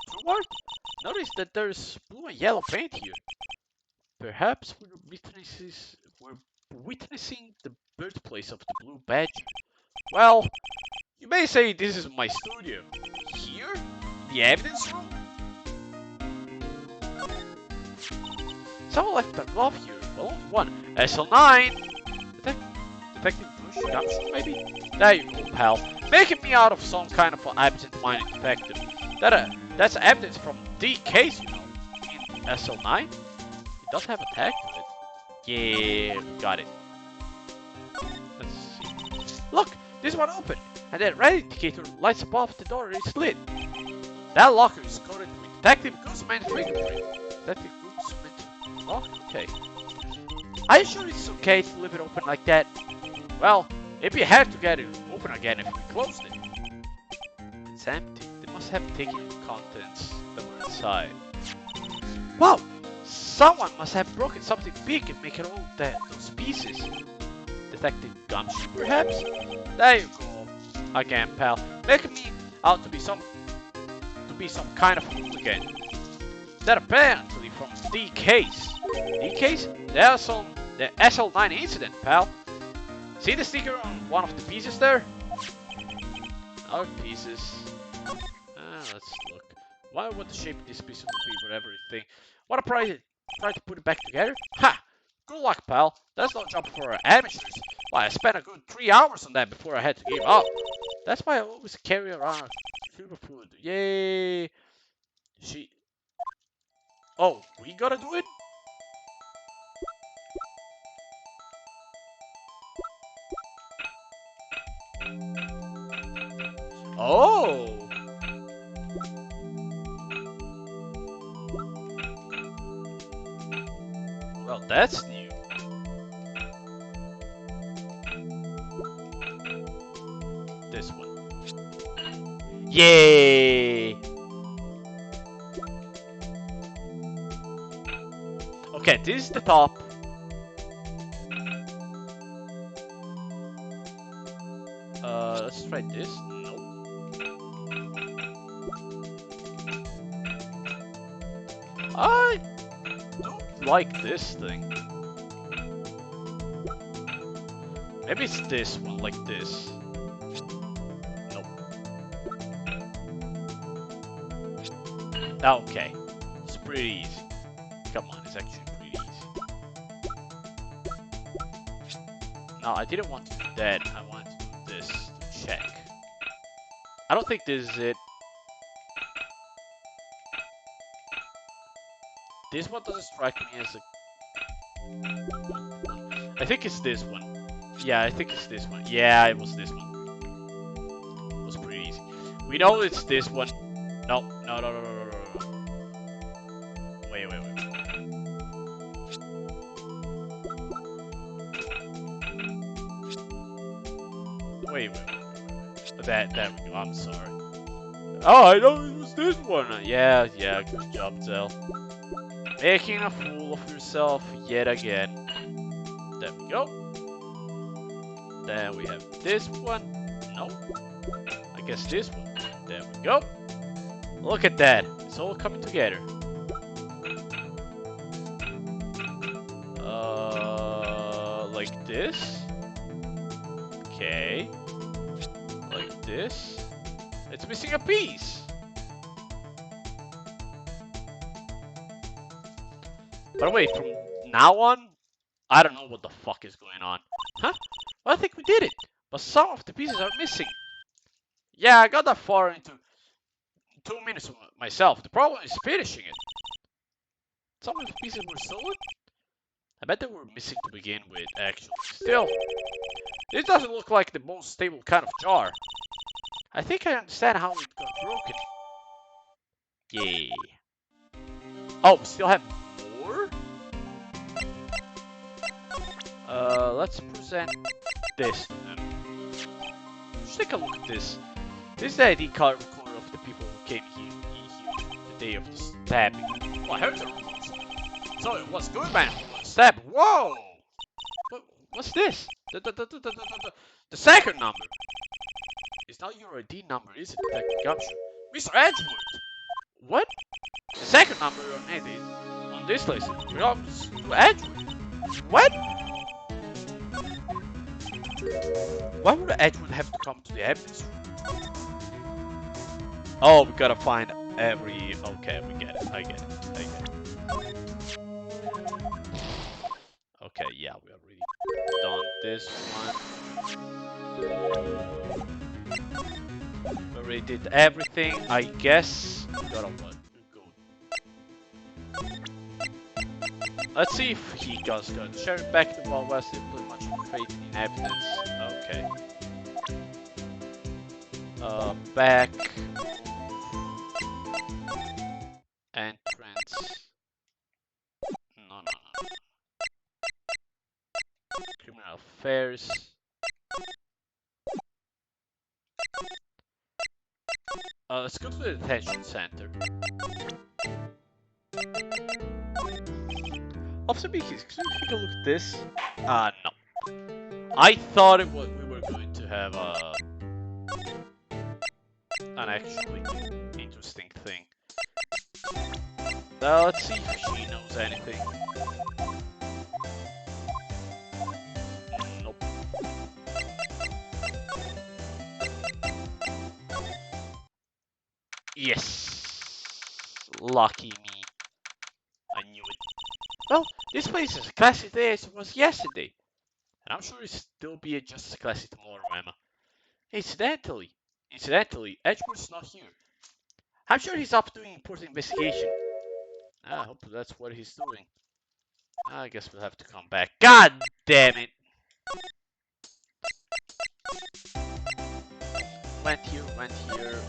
Stuart? Notice that there's blue and yellow paint here. Perhaps we're witnessing the birthplace of the Blue Badger. Well, you may say this is my studio. Here? The evidence room? Someone left a glove here. Well, only one. SL9! Detective Gumshoe, maybe? There you go, pal. Making me out of some kind of an absent-minded detective. That's evidence from the case, you know. In SL9? It does have a tag to it. Yeah, got it. Let's see. Look! This one opened! And that red indicator lights above the door is lit. That locker is coated with Detective Gooseman's fingerprint. Detective Gooseman's locker? Okay. Are you sure it's okay to leave it open like that? Well, it'd be hard to get it open again if we closed it. It's empty. They must have taken the contents that were inside. Wow! Someone must have broken something big and make it all those pieces. Detective Gumshoe, perhaps? There you go. Again, pal. Making me out to be some kind of hooligan. That apparently from the case. The case? There's on the SL9 incident, pal. See the sticker on one of the pieces there? Other pieces. Let's look. Why would the shape of this piece would be for everything? What a prize! Try to put it back together? Ha! Good luck, pal. That's no job for amateurs. Why, I spent a good 3 hours on that before I had to give up. That's why I always carry around a silver food. Yay! Oh, we gotta do it? Oh! Well, that's new. This one. Yay! Okay, this is the top. Let's try this. Nope. I don't like this thing. Maybe it's this one, like this. Nope. Okay. It's pretty easy. Come on, it's actually pretty easy. No, I didn't want to do that. I wanted to do this to check. I don't think this is it. This one doesn't strike me as a... I think it's this one. Yeah, I think it's this one. Yeah, it was this one. It was pretty easy. We know it's this one. No. Wait. Wait. There we go. I'm sorry. Oh, I know it was this one. Yeah. Good job, Zell. Making a fool of yourself yet again. There we go. Then we have this one. No. I guess this one. There we go. Look at that. It's all coming together. Like this. Okay. Like this. It's missing a piece. But wait, from now on, I don't know what the fuck is going on. Huh? Well, I think we did it, but some of the pieces are missing. Yeah, I got that far into 2 minutes myself. The problem is finishing it. Some of the pieces were stolen? I bet they were missing to begin with, actually. Still, this doesn't look like the most stable kind of jar. I think I understand how it got broken. Yeah. Oh, we still have more? Let's present this to them. Just take a look at this. This is the ID card recorder of the people who came here the day of the stabbing. Oh, I heard some rumors. So it was good man who was stabbed. Whoa! What's this? The second number. It's not your ID number, is it, Detective Gumshoe? Mr. Edgeworth! What? The second number on this list belongs to Edgeworth. What? Why would Edgeworth have to come to the evidence room? Oh, we gotta find every... Okay, we get it. I get it. Okay, yeah, we already done this one. We already did everything, I guess. We gotta what? Go. Let's see if he does good. Sheriff back to the Wild West is pretty much faith in evidence. Okay. Back. Entrance. No. Criminal affairs. Let's go to the detention center. Officer Mickey, could you take a look at this? No. I thought we were going to have an actually interesting thing. Let's see if she knows anything. Nope. Yes! Lucky me. I knew it. Well, this place is as classy today as it was yesterday. And I'm sure it'll still be just as classy tomorrow, Emma. Incidentally, Edgeworth's not here. I'm sure he's up doing important investigation. I hope that's what he's doing. I guess we'll have to come back. God damn it! Went here, went here.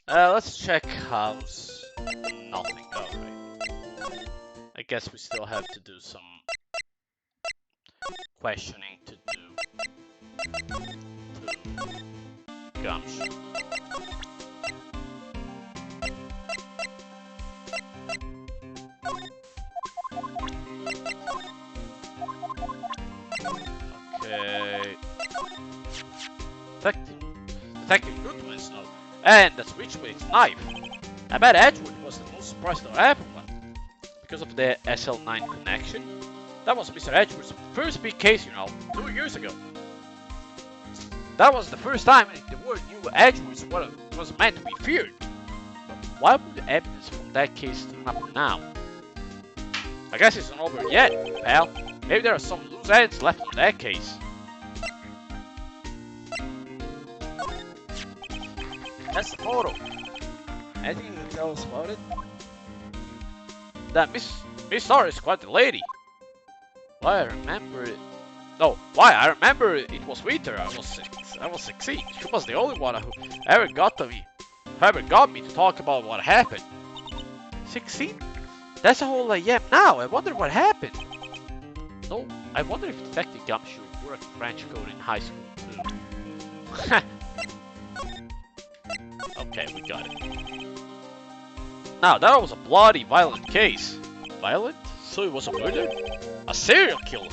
Let's check house. Nothing. Alright. I guess we still have to do some questioning to do to Gumshoe. Okay. Detective Goodman's note. And that's Witchblade's knife. I bet Edgewood was the most surprised of everyone. Because of the SL9 connection. That was Mr. Edgewood's first big case, 2 years ago. That was the first time the world knew Edgewood was meant to be feared. But why would the evidence from that case turn up now? I guess it's not over yet, pal. Maybe there are some loose ends left in that case. That's the photo. Anything you can tell us about it? That Miss Star is quite the lady. Why I remember it? No, why I remember it was with her. I was 16. She was the only one who ever got me to talk about what happened. 16? That's how old I am now. I wonder what happened. No, I wonder if Detective Gumshoe worked French code in high school too. Okay, we got it. Now, that was a bloody, violent case. Violent? So it was a murder? A serial killer?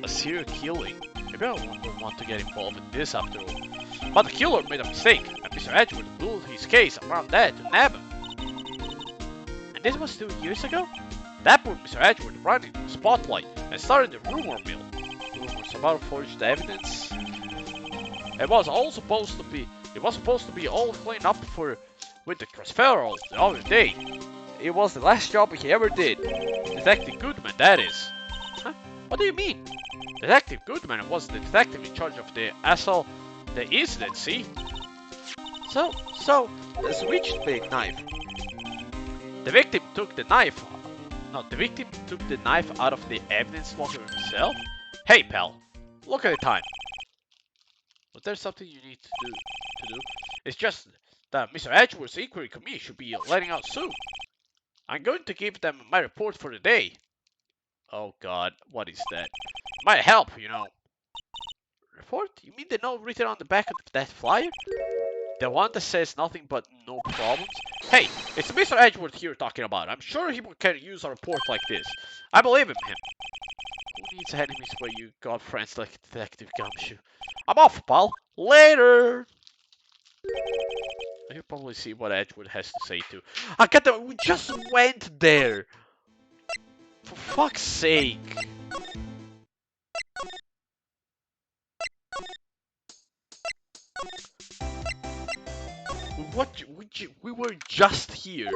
A serial killing? Maybe I wouldn't want to get involved in this after all. But the killer made a mistake, and Mr. Edgewood blew his case around that to nab him. And this was 2 years ago? That put Mr. Edgewood right into the spotlight and started the rumor mill. Rumors about forged evidence. It was supposed to be all cleaned up with the transferal the other day. It was the last job he ever did. Detective Goodman, that is. Huh? What do you mean? Detective Goodman was the detective in charge of the incident, see? So, the switchblade knife. The victim took the knife out of the evidence locker himself? Hey, pal, look at the time. Was there something you need to do? It's just that Mr. Edgeworth's inquiry committee should be letting out soon. I'm going to give them my report for the day. Oh god, what is that? Might help, Report? You mean the note written on the back of that flyer? The one that says nothing but no problems? Hey, it's Mr. Edgeworth here talking about. I'm sure he can use a report like this. I believe in him. Who needs enemies where you got friends like Detective Gumshoe? I'm off, pal. Later! You'll probably see what Edgeworth has to say too. I got the. We just went there! For fuck's sake! We were just here.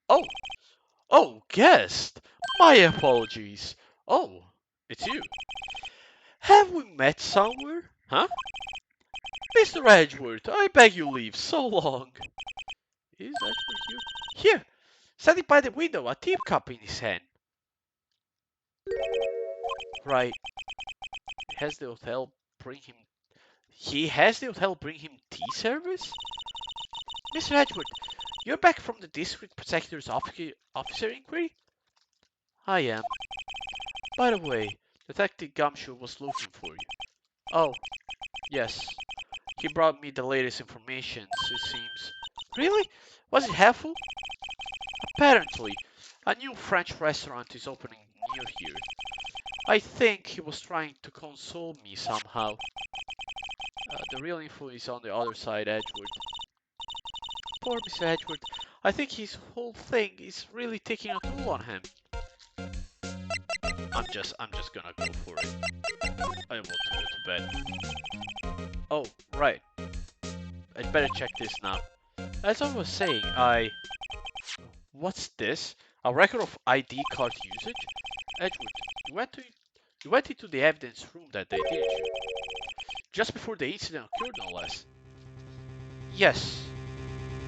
Oh, guest! My apologies. Oh, it's you. Have we met somewhere? Huh? Mr. Edgeworth, I beg you leave. So long. Is Edgeworth here? Here, standing by the window, a teacup in his hand. Right. He has the hotel bring him tea service? Mr. Edgeworth, you're back from the district protector's officer inquiry? I am. By the way, Detective Gumshoe was looking for you. Oh, yes. He brought me the latest information, it seems. Really? Was it helpful? Apparently, a new French restaurant is opening near here. I think he was trying to console me somehow. The real info is on the other side, Edward. Poor Mr. Edward. I think his whole thing is really taking a toll on him. I'm just gonna go for it. I want to go to bed. Oh, right. I'd better check this now. As I was saying, What's this? A record of ID card usage? Edward, you went into the evidence room that day, didn't you? Just before the incident occurred, no less. Yes,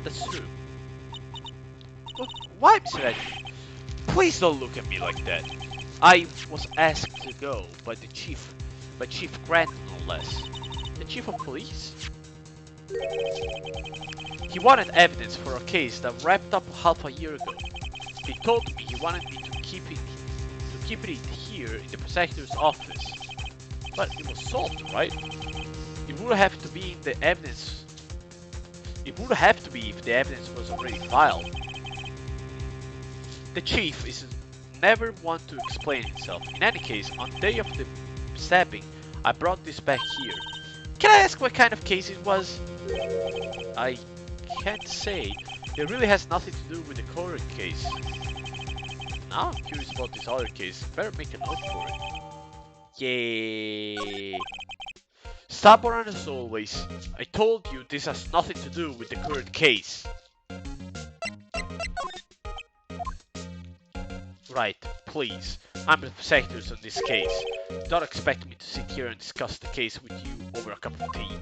that's true. But why, Mr. Edward? Please don't look at me like that. I was asked to go by Chief Grant, no less. The Chief of Police? He wanted evidence for a case that wrapped up half a year ago. He told me he wanted me to keep it here in the prosecutor's office. But it was solved, right? It would have to be in the evidence. It would have to be if the evidence was already filed. The chief is never one to explain himself. In any case, on the day of the stabbing, I brought this back here. Can I ask what kind of case it was? I can't say. It really has nothing to do with the current case. Now I'm curious about this other case. Better make a note for it. Yay! Stubborn as always. I told you this has nothing to do with the current case. Right, please. I'm the prosecutors on this case. Don't expect me to sit here and discuss the case with you over a cup of tea.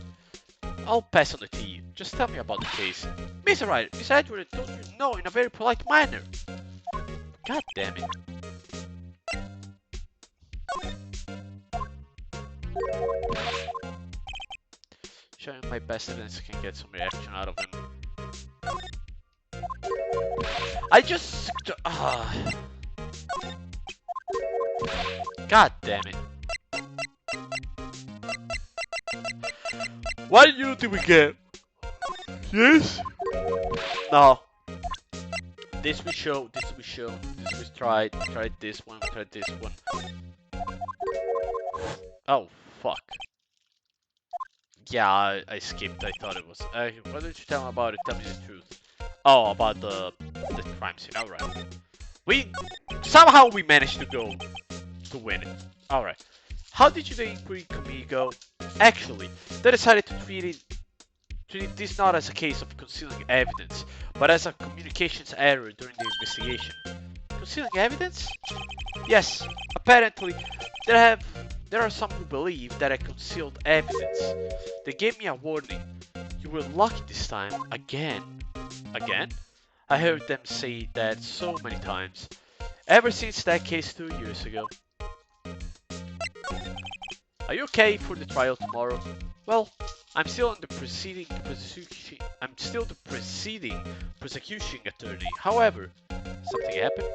I'll pass on the tea. Just tell me about the case. Mr. Wright, Miss Edward told you no in a very polite manner. God damn it. Showing my best evidence can get some reaction out of him. I just... God damn it. What unit did we get? Yes? No. This we show, this we tried this one, we tried this one. Oh, fuck. Yeah, I skipped, I thought it was. Why don't you tell me about it? Tell me the truth. Oh, about the crime scene, alright. Somehow we managed to win it. Alright. How did the inquiry committee go? Actually, they decided to treat this not as a case of concealing evidence, but as a communications error during the investigation. Concealing evidence? Yes, apparently there are some who believe that I concealed evidence. They gave me a warning. You were lucky this time, again. Again? I heard them say that so many times. Ever since that case 2 years ago. Are you okay for the trial tomorrow? Well, I'm still the preceding prosecution attorney. However, something happened.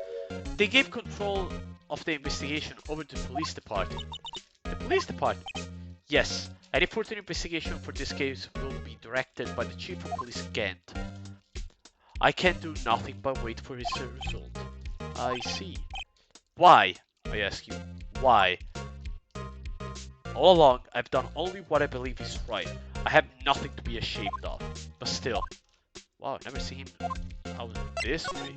They gave control of the investigation over to the police department. The police department? Yes, any further investigation for this case will be directed by the Chief of Police Ghent. I can do nothing but wait for his result. I see. Why? I ask you. Why? All along, I've done only what I believe is right. I have nothing to be ashamed of. But still, wow, I've never seen him out this way.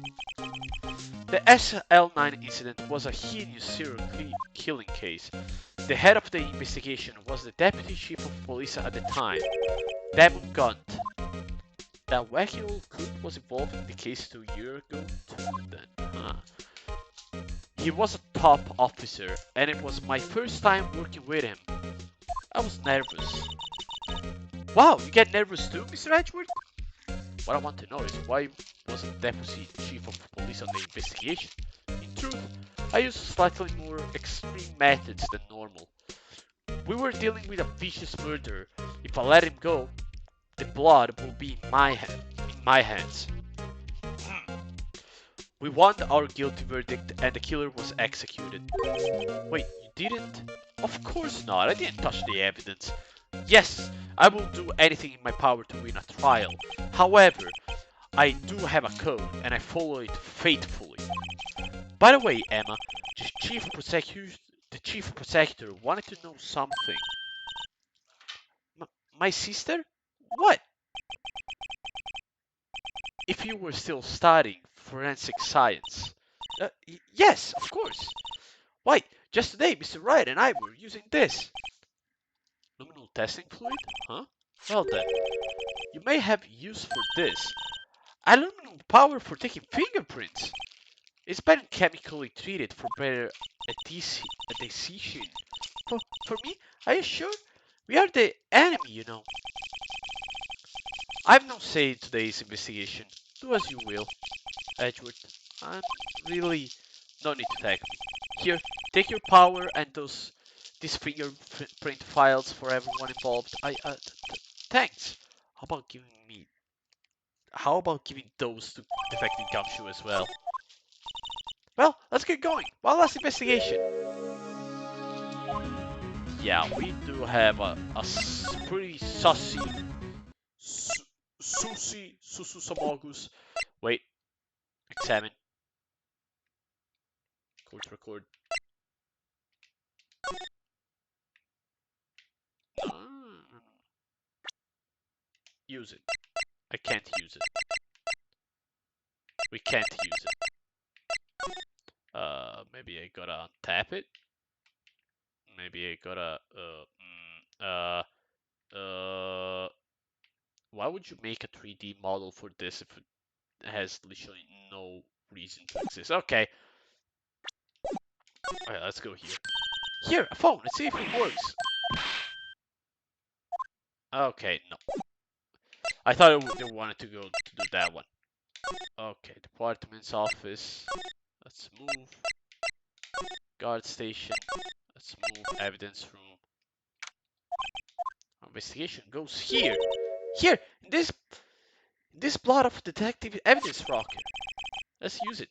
The SL9 incident was a heinous serial killing case. The head of the investigation was the Deputy Chief of Police at the time, Damon Gunt. That wacky old coot was involved in the case 2 years ago too then, huh? He was a top officer, and it was my first time working with him. I was nervous. Wow, you get nervous too, Mr. Edward? What I want to know is why wasn't Deputy Chief of Police on the investigation? In truth, I used slightly more extreme methods than normal. We were dealing with a vicious murderer. If I let him go, the blood will be in my hands. We won our guilty verdict and the killer was executed. Wait, you didn't? Of course not, I didn't touch the evidence. Yes, I will do anything in my power to win a trial. However, I do have a code, and I follow it faithfully. By the way, Emma, the chief prosecutor wanted to know something. My sister? What? If you were still studying forensic science. Yes, of course. Why, just today, Mr. Wright and I were using this. Luminal testing fluid? Huh? Well then, you may have use for this. Aluminum power for taking fingerprints. It's been chemically treated for better adhesion. For me, are you sure? We are the enemy, you know. I've no say in today's investigation. Do as you will, Edgeworth. I'm really no need to thank me. Here, take your power and these fingerprint files for everyone involved. Thanks. How about giving those to Defecting Gumshoe as well? Well, let's get going. One last investigation. Yeah, we do have a pretty susu samogus. Wait, examine. Court record. Use it. I can't use it. We can't use it. Maybe I gotta tap it. Maybe I gotta why would you make a 3D model for this if it has literally no reason to exist? Okay. Alright, let's go here. Here, a phone. Let's see if it works. Okay, no. I thought they wanted to go to do that one. Okay, department's office. Let's move. Guard station. Let's move. Evidence room. Investigation goes here. Here, this plot of detective evidence rocket. Let's use it.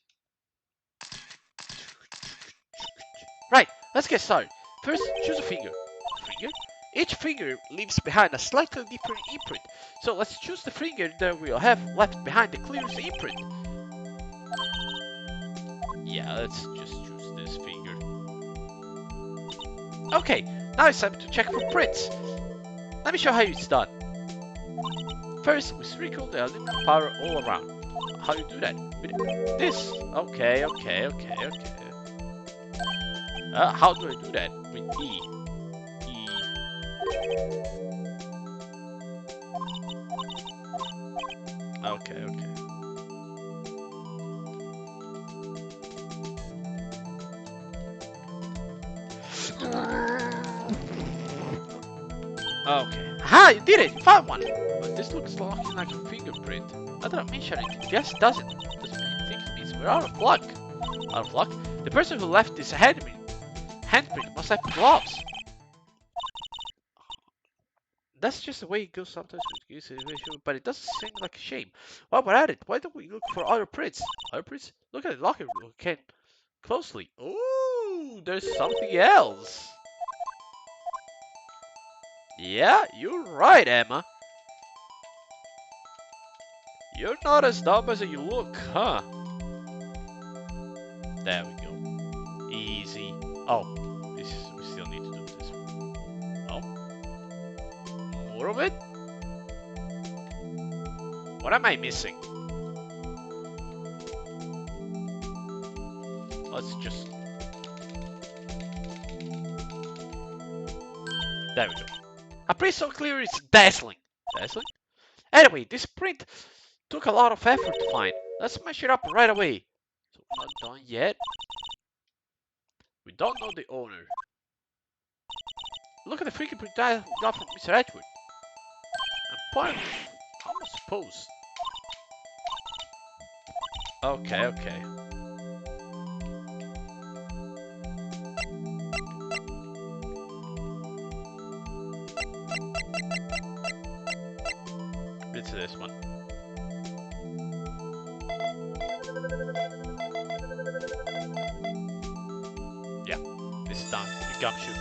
Right, let's get started. First, choose a finger. Finger? Each finger leaves behind a slightly different imprint. So let's choose the finger that we'll have left behind the clearest imprint. Yeah, let's just choose this finger. Okay, now it's time to check for prints. Let me show how it's done. First, we sprinkle the aluminum powder all around. How do you do that? With this. Okay. How do I do that? With E. Okay. Okay. Aha, you did it! You found one! But this looks like a fingerprint. I don't mention it. Just doesn't. Doesn't mean anything. It means we're out of luck. Out of luck? The person who left this handprint must have gloves. That's just the way it goes sometimes with this situation, but it doesn't seem like a shame. While we're at it, why don't we look for other prints? Other prints? Look at the locker closely. Ooh, there's something else. Yeah, you're right, Emma. You're not as dumb as you look, huh? There we go. Easy. Oh, we still need to do this. Oh, more of it? What am I missing? Let's just... There we go. A print so clear it's dazzling. Dazzling? Anyway, this print took a lot of effort to find. Let's smash it up right away. So we're not done yet. We don't know the owner. Look at the freaking print I got from Mr. Edgeworth. And point how am I supposed? Okay. It's this one. Yeah, this is done. The gumshoe.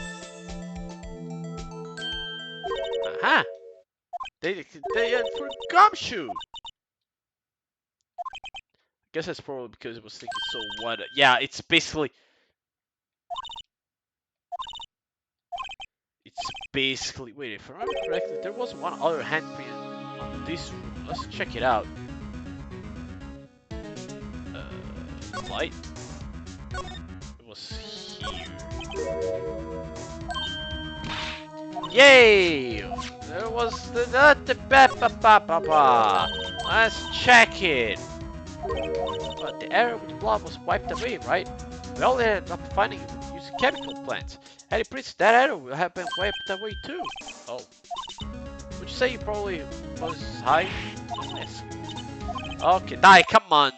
Aha! They for gumshoe. guess that's probably because it was thinking, so what? Yeah, it's basically. It's basically. Wait, if I remember correctly, there was one other handprint on this room. Let's check it out. Light. It was here. Yay! There was the Let's check it. But the area with the blood was wiped away, right? We only ended up finding it using chemical plants. Any prints that area will have been wiped away too. Oh. Would you say you probably was high? Yes. Okay, die, come on.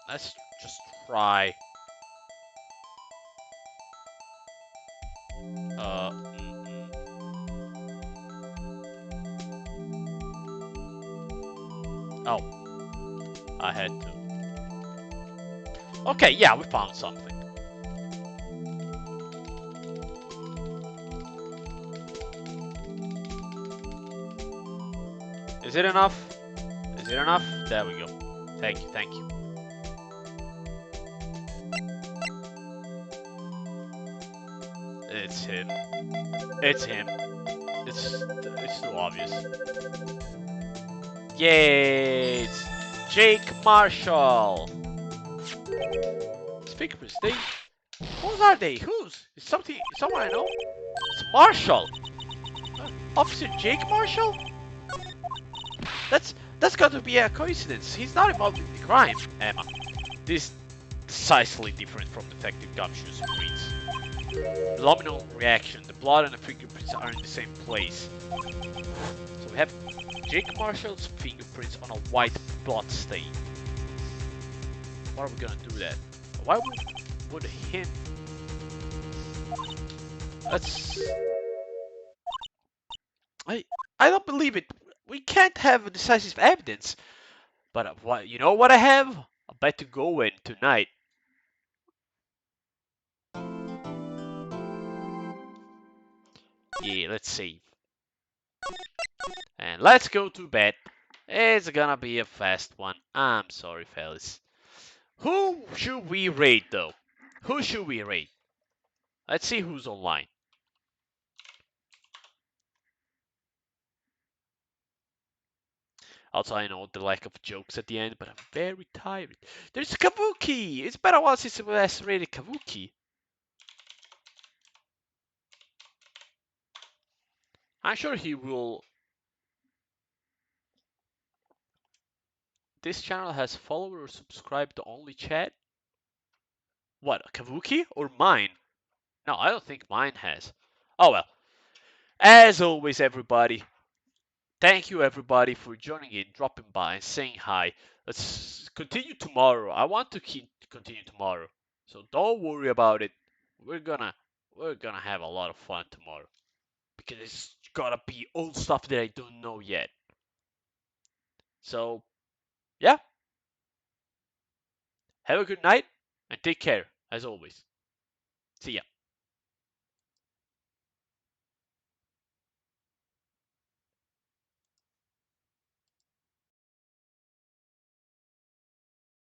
Let's just try. Uh. Oh. I had to. Okay, yeah, we found something. Is it enough? Is it enough? There we go. Thank you, thank you. It's him. It's him. It's too obvious. Yay! It's Jake Marshall. Fingerprints. Whose are they? Whose? It's someone I know. It's Marshall. Officer Jake Marshall. That's got to be a coincidence. He's not involved in the crime, Emma. This is decisively different from Detective Gumshoe's reads. Luminal reaction. The blood and the fingerprints are in the same place. So we have Jake Marshall's fingerprints on a white blood stain. What are we gonna do that? Why would him? That's I don't believe it. We can't have decisive evidence. But what you know what I have? I bet to go in tonight. Yeah, let's see. And let's go to bed. It's gonna be a fast one. I'm sorry, fellas. Who should we raid though? Who should we raid? Let's see who's online. Also, I know the lack of jokes at the end, but I'm very tired. There's Kabuki! It's been a while since we last raided Kabuki. I'm sure he will. This channel has followed or subscribed to only chat? What, Kabuki or mine? No, I don't think mine has. Oh well. As always, everybody, thank you everybody for joining in, dropping by, and saying hi. Let's continue tomorrow. I want to continue tomorrow, so don't worry about it. We're gonna have a lot of fun tomorrow because it's gotta be old stuff that I don't know yet. So yeah, have a good night and take care as always. See ya.